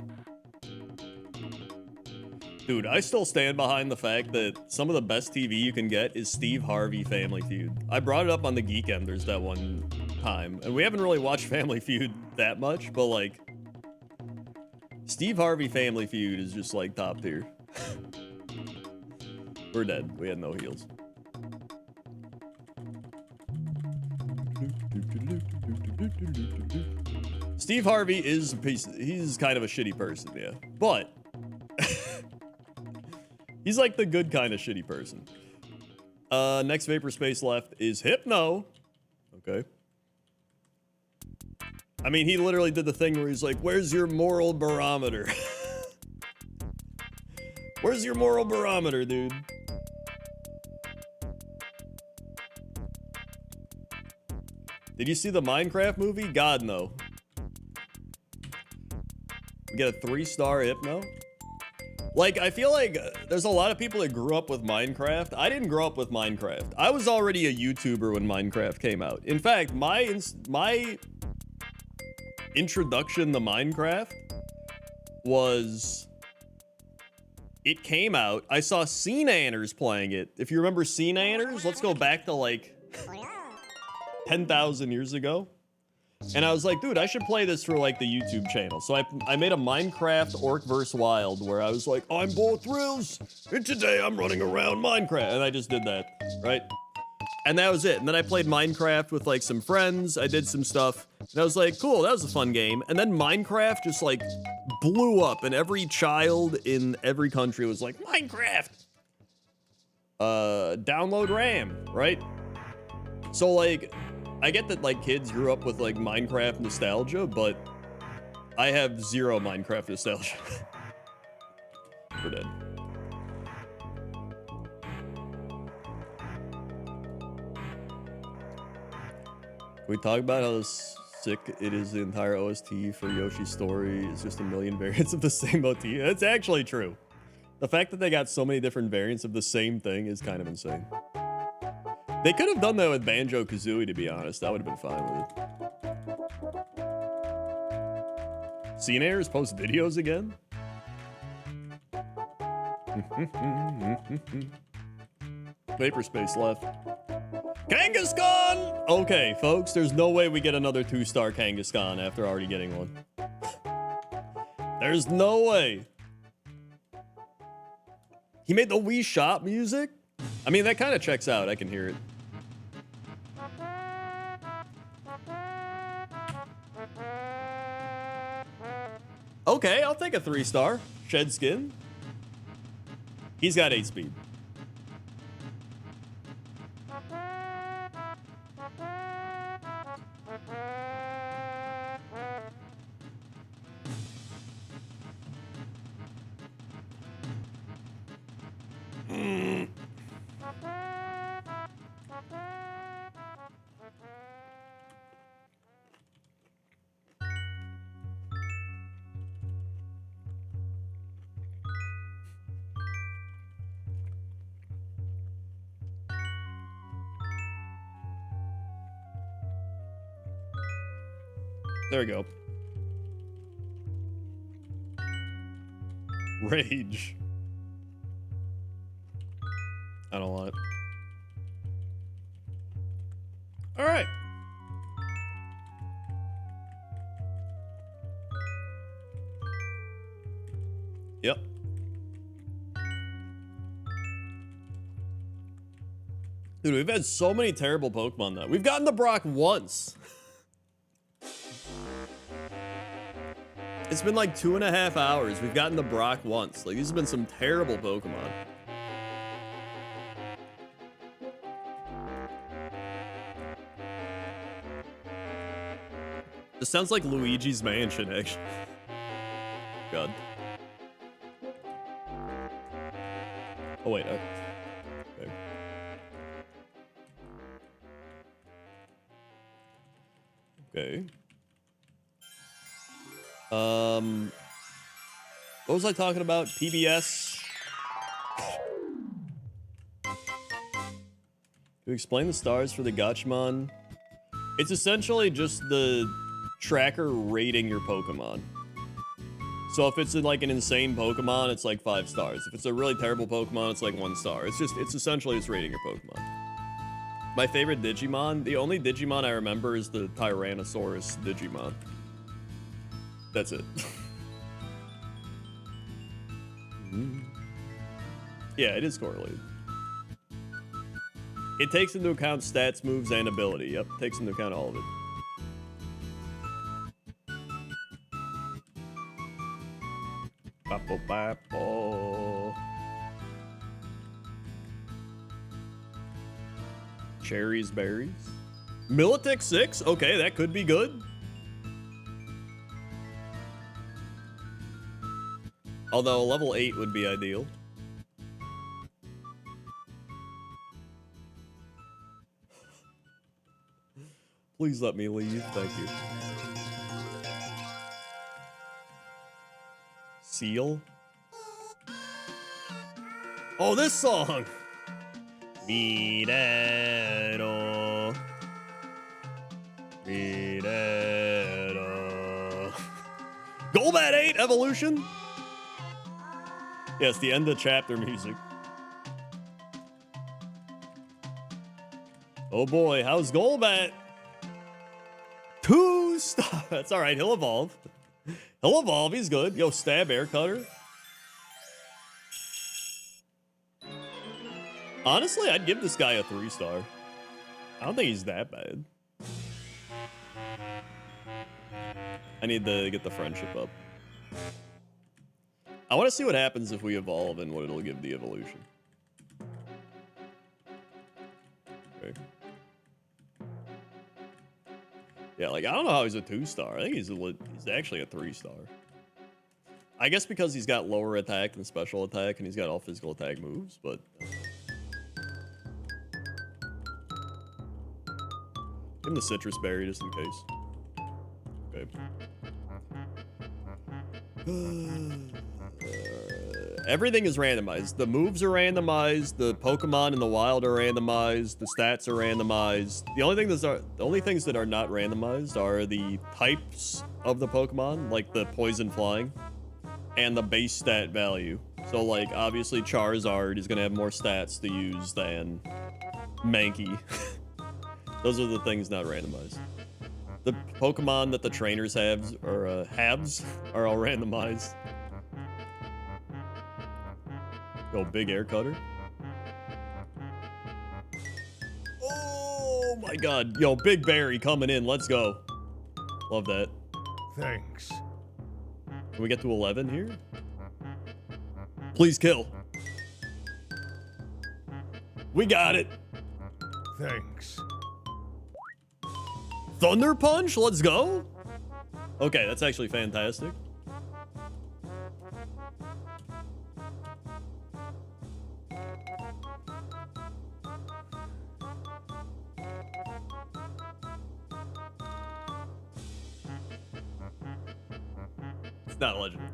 Dude, I still stand behind the fact that some of the best TV you can get is Steve Harvey Family Feud. I brought it up on the Geek Enders that one time, and we haven't really watched Family Feud that much, but like, Steve Harvey Family Feud is just like top tier. We're dead. We had no heals. Steve Harvey is a piece. He's kind of a shitty person, yeah. But he's like the good kind of shitty person. Next Vapor Space left is Hypno. Okay. I mean, he literally did the thing where he's like, where's your moral barometer? Where's your moral barometer, dude? Did you see the Minecraft movie? God, no. We get a 3-star Hypno. Like, I feel like there's a lot of people that grew up with Minecraft. I didn't grow up with Minecraft. I was already a YouTuber when Minecraft came out. In fact, my introduction to Minecraft was... It came out. I saw Scene Anners playing it. If you remember Scene Anners, let's go back to like 10,000 years ago. And I was like, dude, I should play this for like the YouTube channel. So I made a Minecraft Orc vs. Wild where I was like, I'm Bo Thrills, and today I'm running around Minecraft. And I just did that, right? And that was it. And then I played Minecraft with like some friends. I did some stuff. And I was like, cool, that was a fun game. And then Minecraft just like blew up and every child in every country was like, Minecraft! Download RAM, right? So like, I get that like kids grew up with like Minecraft nostalgia, but I have zero Minecraft nostalgia. We're dead. Can we talk about how sick it is? The entire OST for Yoshi's Story is just a million variants of the same motif. It's actually true. The fact that they got so many different variants of the same thing is kind of insane. They could have done that with Banjo-Kazooie, to be honest. That would have been fine with it. Scenairs post videos again? Vaporspace left. Kangaskhan! Okay, folks, there's no way we get another 2-star Kangaskhan after already getting one. There's no way. He made the Wii Shop music? I mean, that kind of checks out. I can hear it. Okay, I'll take a 3-star. Shed Skin. He's got 8 speed. There we go. Rage. I don't want it. All right. Yep. Dude, we've had so many terrible Pokemon though. We've gotten the Brock once. It's been like 2.5 hours. We've gotten the Brock once. Like, these have been some terrible Pokemon. This sounds like Luigi's Mansion, actually. God. Oh, wait. Okay. Okay. What was I talking about? PBS? To explain the stars for the Gachmon, it's essentially just the tracker rating your Pokemon. So if it's like an insane Pokemon, it's like 5 stars. If it's a really terrible Pokemon, it's like 1 star. It's essentially just rating your Pokemon. My favorite Digimon, the only Digimon I remember is the Tyrannosaurus Digimon. That's it. Yeah, it is correlated. It takes into account stats, moves, and ability. Yep, takes into account all of it. Papo. Cherries, berries. Militech 6? Okay, that could be good. Although level 8 would be ideal. Please let me leave. Thank you. Seal. Oh, this song. Midero. Midero. Golbat 8 evolution. Yes, the end of chapter music. Oh boy, how's Golbat? 2 stars. That's all right. He'll evolve. He'll evolve. He's good. Yo, stab air cutter. Honestly, I'd give this guy a 3-star. I don't think he's that bad. I need to get the friendship up. I want to see what happens if we evolve and what it'll give the evolution. Okay. Yeah, like, I don't know how he's a 2-star. I think he's actually a 3-star. I guess because he's got lower attack than special attack, and he's got all physical attack moves, but... give him the citrus berry just in case. Okay. everything is randomized. The moves are randomized. The Pokemon in the wild are randomized. The stats are randomized. The only things that are not randomized are the types of the Pokemon, like the poison flying, and the base stat value. So, like, obviously Charizard is gonna have more stats to use than Mankey. Those are the things not randomized. The Pokemon that the trainers have are all randomized. Yo, big air cutter. Oh my god. Yo, Big Berry coming in. Let's go. Love that. Thanks. Can we get to 11 here? Please kill. We got it. Thanks. Thunder Punch? Let's go. Okay, that's actually fantastic. It's not a legendary.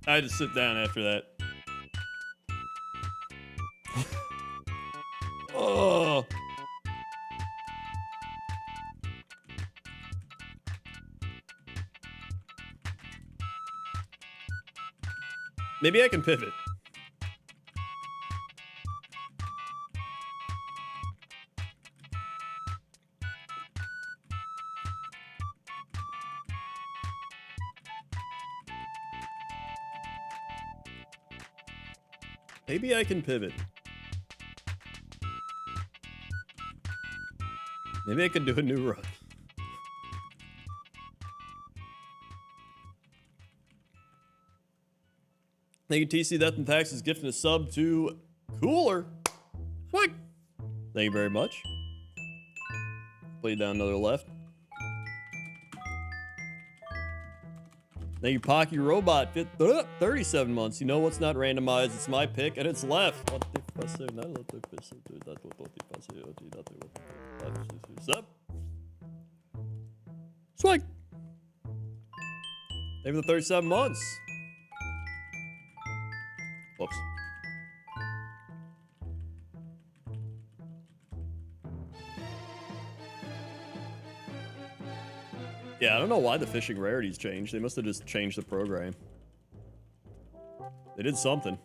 I had to sit down after that. Oh. Maybe I can pivot. Maybe I can pivot. Maybe I can do a new run. Thank you, TC Death and Taxes, gifting a sub to Cooler. What? Thank you very much. Play down another left. Thank you, Pocky Robot, 37 months. You know what's not randomized? It's my pick, and it's left. Sub. Swag. Maybe the 37 months. Whoops. Yeah, I don't know why the fishing rarities changed. They must have just changed the program. They did something.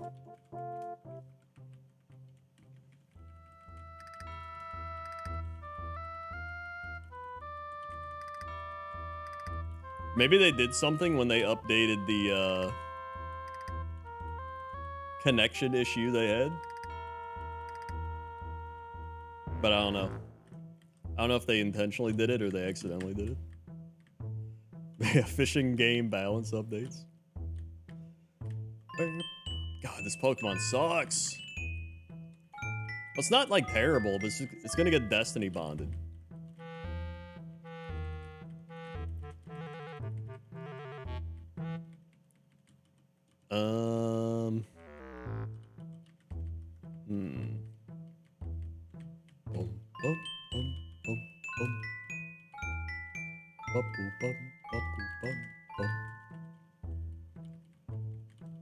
Maybe they did something when they updated the connection issue they had. But I don't know. I don't know if they intentionally did it or they accidentally did it. Yeah, fishing game balance updates. God, this Pokemon sucks. Well, it's not like terrible, but it's gonna get Destiny bonded.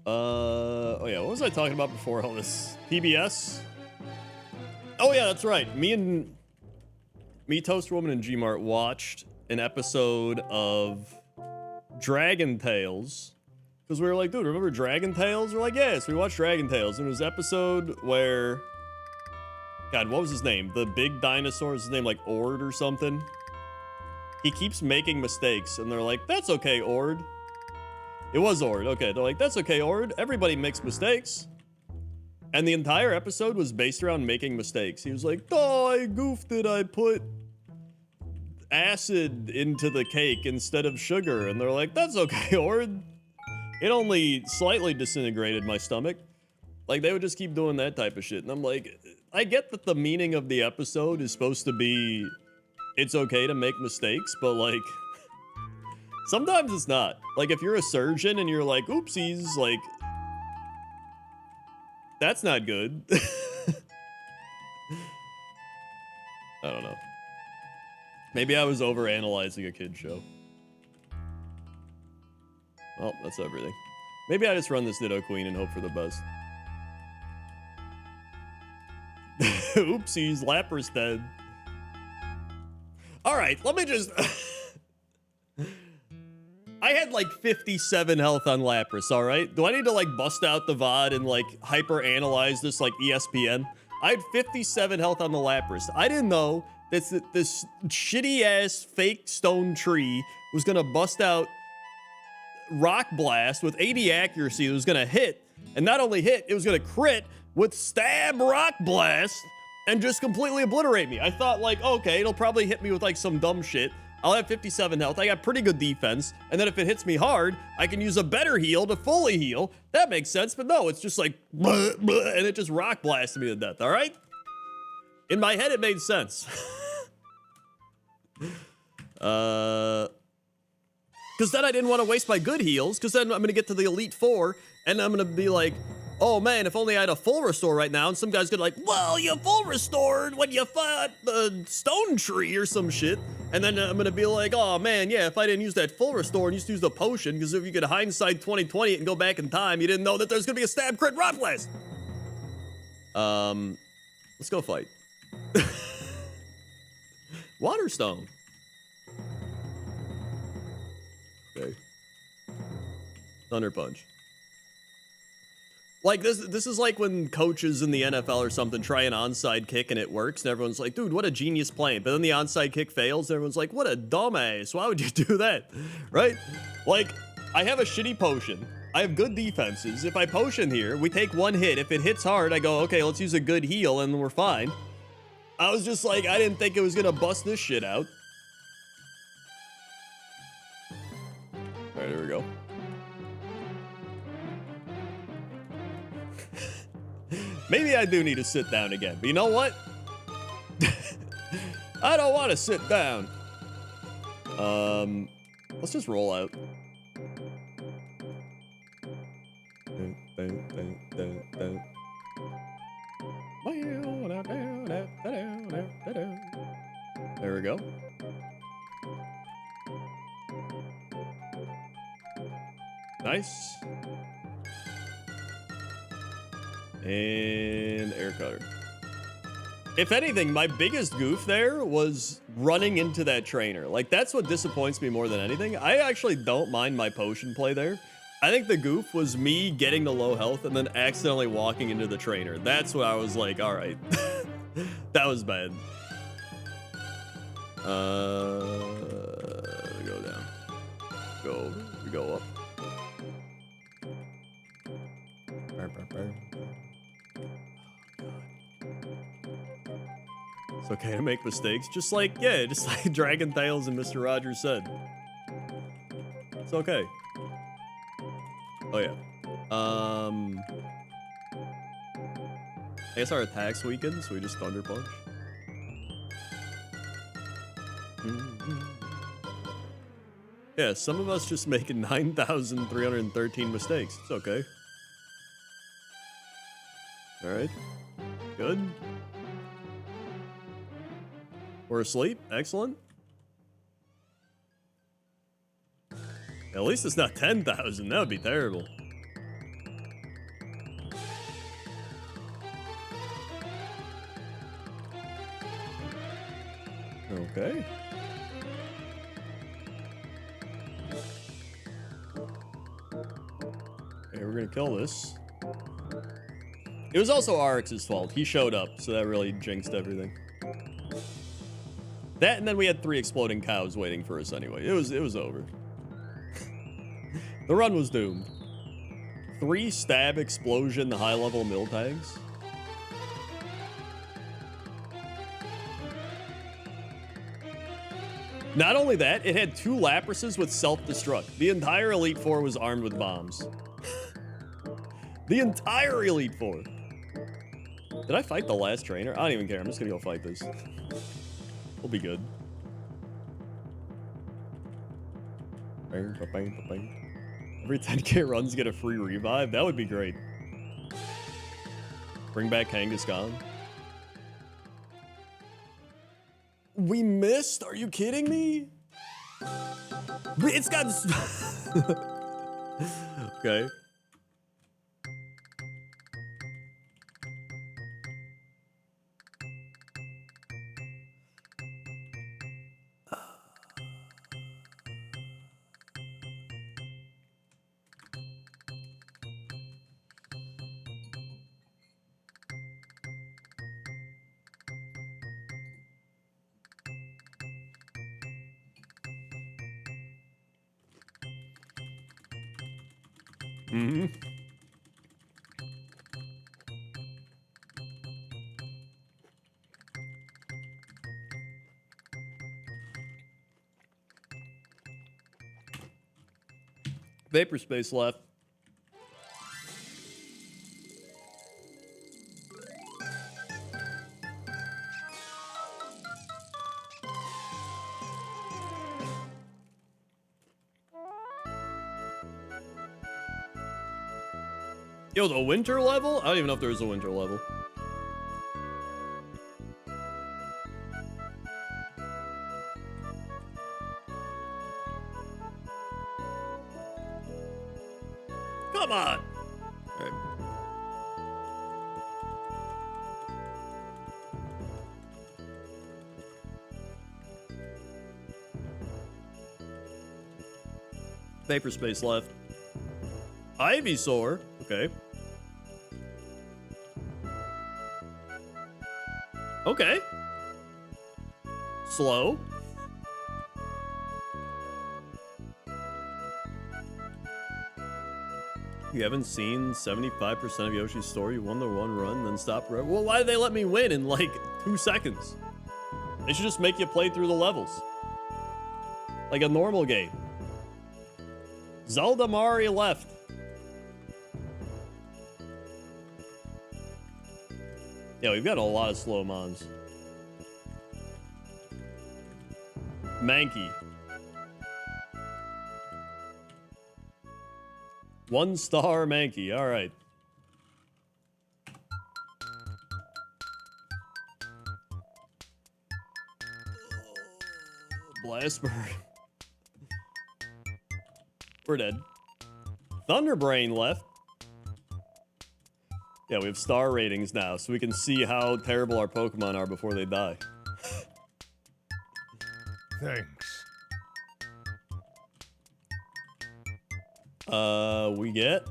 Oh yeah, what was I talking about before all this? PBS? Oh yeah, that's right. Me, Toast Woman, and Gmart watched an episode of Dragon Tales. Because we were like, dude, remember Dragon Tales? We're like, yes, we watched Dragon Tales. And it was an episode where, God, what was his name? The big dinosaur, his name like Ord or something. He keeps making mistakes. And they're like, that's okay, Ord. It was Ord. Okay, they're like, that's okay, Ord. Everybody makes mistakes. And the entire episode was based around making mistakes. He was like, oh, I goofed it. I put acid into the cake instead of sugar. And they're like, that's okay, Ord. It only slightly disintegrated my stomach. Like, they would just keep doing that type of shit. And I'm like, I get that the meaning of the episode is supposed to be, it's okay to make mistakes, but like, sometimes it's not. Like, if you're a surgeon and you're like, oopsies, like, that's not good. I don't know. Maybe I was overanalyzing a kid's show. Well, that's everything. Maybe I just run this Ditto Queen and hope for the best. Oopsies, Lapper's dead. Alright, let me just... I had like 57 health on Lapras, alright? Do I need to like bust out the VOD and like hyper-analyze this like ESPN? I had 57 health on the Lapras. I didn't know that this shitty-ass fake stone tree was gonna bust out Rock Blast with 80 accuracy. It was gonna hit, and not only hit, it was gonna crit with Stab Rock Blast and just completely obliterate me. I thought like, okay, it'll probably hit me with like some dumb shit. I'll have 57 health. I got pretty good defense, and then if it hits me hard, I can use a better heal to fully heal. That makes sense, but no, it's just like, bleh, bleh, and it just Rock Blasted me to death, all right? In my head, it made sense. Because then I didn't want to waste my good heals, because then I'm going to get to the Elite Four, and I'm going to be like, oh man, if only I had a full restore right now, and some guy's going to like, well, you full restored when you fought the stone tree or some shit. And then I'm going to be like, oh man, yeah, if I didn't use that full restore and just use the potion, because if you could hindsight 2020 it and go back in time, you didn't know that there's going to be a stab crit rock blast. Let's go fight. Waterstone. Okay. Thunder Punch. Like, this is like when coaches in the NFL or something try an onside kick and it works, and everyone's like, dude, what a genius plan. But then the onside kick fails, and everyone's like, what a dumbass. Why would you do that? Right? Like, I have a shitty potion. I have good defenses. If I potion here, we take one hit. If it hits hard, I go, okay, let's use a good heal, and we're fine. I was just like, I didn't think it was gonna bust this shit out. All right, here we go. Maybe I do need to sit down again, but you know what? I don't want to sit down. Let's just roll out. There we go. Nice. And air cutter. If anything, my biggest goof there was running into that trainer. Like, that's what disappoints me more than anything. I actually don't mind my potion play there. I think the goof was me getting the low health and then accidentally walking into the trainer. That's what I was like, all right. That was bad. We go down. We go up. It's okay to make mistakes. Just like Dragon Tales and Mr. Rogers said. It's okay. Oh yeah. I guess our attacks weakened, so we just Thunder Punch. Yeah, some of us just making 9,313 mistakes. It's okay. Alright. Good. We're asleep. Excellent. At least it's not 10,000. That would be terrible. Okay. Okay, we're gonna kill this. It was also Arx's fault. He showed up, so that really jinxed everything. That, and then we had 3 exploding cows waiting for us anyway. It was over. The run was doomed. 3 stab explosion high level mill tags. Not only that, it had 2 Laprases with self-destruct. The entire Elite Four was armed with bombs. The entire Elite Four. Did I fight the last trainer? I don't even care. I'm just gonna go fight this. We'll be good. Every 10k runs get a free revive. That would be great. Bring back Kangaskhan. We missed? Are you kidding me? It's got... Okay. Mm-hmm. Vapor space left. Yo, the winter level? I don't even know if there is a winter level. Come on! All right. Vapor space left. Ivysaur. Okay. Okay. Slow. You haven't seen 75% of Yoshi's story. You won the 1 run, then stop forever. Well, why did they let me win in like 2 seconds? They should just make you play through the levels. Like a normal game. Zelda Mari left. Yeah, we've got a lot of slow mons. Mankey. 1-star Mankey. All right. Blastbird. We're dead. Thunderbrain left. Yeah, we have star ratings now, so we can see how terrible our Pokemon are before they die. Thanks. We get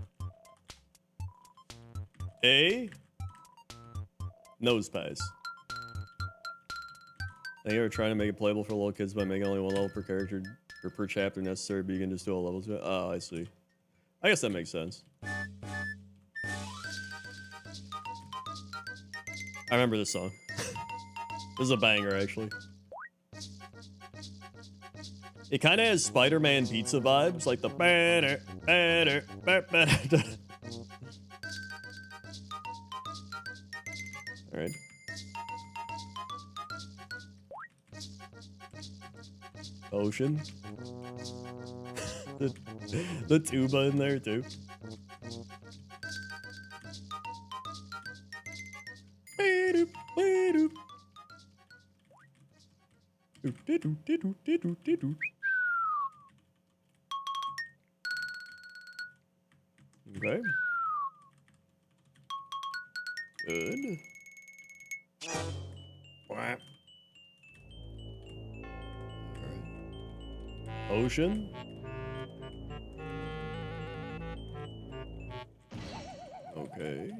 a nose pass. They are trying to make it playable for little kids by making only 1 level per character or per chapter necessary, but you can just do all levels. Oh, I see. I guess that makes sense. I remember this song. This is a banger, actually. It kind of has Spider-Man pizza vibes, like the banner, banner, banner. All right. Ocean. the tuba in there too. Okay. Good. Right. Ocean. Okay.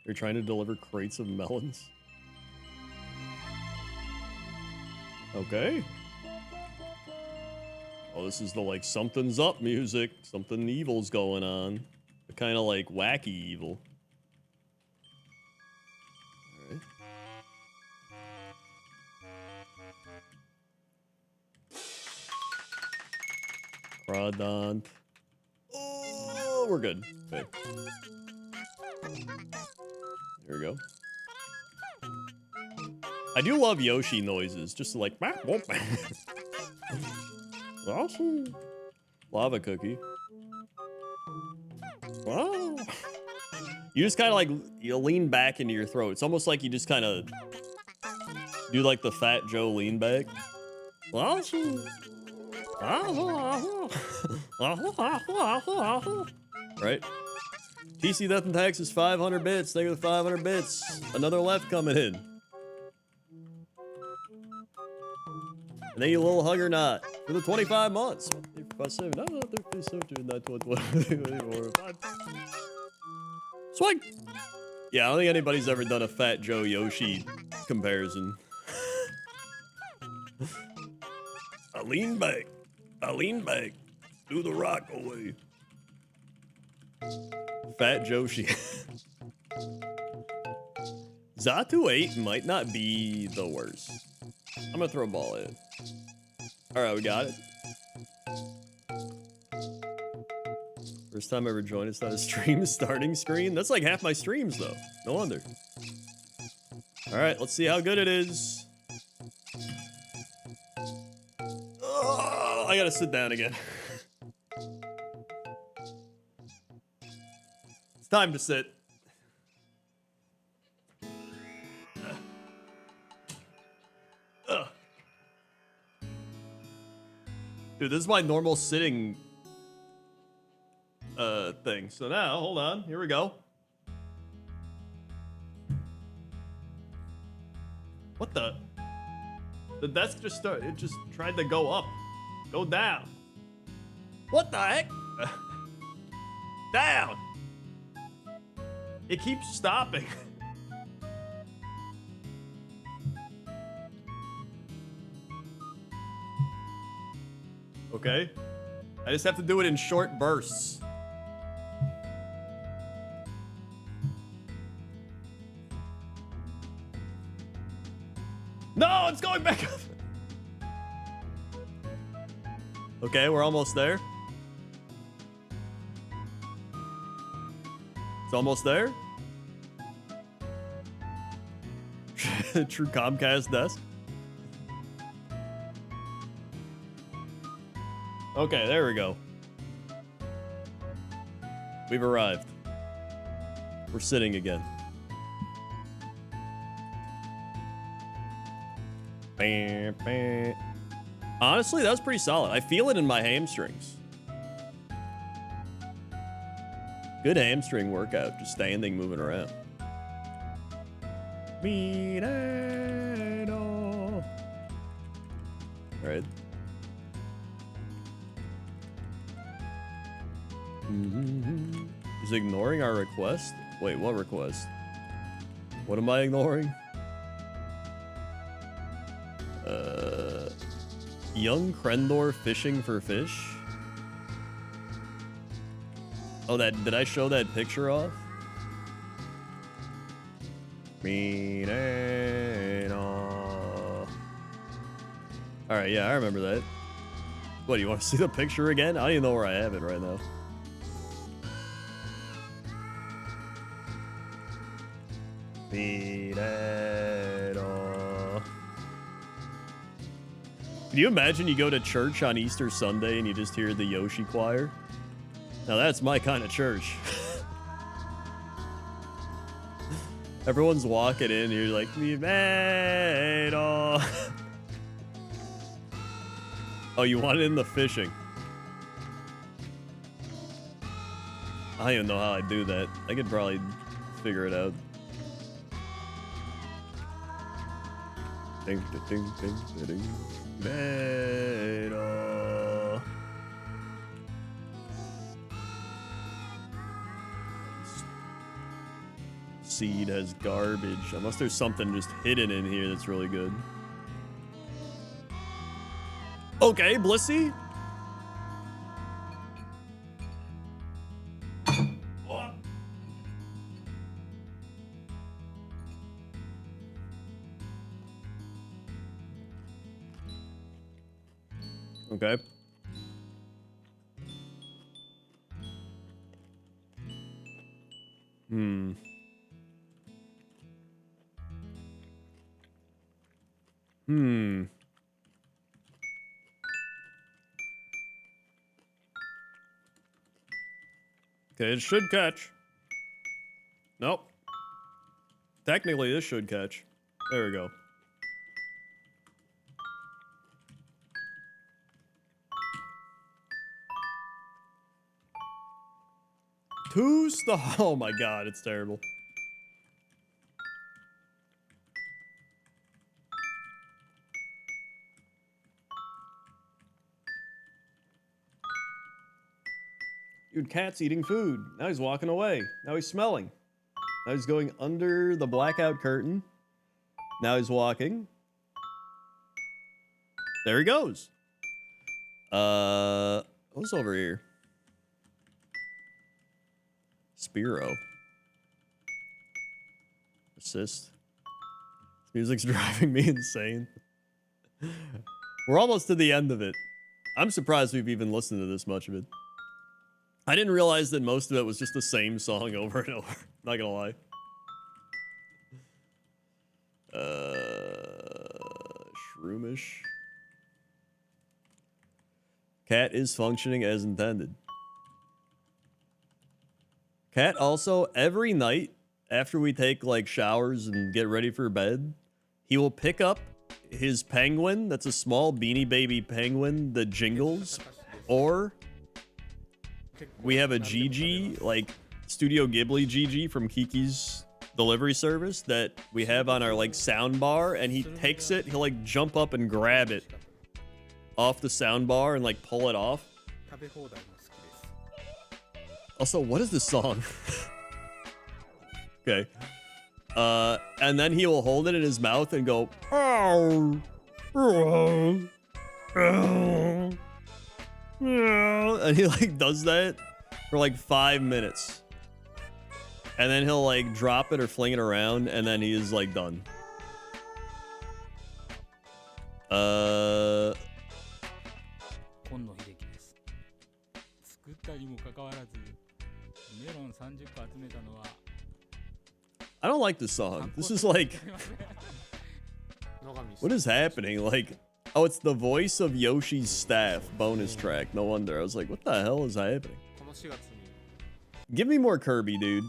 You're trying to deliver crates of melons? Okay. Oh, this is the, like, something's up music. Something evil's going on. The kind of, like, wacky evil. Alright. Crawdont. Oh, we're good. Okay. Here we go. I do love Yoshi noises, just like awesome. Lava cookie. Wow. You just kind of like you lean back into your throat. It's almost like you just kind of do like the Fat Joe lean back. Awesome. Right? TC Death and Tax is 500 bits. Thank you for the 500 bits. Another left coming in. And then you little hug or not for the 25 months. Swing. Yeah, I don't think anybody's ever done a Fat Joe Yoshi comparison. I lean back. Do the rock away. Fat Joshi. Zatu 8 might not be the worst. I'm gonna throw a ball in. Alright, we got it. First time I ever joined, it's not a stream starting screen. That's like half my streams, though. No wonder. Alright, let's see how good it is. Oh, I gotta sit down again. It's time to sit. Dude, this is my normal sitting thing. So now, hold on. Here we go. What the? The desk just started. It just tried to go up. Go down. What the heck? Down. It keeps stopping. Okay. I just have to do it in short bursts. No, it's going back up. Okay, we're almost there. It's almost there. True Comcast desk. Okay, there we go. We've arrived. We're sitting again. Bam, bam. Honestly, that was pretty solid. I feel it in my hamstrings. Good hamstring workout, just standing, moving around. All right. Is ignoring our request? Wait, what request? What am I ignoring? Young Krendor fishing for fish? Oh, did I show that picture off? Alright, yeah, I remember that. What, do you want to see the picture again? I don't even know where I have it right now. Can you imagine you go to church on Easter Sunday and you just hear the Yoshi choir? Now that's my kind of church. Everyone's walking in, you're like, oh, you want it in the fishing. I don't even know how I do that. I could probably figure it out. Ding, ding, ding, ding, ding. seed has garbage. Unless there's something just hidden in here that's really good. Okay, Blissey. Okay. Okay, it should catch. Nope. Technically, this should catch. There we go. Oh my god, it's terrible. Dude, cat's eating food. Now he's walking away. Now he's smelling. Now he's going under the blackout curtain. Now he's walking. There he goes. What's over here? Spiro. Assist. This music's driving me insane. We're almost to the end of it. I'm surprised we've even listened to this much of it. I didn't realize that most of it was just the same song over and over. Not gonna lie. Shroomish. Cat is functioning as intended. Cat also, every night after we take like showers and get ready for bed, he will pick up his penguin that's a small Beanie Baby penguin that jingles, or we have a GG, like Studio Ghibli GG from Kiki's delivery service that we have on our like sound bar, and he takes it, he'll like jump up and grab it off the sound bar and like pull it off. Also, what is this song? Okay. And then he will hold it in his mouth and go, oh, oh, oh. And he like does that for like 5 minutes, and then he'll like drop it or fling it around, and then he is like done. 今野秀樹です。作ったにもかかわらずメロン30個集めたのは I don't like this song. This is like, what is happening? Like, oh, it's the voice of Yoshi's staff bonus track. No wonder. I was like, what the hell is happening? Give me more Kirby, dude.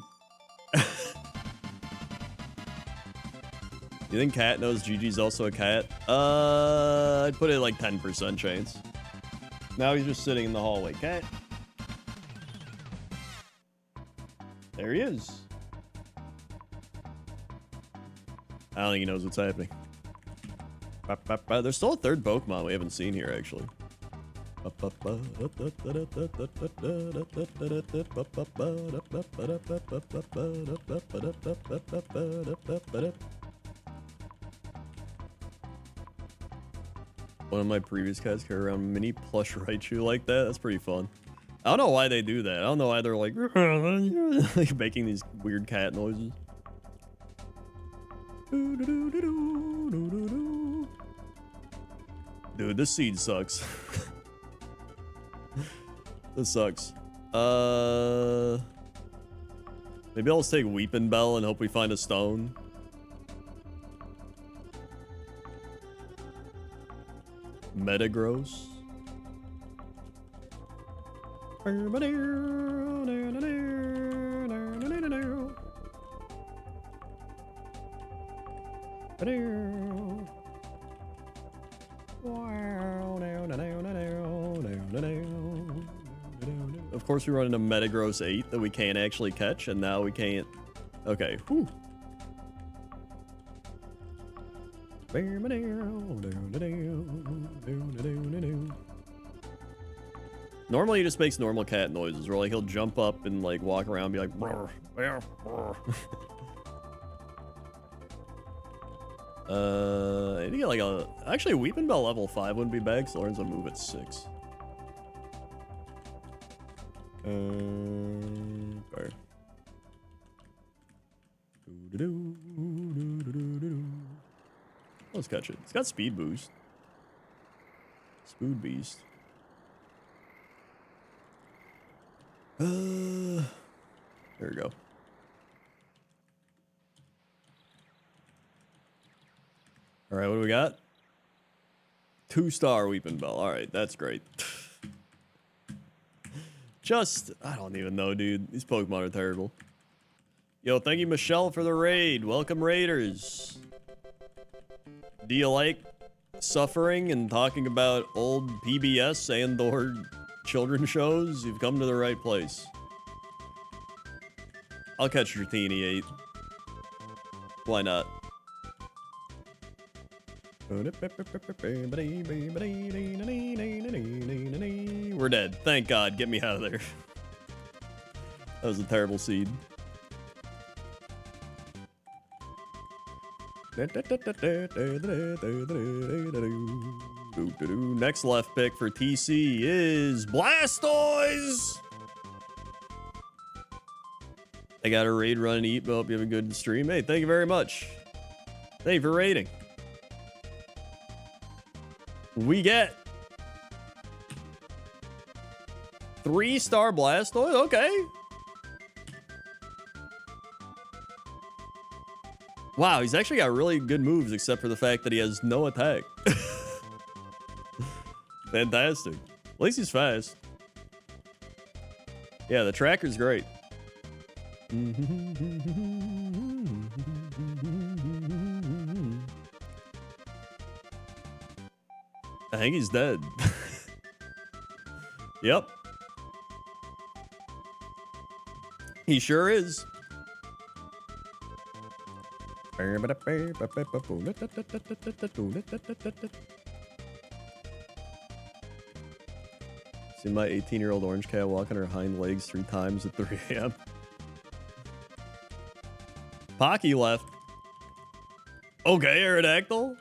You think Cat knows Gigi's also a cat? I'd put it like 10% chance. Now he's just sitting in the hallway. Cat. There he is. I don't think he knows what's happening. There's still a third Pokemon we haven't seen here, actually. One of my previous cats carry around mini plush Raichu like that. That's pretty fun. I don't know why they do that. I don't know why they're like, like making these weird cat noises. Dude, this seed sucks. This sucks. Maybe I'll just take Weepin' Bell and hope we find a stone. Metagross. Of course, we run into Metagross 8 that we can't actually catch, and now we can't. Okay. Whew. Normally, he just makes normal cat noises, where like he'll jump up and like walk around, and be like, brr, brr, brr. I need to get like a... Actually, Weeping Bell level 5 wouldn't be bad, because Lauren's will move at 6. Fire. Let's catch it. It's got speed boost. Spood beast. There we go. All right, what do we got? 2-star Weeping Bell. All right, that's great. Just, I don't even know, dude. These Pokemon are terrible. Yo, thank you, Michelle, for the raid. Welcome, Raiders. Do you like suffering and talking about old PBS and or children's shows? You've come to the right place. I'll catch your teeny 8. Why not? We're dead. Thank God. Get me out of there. That was a terrible seed. Next left pick for TC is Blastoise. I got a raid, run, and eat. Hope you have a good stream. Hey, thank you very much. Thank you for raiding. We get 3-star Blastoise. Okay. Wow, he's actually got really good moves, except for the fact that he has no attack. Fantastic. At least he's fast. Yeah, the tracker's great. I think he's dead. Yep. He sure is. See my 18-year-old orange cat walk on her hind legs 3 times at 3 a.m. Pocky left. Okay, Aerodactyl.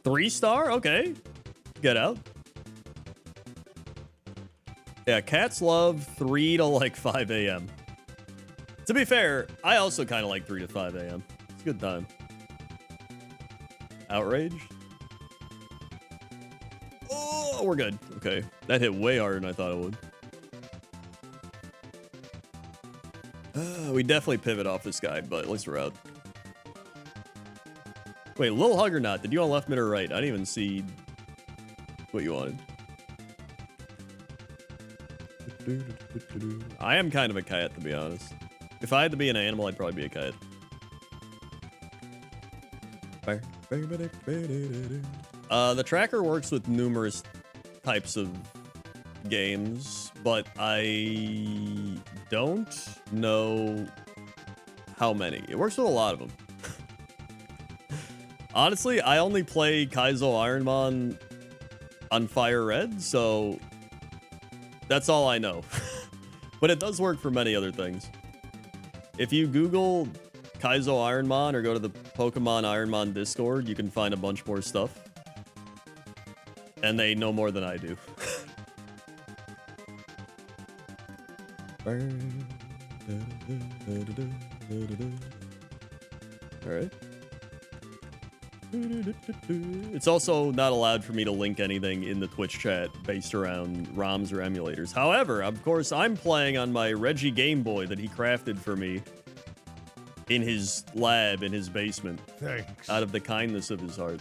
3-star? Okay. Get out. Yeah, cats love 3 to like 5 a.m. To be fair, I also kind of like 3 to 5 a.m. It's a good time. Outraged? Oh, we're good. Okay. That hit way harder than I thought it would. We definitely pivot off this guy, but at least we're out. Wait, Lil Hug or not? Did you want left, mid, or right? I didn't even see what you wanted. I am kind of a cat, to be honest. If I had to be an animal, I'd probably be a cat. The tracker works with numerous types of games, but I don't know how many. It works with a lot of them. Honestly, I only play Kaizo Ironmon on Fire Red, so that's all I know. But it does work for many other things. If you Google Kaizo Ironmon or go to the Pokemon Ironmon Discord, you can find a bunch more stuff. And they know more than I do. Alright. It's also not allowed for me to link anything in the Twitch chat based around ROMs or emulators. However, of course, I'm playing on my Reggie Game Boy that he crafted for me in his lab in his basement. Thanks. Out of the kindness of his heart.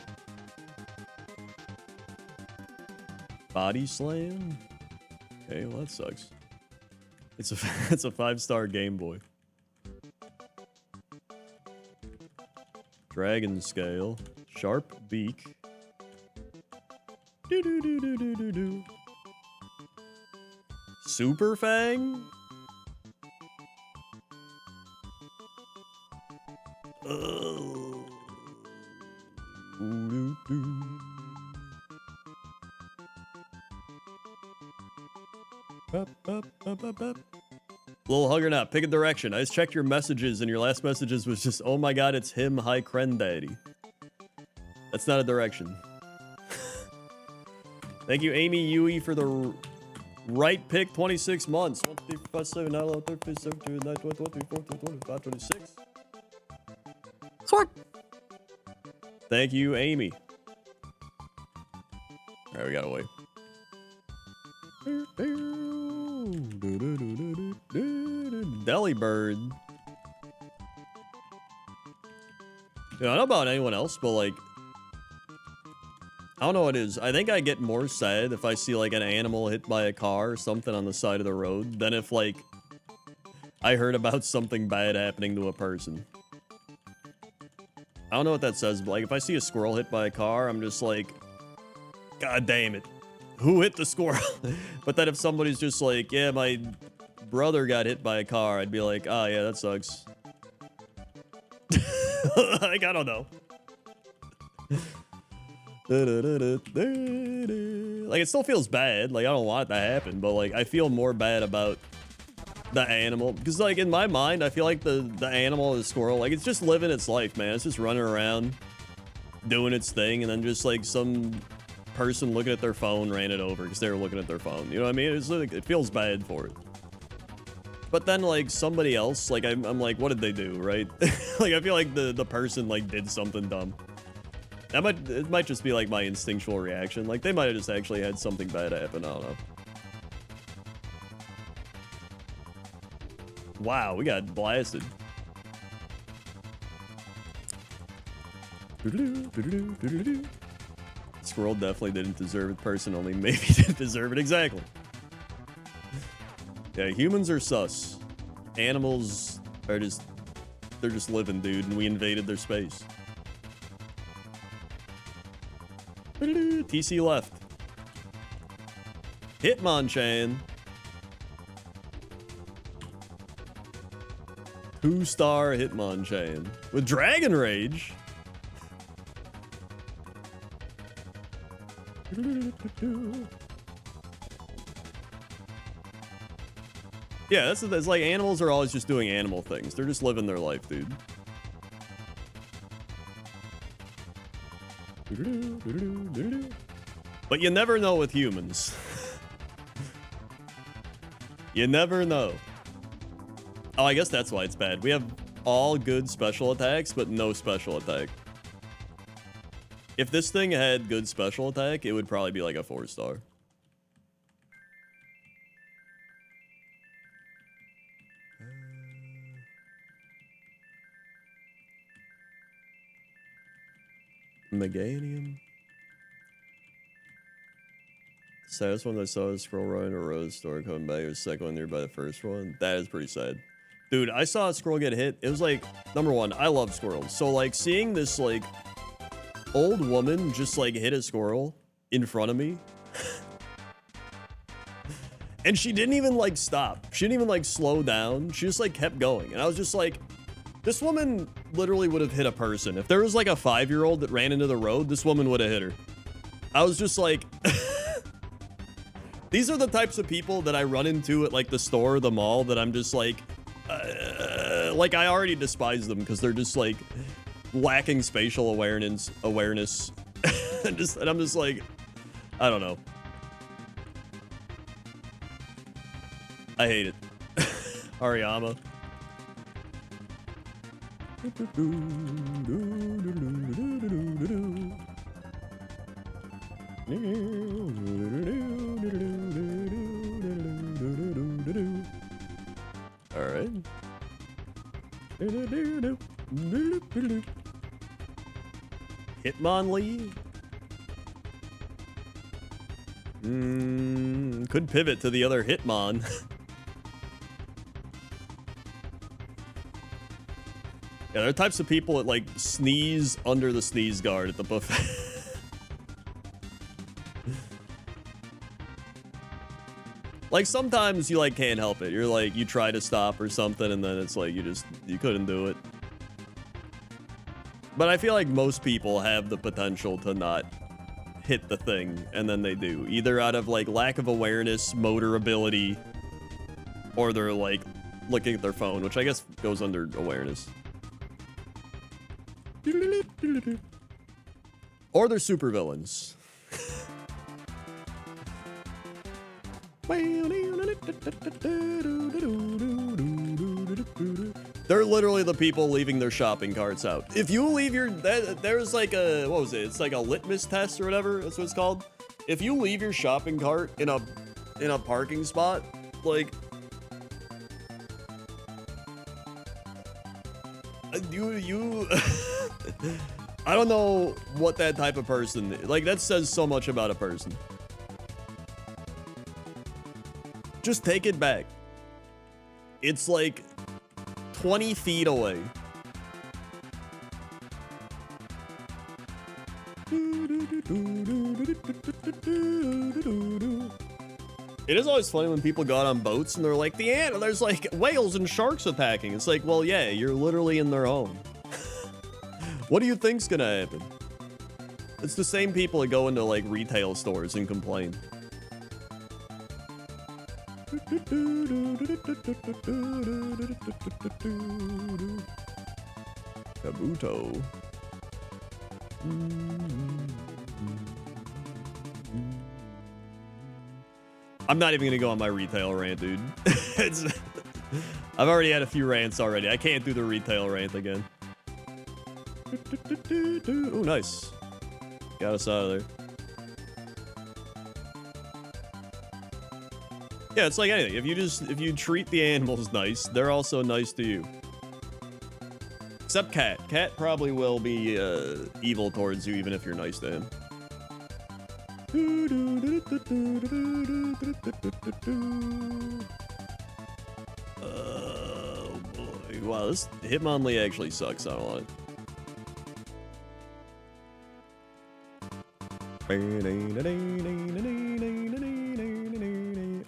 Body slam? Okay, well that sucks. It's a 5-star Game Boy. Dragon scale. Sharp beak. Do. Super Fang? Little hug or not, pick a direction. I just checked your messages and your last messages was just, oh my god, it's him, hi Kren Daddy. That's not a direction. Thank you, Amy Yui, for the right pick, 26 months. 1, 2, 3, 4, 5, 7, 9, 11, 12, 13, 14, 15, 16. 1, 2, 3, 4, 5, 25, 26. Sword. Thank you, Amy. All right, we gotta wait. Delibird. Yeah, I don't know about anyone else, but like, I don't know what it is. I think I get more sad if I see like an animal hit by a car or something on the side of the road than if like I heard about something bad happening to a person. I don't know what that says, but like if I see a squirrel hit by a car, I'm just like, God damn it. Who hit the squirrel? But then if somebody's just like, yeah, my brother got hit by a car, I'd be like, oh yeah, that sucks. Like, I don't know. Like, it still feels bad. Like, I don't want it to happen, but like, I feel more bad about the animal. Because like, in my mind, I feel like the animal, the squirrel, like, it's just living its life, man. It's just running around, doing its thing, and then just like some person looking at their phone ran it over because they were looking at their phone. You know what I mean? It's like, it feels bad for it. But then like somebody else, like I'm like, what did they do, right? Like I feel like the person like did something dumb. It might just be like my instinctual reaction. Like they might have just actually had something bad happen. I don't know. Wow, we got blasted. Squirrel definitely didn't deserve it. Person only maybe didn't deserve it. Exactly. Yeah, humans are sus. Animals are just, they're just living, dude, and we invaded their space. TC left. Hitmonchan. 2-star Hitmonchan. With Dragon Rage. Yeah, that's like animals are always just doing animal things. They're just living their life, dude. But you never know with humans. You never know. Oh, I guess that's why it's bad. We have all good special attacks, but no special attack. If this thing had good special attack, it would probably be like a 4-star. Meganium. Saddest one I saw is squirrel running a rose store coming back. It was the second one nearby the first one. That is pretty sad. Dude, I saw a squirrel get hit. It was like, number one, I love squirrels. So like seeing this like old woman just like hit a squirrel in front of me. And she didn't even like stop. She didn't even like slow down. She just like kept going. And I was just like, this woman literally would have hit a person. If there was like a 5-year-old that ran into the road, this woman would have hit her. I was just like, these are the types of people that I run into at like the store or the mall that I'm just like I already despise them because they're just like lacking spatial awareness. and I'm just like, I don't know. I hate it. Ariyama. All right. Hitmonlee. Could pivot to the other Hitmon. Yeah, there are types of people that like sneeze under the sneeze guard at the buffet. Like sometimes you like can't help it. You're like, you try to stop or something and then it's like you couldn't do it. But I feel like most people have the potential to not hit the thing and then they do. Either out of like lack of awareness, motor ability, or they're like looking at their phone, which I guess goes under awareness. Or they're supervillains. They're literally the people leaving their shopping carts out. If you leave your, there's like a, what was it? It's like a litmus test or whatever. That's what it's called. If you leave your shopping cart in a parking spot, like, you I don't know what that type of person, like, that says so much about a person. Just take it back. It's like 20 feet away. It is always funny when people go out on boats and they're like, there's like whales and sharks attacking. It's like, well, yeah, you're literally in their home. What do you think's gonna happen? It's the same people that go into like retail stores and complain. Kabuto. I'm not even gonna go on my retail rant, dude. I've already had a few rants already. I can't do the retail rant again. Oh, nice. Got us out of there. Yeah, it's like anything. If you treat the animals nice, they're also nice to you. Except Cat. Cat probably will be evil towards you even if you're nice to him. Oh boy. Wow, this Hitmonlee actually sucks. I don't want it.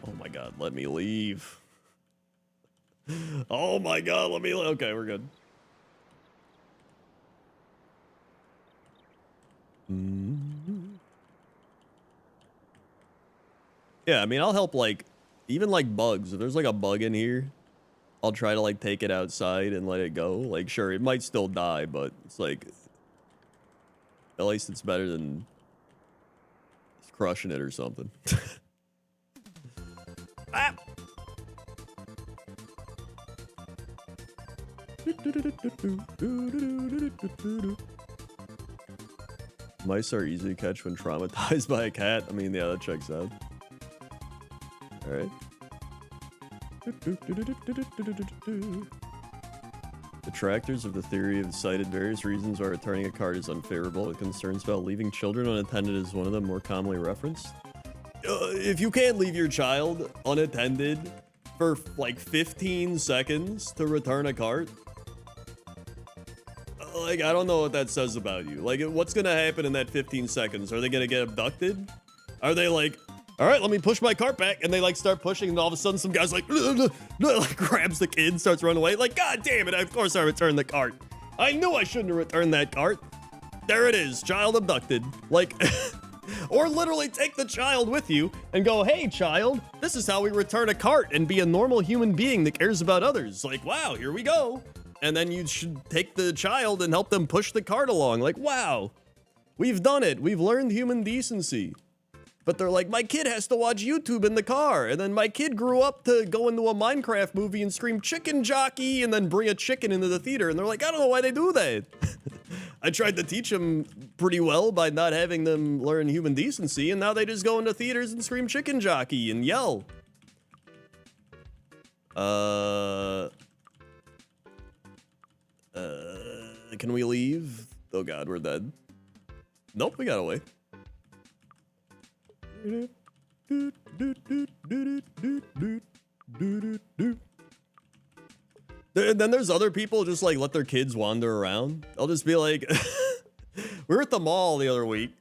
Oh my god, let me leave. Oh my god, let me leave. Okay, we're good. Yeah, I mean, I'll help, like, even like bugs. If there's like a bug in here, I'll try to like take it outside and let it go. Like, sure, it might still die, but it's like, at least it's better than crushing it or something. Ah! Mice are easy to catch when traumatized by a cat. I mean, yeah, that checks out. All right. Detractors of the theory have cited various reasons why returning a card is unfavorable. Concerns about leaving children unattended is one of them more commonly referenced. If you can't leave your child unattended for like 15 seconds to return a cart, like, I don't know what that says about you. Like, what's gonna happen in that 15 seconds? Are they gonna get abducted? Are they like, all right, let me push my cart back, and they like start pushing, and all of a sudden some guy's like grabs the kid, starts running away. Like, god damn it, of course I returned the cart. I knew I shouldn't have returned that cart. There it is, child abducted. Like, or literally take the child with you and go, hey child, this is how we return a cart and be a normal human being that cares about others. Like, wow, here we go. And then you should take the child and help them push the cart along. Like, wow, we've done it. We've learned human decency. But they're like, my kid has to watch YouTube in the car. And then my kid grew up to go into a Minecraft movie and scream chicken jockey and then bring a chicken into the theater. And they're like, I don't know why they do that. I tried to teach them pretty well by not having them learn human decency. And now they just go into theaters and scream chicken jockey and yell. Can we leave? Oh god, we're dead. Nope, we got away. And then there's other people just like let their kids wander around. I'll just be like, we were at the mall the other week.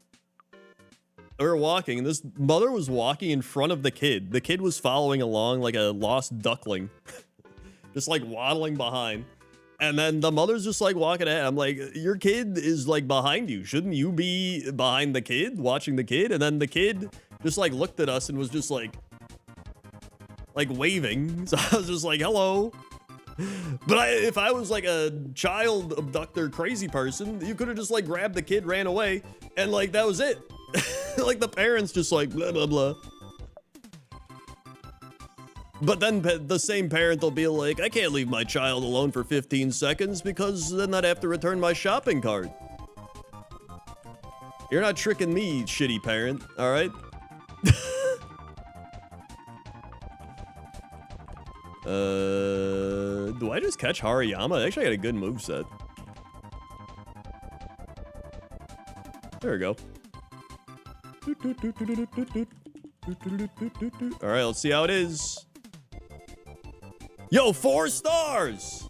We were walking, and this mother was walking in front of the kid. The kid was following along like a lost duckling, just like waddling behind. And then the mother's just like walking ahead. I'm like, your kid is like behind you. Shouldn't you be behind the kid, watching the kid? And then the kid just like looked at us and was just like like waving. So I was just like, hello. But if I was like a child abductor crazy person, you could have just like grabbed the kid, ran away, and like that was it. Like the parents just like blah, blah, blah. But then the same parent will be like, I can't leave my child alone for 15 seconds because then I'd have to return my shopping cart. You're not tricking me, shitty parent, all right? Do I just catch Hariyama? Actually, I got a good moveset. There we go. All right, let's see how it is. Yo, 4 stars!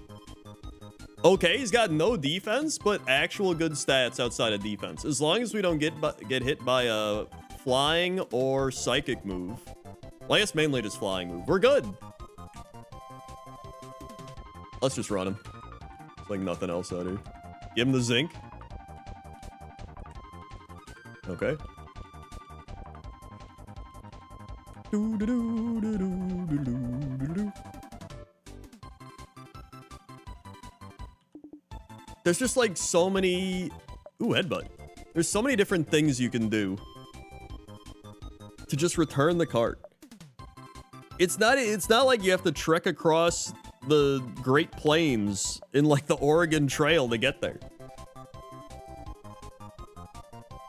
Okay, he's got no defense, but actual good stats outside of defense. As long as we don't get hit by a flying or psychic move. Well, I guess mainly just flying move. We're good. Let's just run him. It's like nothing else out here. Give him the zinc. Okay. There's just like so many... Ooh, headbutt. There's so many different things you can do to just return the cart. It's not like you have to trek across the Great Plains in like the Oregon Trail to get there.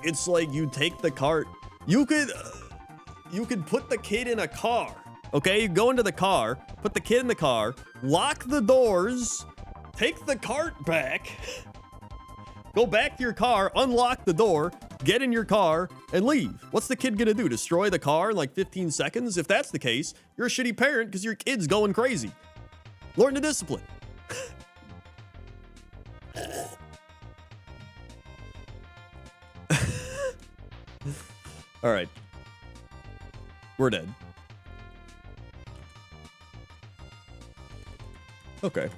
It's like you take the cart. You could put the kid in a car. Okay, you go into the car, put the kid in the car, lock the doors, take the cart back, go back to your car, unlock the door, get in your car, and leave. What's the kid gonna do? Destroy the car in like 15 seconds? If that's the case, you're a shitty parent because your kid's going crazy. Learn the discipline. All right. We're dead. Okay.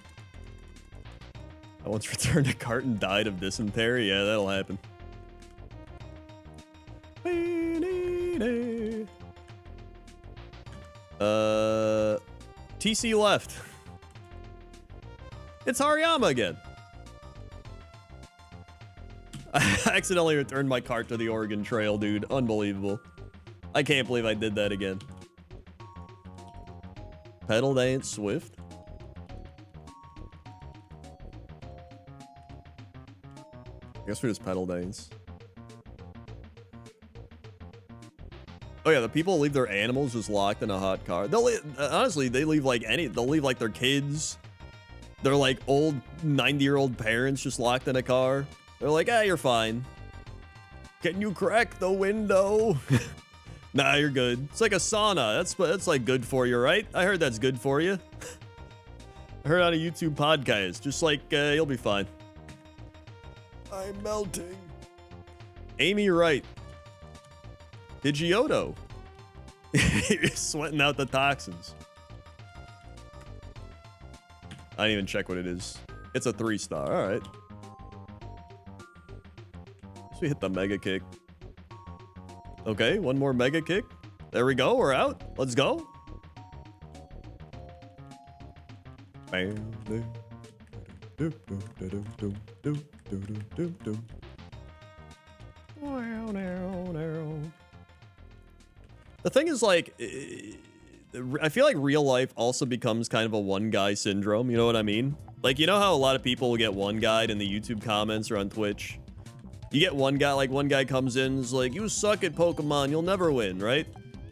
I once returned a cart and died of dysentery. Yeah, that'll happen. TC left. It's Hariyama again. I accidentally returned my cart to the Oregon Trail, dude. Unbelievable. I can't believe I did that again. Pedal dance Swift. I guess we just pedal dance. Oh yeah, the people leave their animals just locked in a hot car. They'll honestly, they leave like they'll leave like their kids. They're like old 90-year-old parents just locked in a car. They're like, ah, you're fine. Can you crack the window? Nah, you're good. It's like a sauna. That's like good for you, right? I heard that's good for you. I heard on a YouTube podcast. Just like, you'll be fine. I'm melting. Amy Wright. Pidgeotto. He's sweating out the toxins. I didn't even check what it is. It's a 3-star. All right. So we hit the mega kick. Okay, one more mega kick. There we go. We're out. Let's go. The thing is, like, I feel like real life also becomes kind of a one guy syndrome. You know what I mean? Like, you know how a lot of people will get one guide in the YouTube comments or on Twitch? You get one guy, like one guy comes in and is like, you suck at Pokemon, you'll never win, right?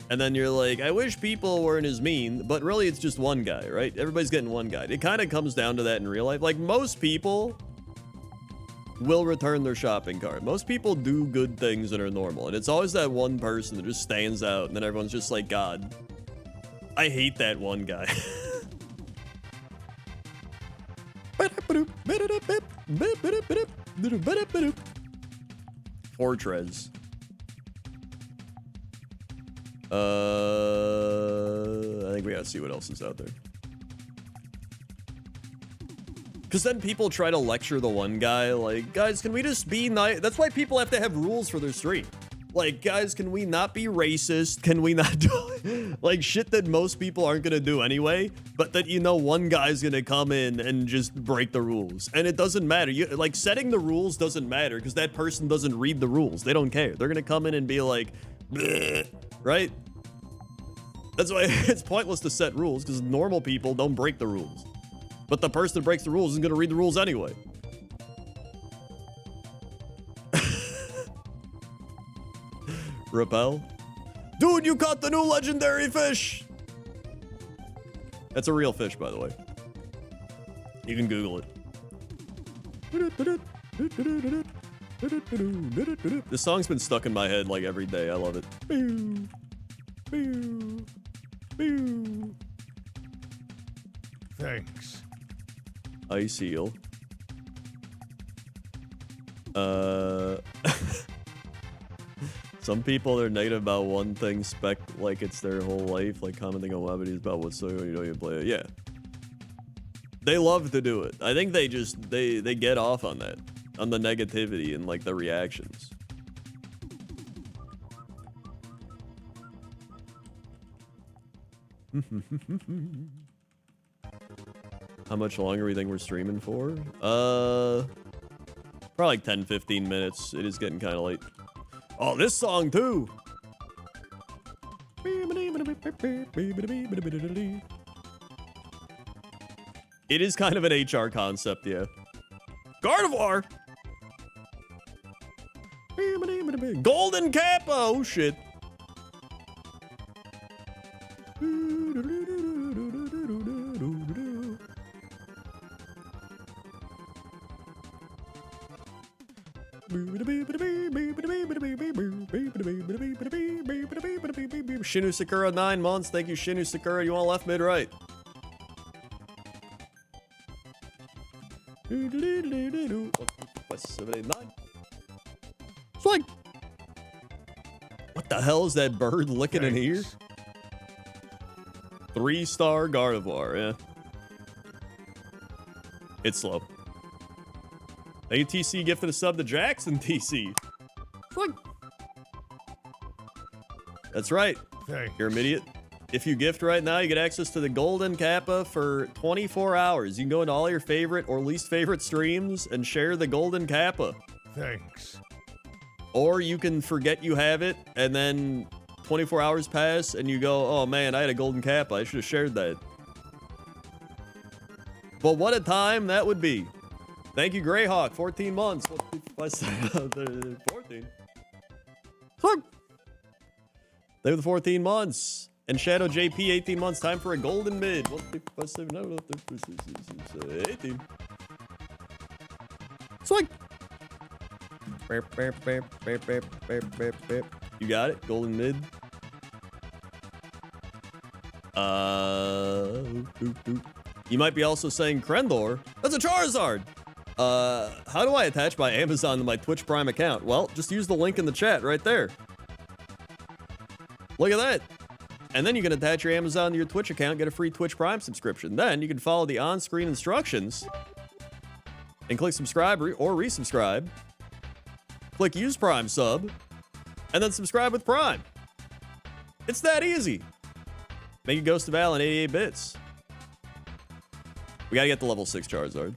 And then you're like, I wish people weren't as mean, but really it's just one guy, right? Everybody's getting one guide. It kind of comes down to that in real life. Like, most people will return their shopping cart. Most people do good things that are normal. And it's always that one person that just stands out. And then everyone's just like, God, I hate that one guy. Fortress. I think we gotta see what else is out there. Because then people try to lecture the one guy, like, guys, can we just be nice? That's why people have to have rules for their stream. Like, guys, can we not be racist? Can we not do like shit that most people aren't gonna do anyway, but that you know one guy's gonna come in and just break the rules, and it doesn't matter. You like setting the rules doesn't matter because that person doesn't read the rules. They don't care. They're gonna come in and be like, bleh, right? That's why it's pointless to set rules because normal people don't break the rules, but the person that breaks the rules isn't gonna read the rules anyway. Repel. Dude, you caught the new legendary fish. That's a real fish, by the way. You can Google it. This song's been stuck in my head like every day. I love it. Thanks. Ice eel. Some people are negative about one thing, spec like it's their whole life, like commenting on webvideos about what's so when you don't even play it. Yeah. They love to do it. I think they just, they get off on that. On the negativity and like the reactions. How much longer do we think we're streaming for? Probably like 10-15 minutes. It is getting kind of late. Oh, this song too. It is kind of an HR concept, yeah. Gardevoir. Golden Kappa. Oh shit. Shinu Sakura 9 months. Thank you, Shinu Sakura. You want left, mid, right? What's 789? Swing. What the hell is that bird licking in here? 3-star Gardevoir, yeah. It's slow. Thank you, TC, gifted a sub to Jackson, TC. Swing. That's right. Thanks. You're an idiot. If you gift right now, you get access to the Golden Kappa for 24 hours. You can go into all your favorite or least favorite streams and share the Golden Kappa. Thanks. Or you can forget you have it, and then 24 hours pass, and you go, oh man, I had a Golden Kappa. I should have shared that. But what a time that would be. Thank you, Greyhawk. 14 months. 14. They were the 14 months. And Shadow JP, 18 months. Time for a golden mid. 18. Swing. You got it? Golden mid. You might be also saying Krendor. That's a Charizard. How do I attach my Amazon to my Twitch Prime account? Well, just use the link in the chat right there. Look at that. And then you can attach your Amazon to your Twitch account, get a free Twitch Prime subscription. Then you can follow the on-screen instructions and click subscribe or resubscribe. Click use Prime sub, and then subscribe with Prime. It's that easy. Make a Ghost of Al in 88 bits. We gotta get the level 6 Charizard.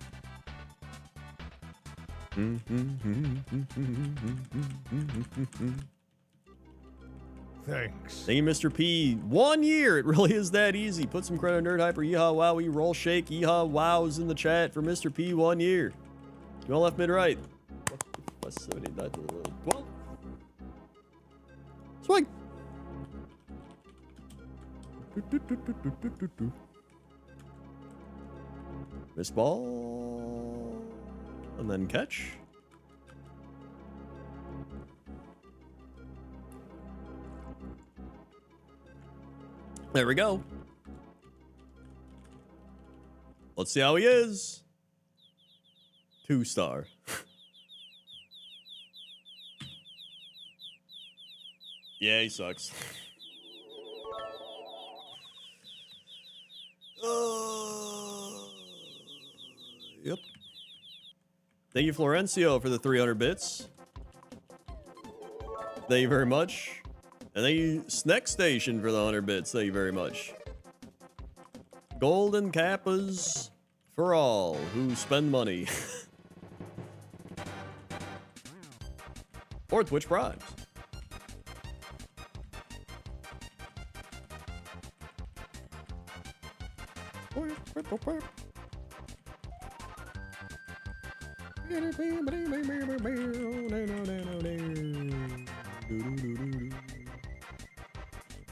Thanks. Thank you, Mr. P. 1 year. It really is that easy. Put some credit on Nerd Hyper. Yeehaw, wowie, roll, shake. Yeehaw, wows in the chat for Mr. P. 1 year. You want left, mid, right? 79 to the 12. Swing. Miss ball. And then catch. There we go. Let's see how he is. 2-star. Yeah, he sucks. Yep. Thank you, Florencio, for the 300 bits. Thank you very much. And thank you, Snack Station, for the 100 bits. Thank you very much. Golden Kappas for all who spend money. Or Twitch Primes.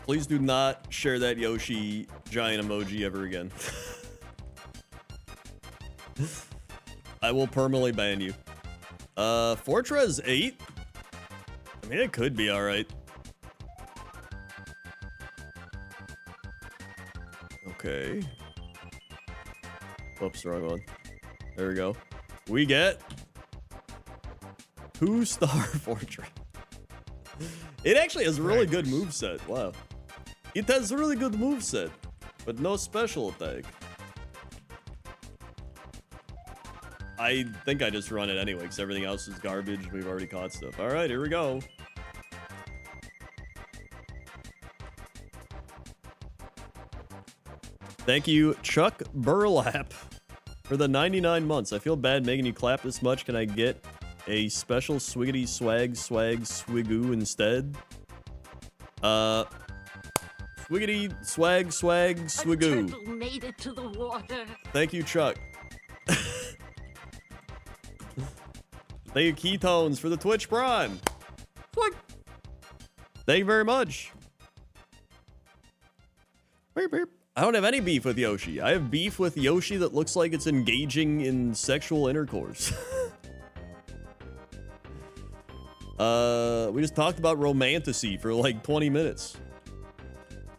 Please do not share that Yoshi giant emoji ever again. I will permanently ban you. Fortress 8? I mean, it could be alright. Okay. Oops, wrong one. There we go. We get 2-star Fortress. It actually has a really good moveset. Wow. It has a really good moveset, but no special attack. I think I just run it anyway, because everything else is garbage. We've already caught stuff. All right, here we go. Thank you, Chuck Burlap, for the 99 months. I feel bad making you clap this much. Can I get a special swiggity swag swigoo instead? Swiggity swag swigoo. A turtle made it to the water. Thank you, Chuck. Thank you, Ketones, for the Twitch Prime. Thank you very much. Beep, beep. I don't have any beef with Yoshi. I have beef with Yoshi that looks like it's engaging in sexual intercourse. We just talked about romantasy for like 20 minutes.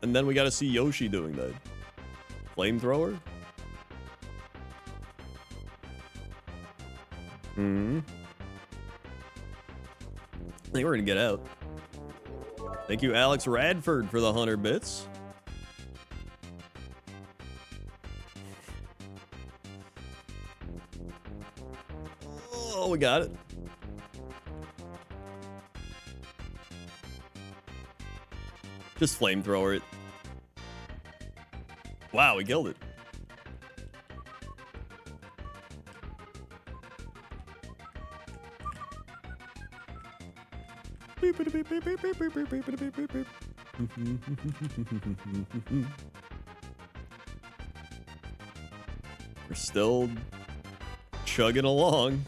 And then we got to see Yoshi doing that. Flamethrower? I think we're gonna get out. Thank you, Alex Radford, for the 100 bits. Oh, we got it. Just flamethrower it. Wow, we killed it. We're still chugging along.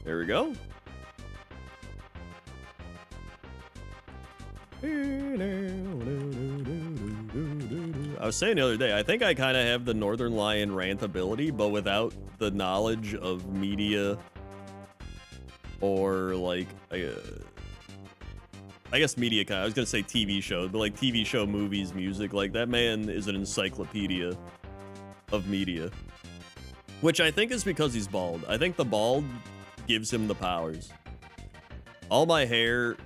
There we go. I was saying the other day, I think I kind of have the Northern Lion rant ability, but without the knowledge of media or like, I guess media kind of, I was going to say TV show, but like TV show, movies, music, like that man is an encyclopedia of media, which I think is because he's bald. I think the bald gives him the powers. All my hair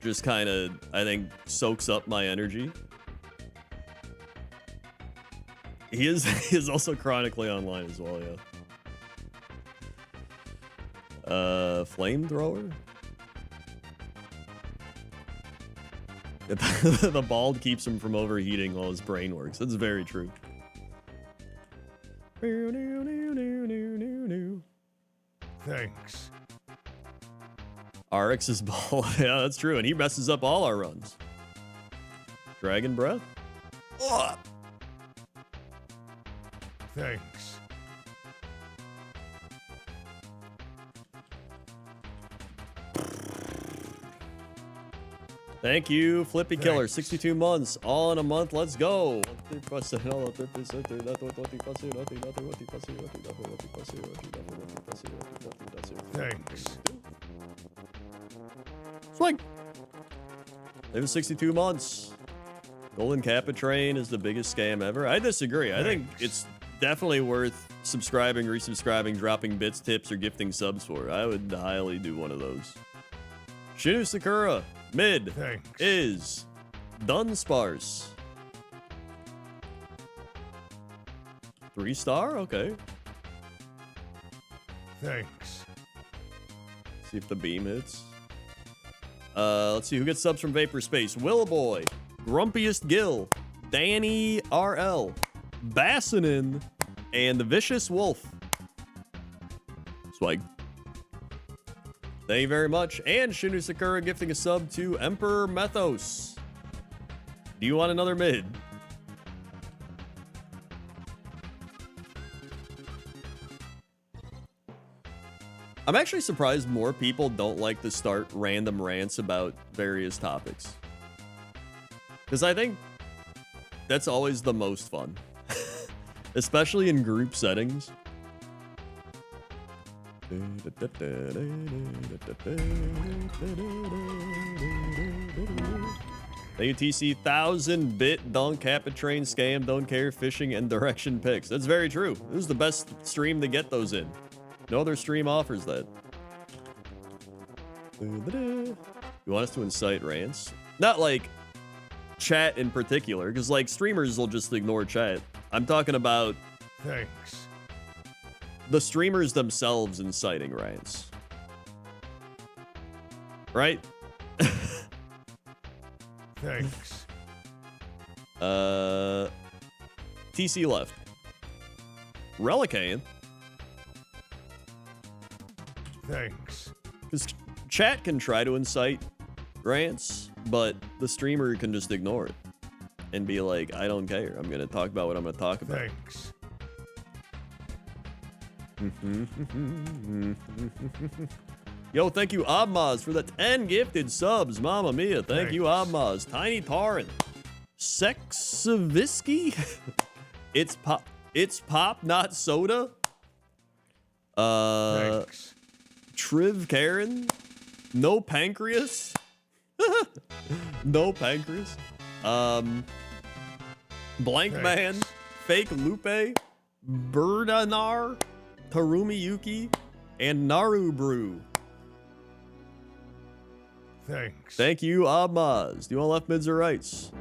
just kind of, I think, soaks up my energy. He is also chronically online as well, yeah. Flamethrower? The bald keeps him from overheating while his brain works. That's very true. Thanks. RX is bald. Yeah, that's true. And he messes up all our runs. Dragon Breath? Ugh. Thanks. Thank you, Flippy Killer. Thanks. 62 months. All in a month. Let's go. Thanks. Swing. It was 62 months. Golden Kappa Train is the biggest scam ever. I disagree. I think it's definitely worth subscribing, resubscribing, dropping bits, tips, or gifting subs for. I would highly do one of those. Shinu Sakura, mid, Thanks. is Dunsparce. 3-star? Okay. Thanks. See if the beam hits. Let's see who gets subs from Vapor Space. Willowboy, Grumpiest Gill, Danny RL, Bassinin, and the Vicious Wolf. Swag. Thank you very much. And Shinu Sakura gifting a sub to Emperor Methos. Do you want another mid? I'm actually surprised more people don't like to start random rants about various topics. Because I think that's always the most fun. Especially in group settings. Thank you, TC. 1000-bit dunk, Kappa train scam, don't care, fishing, and direction picks. That's very true. This is the best stream to get those in. No other stream offers that. You want us to incite rants? Not like chat in particular, because like streamers will just ignore chat. I'm talking about Thanks. the streamers themselves inciting rants. Right? Thanks. TC left. Relican. Thanks. Because chat can try to incite rants, but the streamer can just ignore it and be like, I don't care. I'm going to talk about what I'm going to talk about. Thanks. Yo, thank you, Obmaz, for the 10 gifted subs. Mamma mia. Thank you, Obmaz. Tiny Taran. Sexavisky? It's pop, not soda. Thanks. Triv Karen. No pancreas. No pancreas. Blank Thanks. Man. Fake Lupe. Birdanar. Tarumi Yuki. And Naru Brew. Thanks. Thank you, Abmaz. Do you want left mids or rights?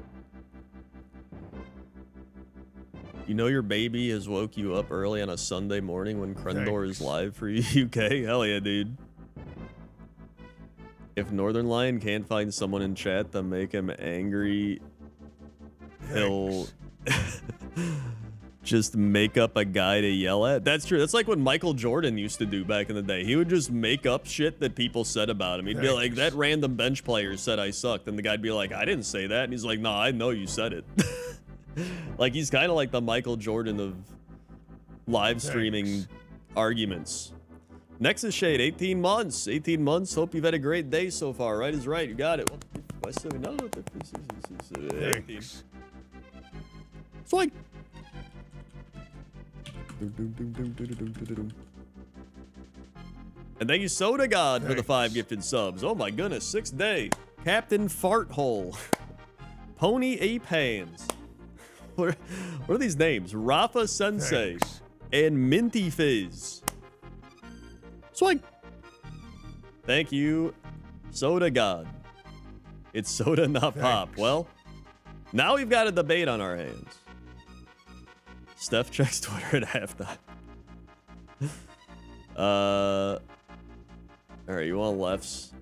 You know your baby has woke you up early on a Sunday morning when Krendor is live for you, UK? Hell yeah, dude. If Northern Lion can't find someone in chat to make him angry, he'll just make up a guy to yell at. That's true. That's like what Michael Jordan used to do back in the day. He would just make up shit that people said about him. He'd be like, that random bench player said I sucked. And the guy'd be like, I didn't say that. And he's like, nah, I know you said it. Like, he's kind of like the Michael Jordan of live streaming arguments. Nexus Shade, 18 months. 18 months. Hope you've had a great day so far. Right is right. You got it. 18. Thanks. It's like... And thank you, Soda God, for the 5 gifted subs. Oh my goodness, 6th day. Captain Farthole. Pony Ape Hands. What are these names? Rafa Sensei. Thanks. And Minty Fizz. Swag. Thank you, Soda God. It's soda, not pop. Thanks. Well, now we've got a debate on our hands. Steph checks Twitter at halftime. All right, you want lefts?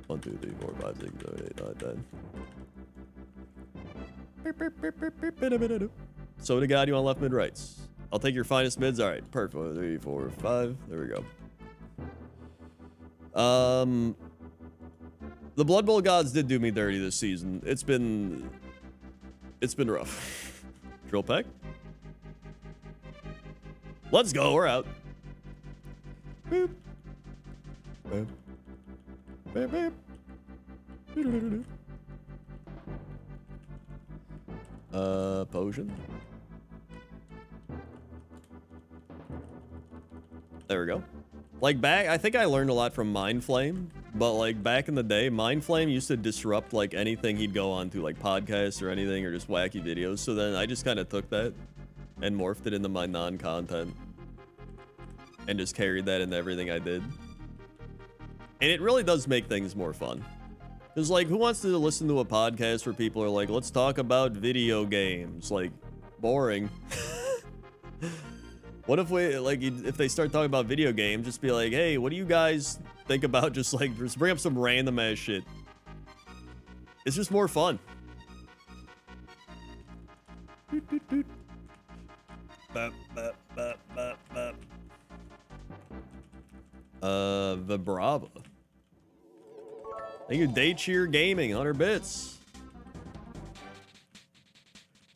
1, 2, 3, 4, 5, 6, 7, 8, 9, 10. Soda God, you want left mid rights? I'll take your finest mids. All right, perfect. 1, 2, 3, 4, 5. There we go. The Blood Bowl gods did do me dirty this season. It's been rough. Drill peck. Let's go. We're out. Boop. Boop. Boop, boop. Potion. There we go. Like I think I learned a lot from Mind Flame, but like back in the day, Mind Flame used to disrupt like anything he'd go on to, like podcasts or anything, or just wacky videos. So then I just kind of took that and morphed it into my non-content and just carried that into everything I did. And it really does make things more fun. Because, like, who wants to listen to a podcast where people are like, let's talk about video games? Like, boring. What if we, like, if they start talking about video games, just be like, hey, what do you guys think about just bring up some random ass shit. It's just more fun. Vibrava. Thank you, Daycheer Gaming, 100 bits.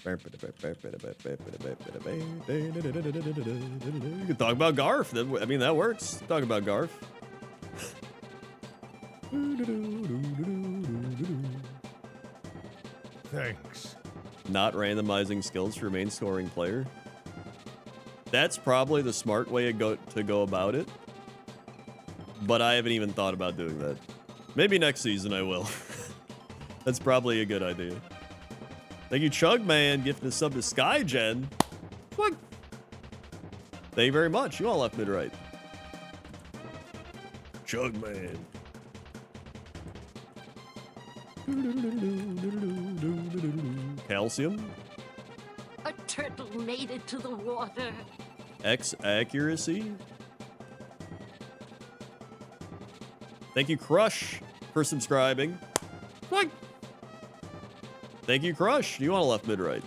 You can talk about Garf. I mean, that works. Talk about Garf. Thanks. Not randomizing skills for main scoring player. That's probably the smart way to go about it. But I haven't even thought about doing that. Maybe next season I will. That's probably a good idea. Thank you, Chugman, gifting a sub to Skygen. What? Thank you very much. You all left mid right. Chugman. Calcium. A turtle made it to the water. X accuracy. Thank you, Crush, for subscribing. What? Thank you, Crush. You want to left mid right.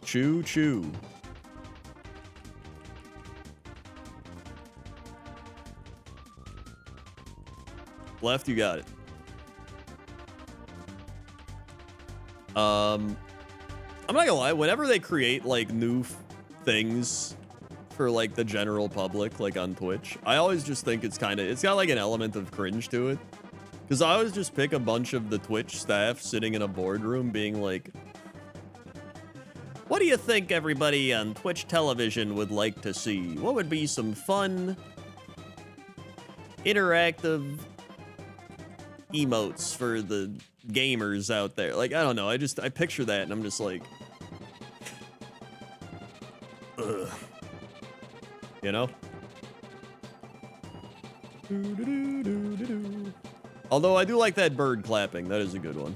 Choo choo. Left, you got it. I'm not gonna lie, whenever they create like new things for like the general public, like on Twitch, I always just think it's got like an element of cringe to it. Because I always just pick a bunch of the Twitch staff sitting in a boardroom being like, what do you think everybody on Twitch television would like to see? What would be some fun, interactive emotes for the gamers out there? Like, I don't know. I picture that and I'm just like, ugh. You know? Although I do like that bird clapping. That is a good one.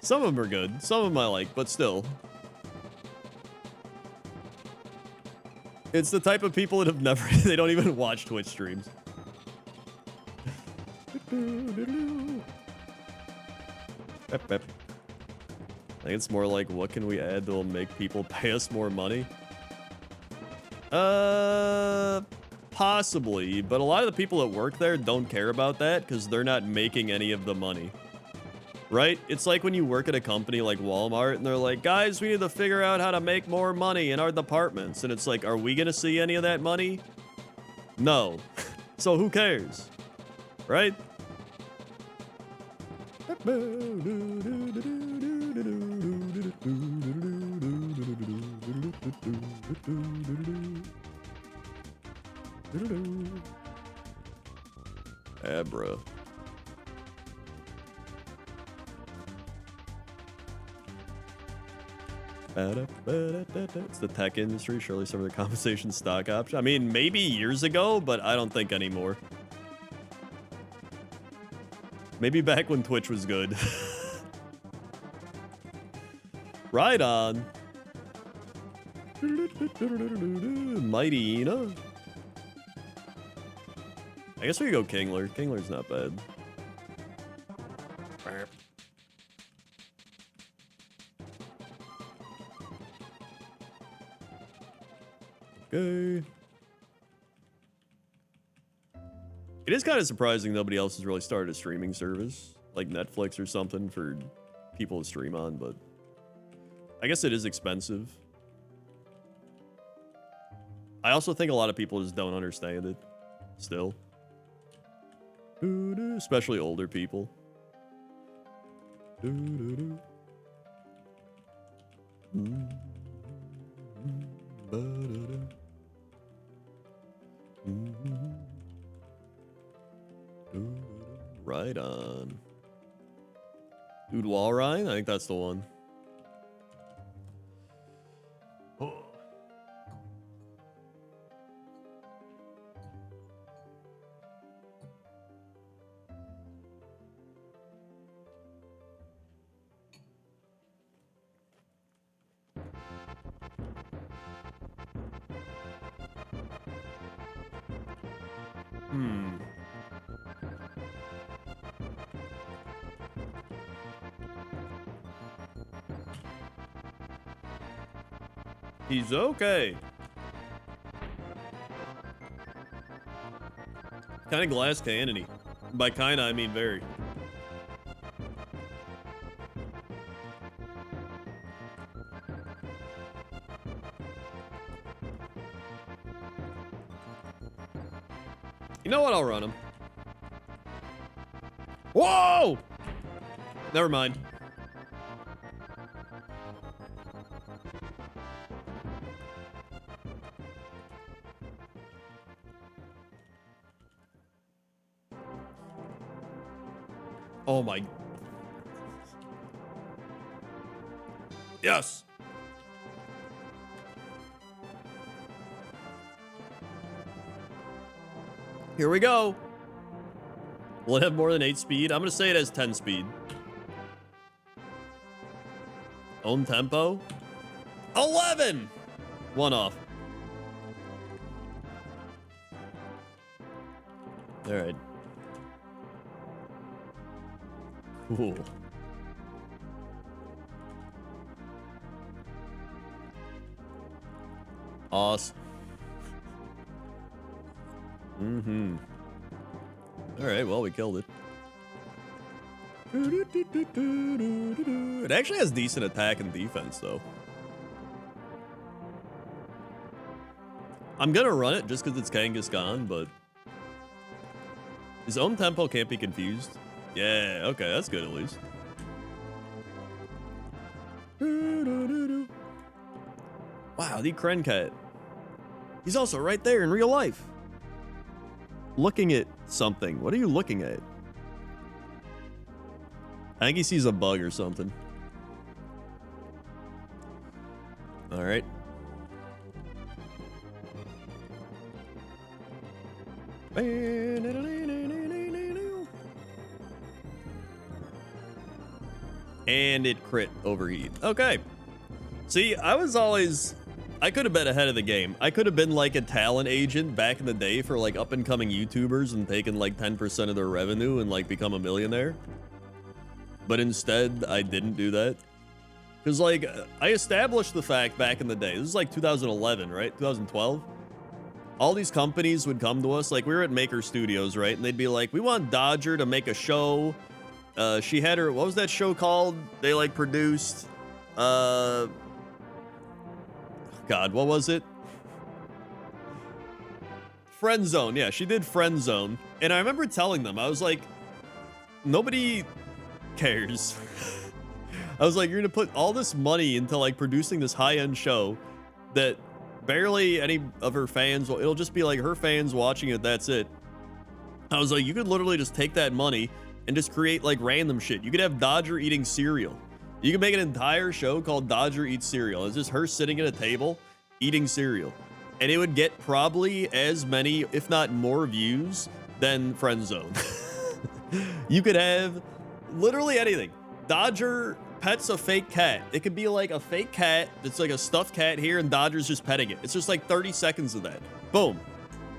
Some of them are good. Some of them I like, but still. It's the type of people that have never, they don't even watch Twitch streams. I think it's more like, what can we add that will make people pay us more money? Possibly, but a lot of the people that work there don't care about that because they're not making any of the money. Right? It's like when you work at a company like Walmart and they're like, guys, we need to figure out how to make more money in our departments. And it's like, are we going to see any of that money? No. So who cares? Right? Abra. It's the tech industry. Surely some of the compensation stock option. I mean, maybe years ago, but I don't think anymore. Maybe back when Twitch was good. Right on. Mighty Ina. I guess we could go Kingler. Kingler's not bad. Okay. It is kind of surprising nobody else has really started a streaming service, like Netflix or something, for people to stream on, but I guess it is expensive. I also think a lot of people just don't understand it, still. Especially older people. Right on. Dude, Walrein? I think that's the one. He's okay. Kind of glass cannon-y. By kinda, I mean very. You know what? I'll run him. Whoa! Never mind. Oh my. Yes. Here we go. Will it have more than 8 speed? I'm going to say it has 10 speed. Own tempo. 11! One off. All right. Cool. Awesome. Mm-hmm. All right, well, we killed it. It actually has decent attack and defense, though. I'm gonna run it just because it's Kangaskhan, but his own tempo can't be confused. Yeah, okay, that's good at least. Wow, the Krenkat. He's also right there in real life. Looking at something. What are you looking at? I think he sees a bug or something. All right. And it crit overheat. Okay. See, I could have been ahead of the game. I could have been like a talent agent back in the day for like up and coming YouTubers and taken like 10% of their revenue and like become a millionaire. But instead, I didn't do that. Because like, I established the fact back in the day. This is like 2011, right? 2012. All these companies would come to us. Like, we were at Maker Studios, right? And they'd be like, we want Dodger to make a show. She had her, what was that show called? They like produced, God, what was it? Friend Zone. Yeah, she did Friend Zone. And I remember telling them, I was like, nobody cares. I was like, you're gonna put all this money into like producing this high-end show that barely any of her fans will, it'll just be like her fans watching it, that's it. I was like, you could literally just take that money and just create like random shit. You could have Dodger eating cereal. You could make an entire show called Dodger Eats Cereal. It's just her sitting at a table eating cereal. And it would get probably as many, if not more views than Friend Zone. You could have literally anything. Dodger pets a fake cat. It could be like a fake cat that's like a stuffed cat here and Dodger's just petting it. It's just like 30 seconds of that. Boom.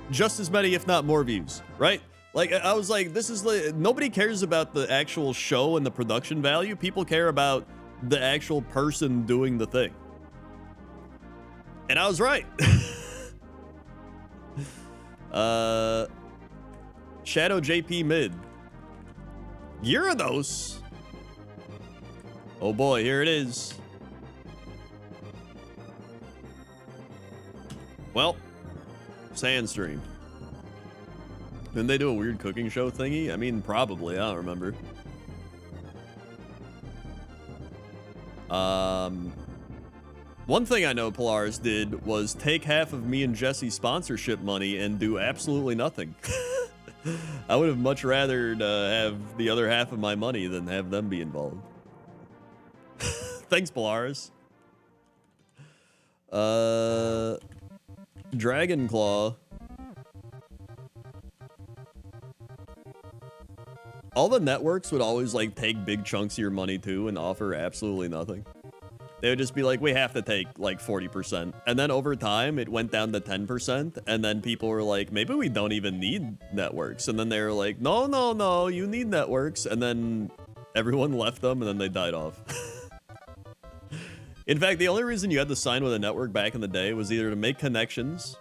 Just as many, if not more views, right? Like, I was like, this is like, nobody cares about the actual show and the production value. People care about the actual person doing the thing. And I was right. Shadow JP mid. Gyarados. Oh boy, here it is. Well, Sandstream. Didn't they do a weird cooking show thingy? I mean, probably. I don't remember. One thing I know Polaris did was take half of me and Jesse's sponsorship money and do absolutely nothing. I would have much rather have the other half of my money than have them be involved. Thanks, Polaris. Dragon Claw. All the networks would always like take big chunks of your money too and offer absolutely nothing. They would just be like, we have to take like 40%. And then over time, it went down to 10%. And then people were like, maybe we don't even need networks. And then they were like, no, no, no, you need networks. And then everyone left them and then they died off. In fact, the only reason you had to sign with a network back in the day was either to make connections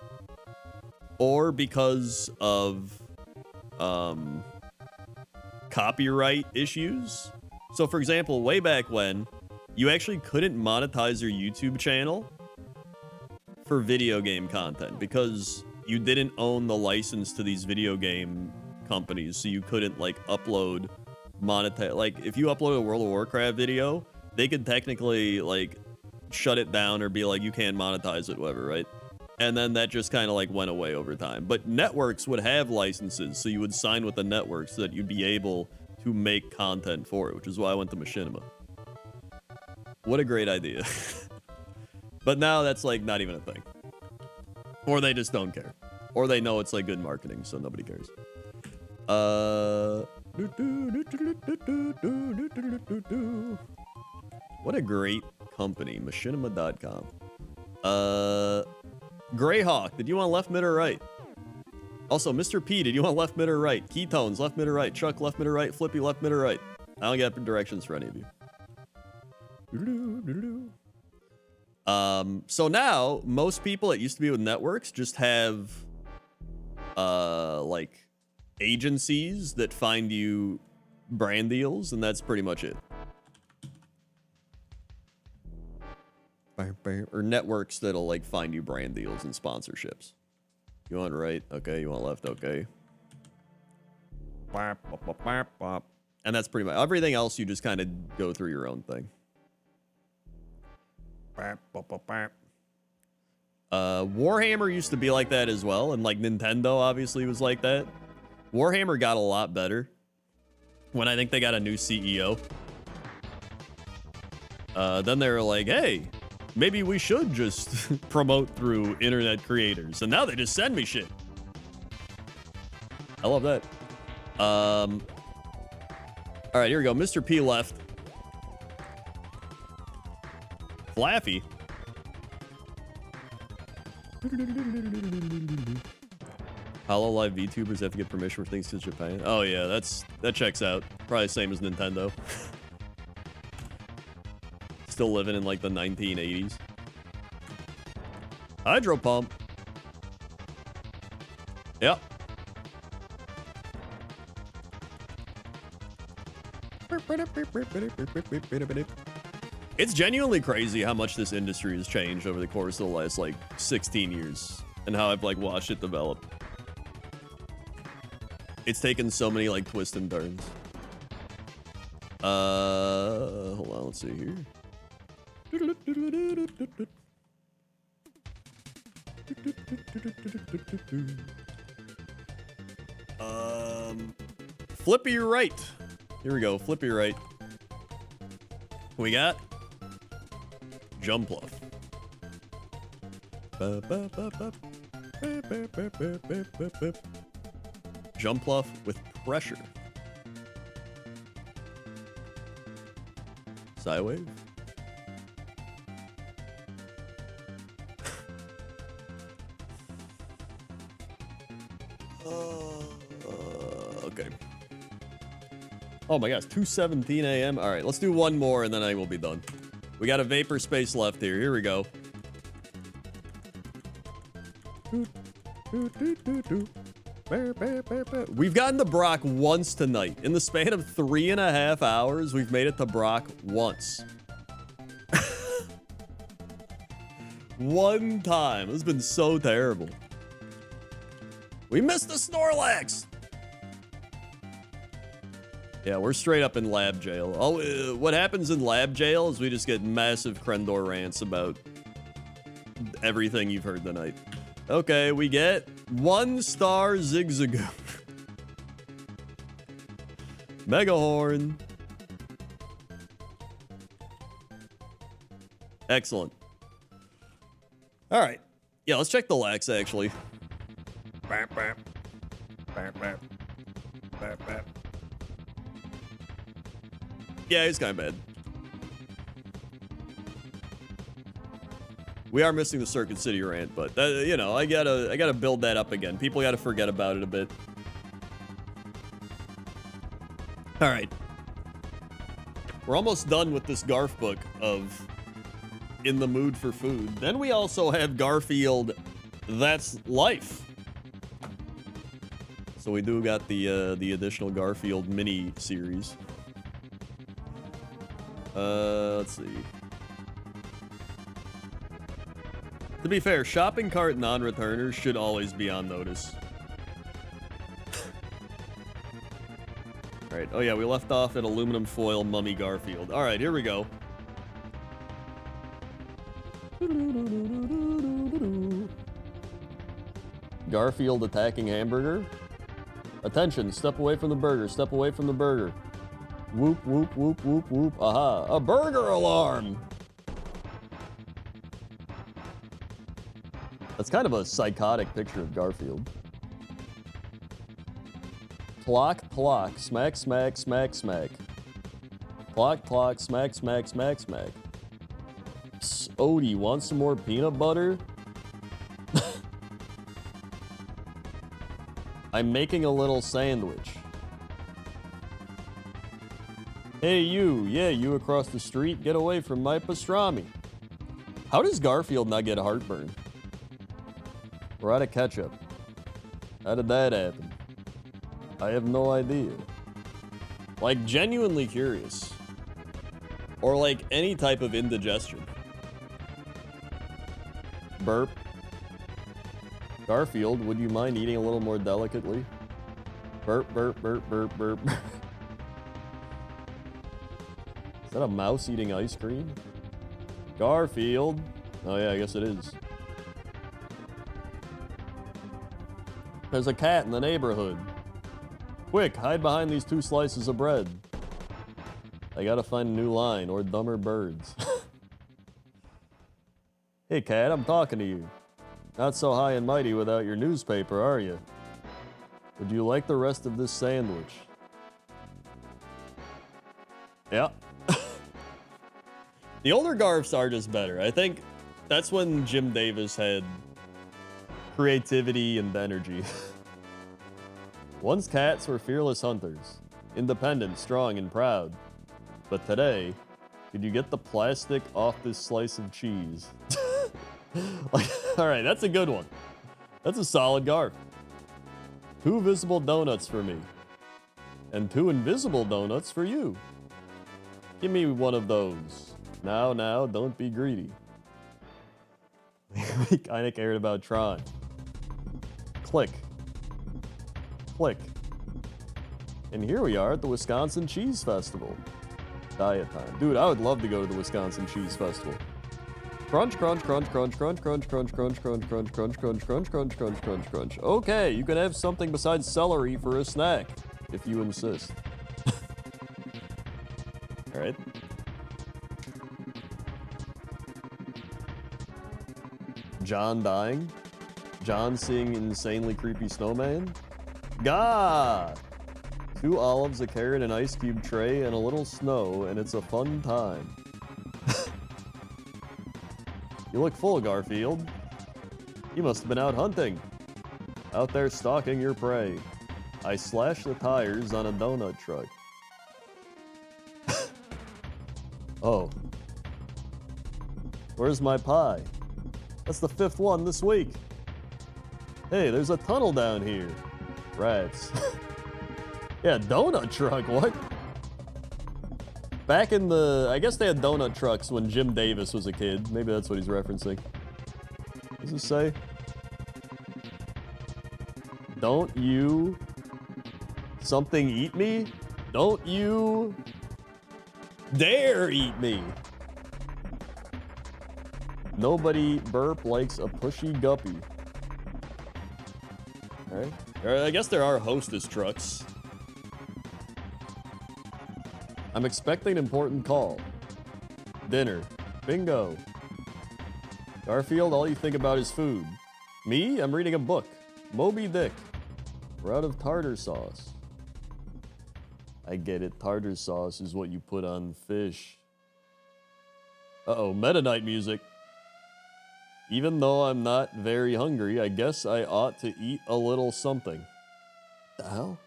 or because of copyright issues. So for example, way back when, you actually couldn't monetize your YouTube channel for video game content because you didn't own the license to these video game companies. So you couldn't like upload monetize. Like if you upload a World of Warcraft video, they could technically like shut it down or be like, you can't monetize it, whatever, right? And then that just kind of like went away over time. But networks would have licenses. So you would sign with the network so that you'd be able to make content for it, which is why I went to Machinima. What a great idea. But now that's like not even a thing. Or they just don't care. Or they know it's like good marketing, so nobody cares. What a great company, machinima.com. Greyhawk, did you want left, mid, or right? Also, Mr. P, did you want left, mid, or right? Ketones, left, mid, or right? Chuck, left, mid, or right? Flippy, left, mid, or right? I don't get directions for any of you. So now most people that used to be with networks just have like agencies that find you brand deals, and that's pretty much it. Or networks that'll like find you brand deals and sponsorships. You want right? Okay. You want left? Okay. And that's pretty much everything else. You just kind of go through your own thing. Warhammer used to be like that as well, and like Nintendo obviously was like that. Warhammer got a lot better when I think they got a new CEO. Then they were like, hey, maybe we should just promote through internet creators, and now they just send me shit. I love that. All right, here we go. Mr. P left. Flaffy. HoloLive VTubers have to get permission for things to Japan. Oh yeah, that checks out. Probably same as Nintendo. Still living in like the 1980s. Hydro pump. Yep. It's genuinely crazy how much this industry has changed over the course of the last like 16 years and how I've like watched it develop. It's taken so many like twists and turns. Hold on, let's see here. Flippy right. Here we go, flippy right. We got Jumpluff. Jumpluff with pressure. Psywave. Okay. Oh my gosh, 2:17 a.m. All right, let's do one more and then I will be done. We got a vapor space left here. Here we go. We've gotten to Brock once tonight. In the span of 3.5 hours, we've made it to Brock once. One time. This has been so terrible. We missed the Snorlax. Yeah, we're straight up in lab jail. Oh, what happens in lab jail is we just get massive Krendor rants about everything you've heard tonight. Okay, we get 1-star Zigzagoon. Megahorn. Excellent. All right. Yeah, let's check the lax, actually. Yeah, he's kind of bad. We are missing the Circuit City rant, but you know, I gotta build that up again. People gotta forget about it a bit. All right, we're almost done with this Garf book of In the Mood for Food. Then we also have Garfield, That's Life. So we do got the additional Garfield mini series. Let's see. To be fair, shopping cart non-returners should always be on notice. Alright, oh yeah, we left off at aluminum foil mummy Garfield. Alright, here we go. Garfield attacking hamburger. Attention, step away from the burger, step away from the burger. Whoop, whoop, whoop, whoop, whoop. Aha, a burger alarm! That's kind of a psychotic picture of Garfield. Plock, plock, smack, smack, smack, smack. Plock, plock, smack, smack, smack, smack. Psst, Odie, want some more peanut butter? I'm making a little sandwich. Hey you, yeah, you across the street, get away from my pastrami. How does Garfield not get heartburn? We're out of ketchup. How did that happen? I have no idea. Like, genuinely curious. Or like any type of indigestion. Burp. Garfield, would you mind eating a little more delicately? Burp, burp, burp, burp, burp. Is that a mouse eating ice cream? Garfield. Oh yeah, I guess it is. There's a cat in the neighborhood. Quick, hide behind these 2 slices of bread. I gotta find a new line, or dumber birds. Hey cat, I'm talking to you. Not so high and mighty without your newspaper, are you? Would you like the rest of this sandwich? Yeah. The older Garfs are just better. I think that's when Jim Davis had creativity and energy. Once cats were fearless hunters, independent, strong, and proud. But today, could you get the plastic off this slice of cheese? Like, all right, that's a good one. That's a solid Garf. 2 visible donuts for me. And 2 invisible donuts for you. Give me one of those. Now, don't be greedy. We kinda cared about Tron. Click. Click. And here we are at the Wisconsin Cheese Festival. Diet time. Dude, I would love to go to the Wisconsin Cheese Festival. Crunch, crunch, crunch, crunch, crunch, crunch, crunch, crunch, crunch, crunch, crunch, crunch, crunch, crunch, crunch, crunch, crunch. Okay, you can have something besides celery for a snack, if you insist. All right. John dying. John seeing insanely creepy snowman. Gah! 2 olives, a carrot, an ice cube tray, and a little snow, and it's a fun time. You look full, Garfield. You must have been out hunting. Out there stalking your prey. I slashed the tires on a donut truck. Oh. Where's my pie? That's the 5th one this week. Hey, there's a tunnel down here. Rats. Yeah, donut truck, what? Back in the... I guess they had donut trucks when Jim Davis was a kid. Maybe that's what he's referencing. What does it say? Don't you... something eat me? Don't you... dare eat me? Nobody burp likes a pushy guppy. Alright. I guess there are hostess trucks. I'm expecting an important call. Dinner. Bingo. Garfield, all you think about is food. Me? I'm reading a book. Moby Dick. We're out of tartar sauce. I get it. Tartar sauce is what you put on fish. Uh-oh, Meta Knight music. Even though I'm not very hungry, I guess I ought to eat a little something. The hell?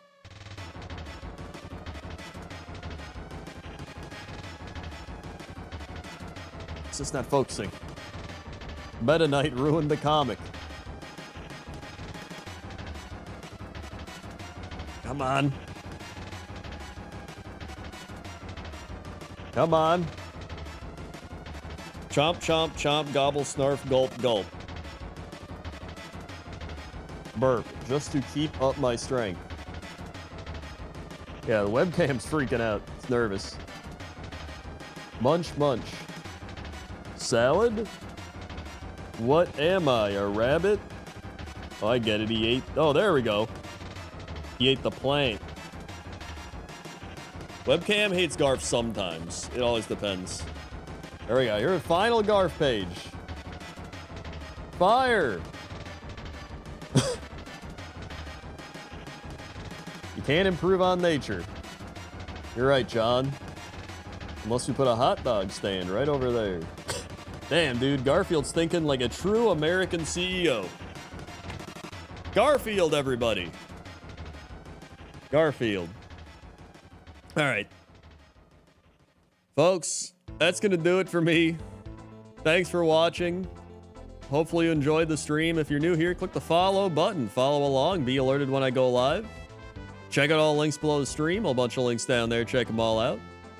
It's just not focusing. Meta Knight ruined the comic. Come on. Come on. Chomp, chomp, chomp, gobble, snarf, gulp, gulp. Burp, just to keep up my strength. Yeah, the webcam's freaking out. It's nervous. Munch, munch. Salad? What am I, a rabbit? Oh, I get it. He ate... Oh, there we go. He ate the plant. Webcam hates Garf sometimes. It always depends. There we go. Here's the final Garf page. Fire! You can't improve on nature. You're right, John. Unless we put a hot dog stand right over there. Damn, dude. Garfield's thinking like a true American CEO. Garfield, everybody. Garfield. All right. Folks, that's going to do it for me. Thanks for watching. Hopefully you enjoyed the stream. If you're new here, click the follow button. Follow along. Be alerted when I go live. Check out all the links below the stream. A whole bunch of links down there. Check them all out.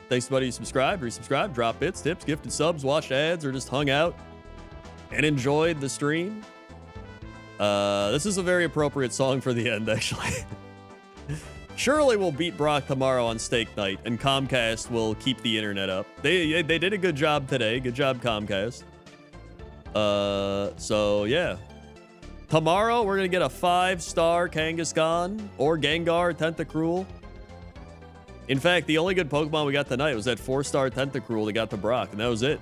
Thanks to everybody who subscribed, resubscribed, dropped bits, tips, gifted subs, watched ads, or just hung out and enjoyed the stream. This is a very appropriate song for the end, actually. Surely we'll beat Brock tomorrow on Steak Night, and Comcast will keep the internet up. They did a good job today. Good job, Comcast. So, yeah. Tomorrow, we're going to get a 5-star Kangaskhan or Gengar Tentacruel. In fact, the only good Pokemon we got tonight was that 4-star Tentacruel that got to Brock, and that was it.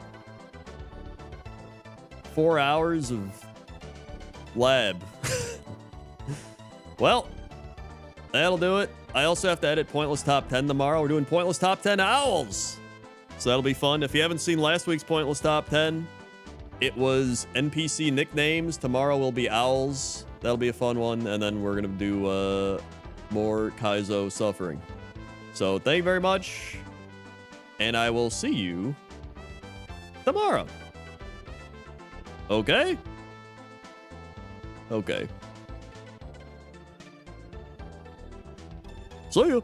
4 hours of lab. Well, that'll do it. I also have to edit Pointless Top 10 tomorrow. We're doing Pointless Top 10 Owls. So that'll be fun. If you haven't seen last week's Pointless Top 10, it was NPC nicknames. Tomorrow will be Owls. That'll be a fun one. And then we're going to do more Kaizo Suffering. So thank you very much. And I will see you tomorrow. Okay? Okay. See you.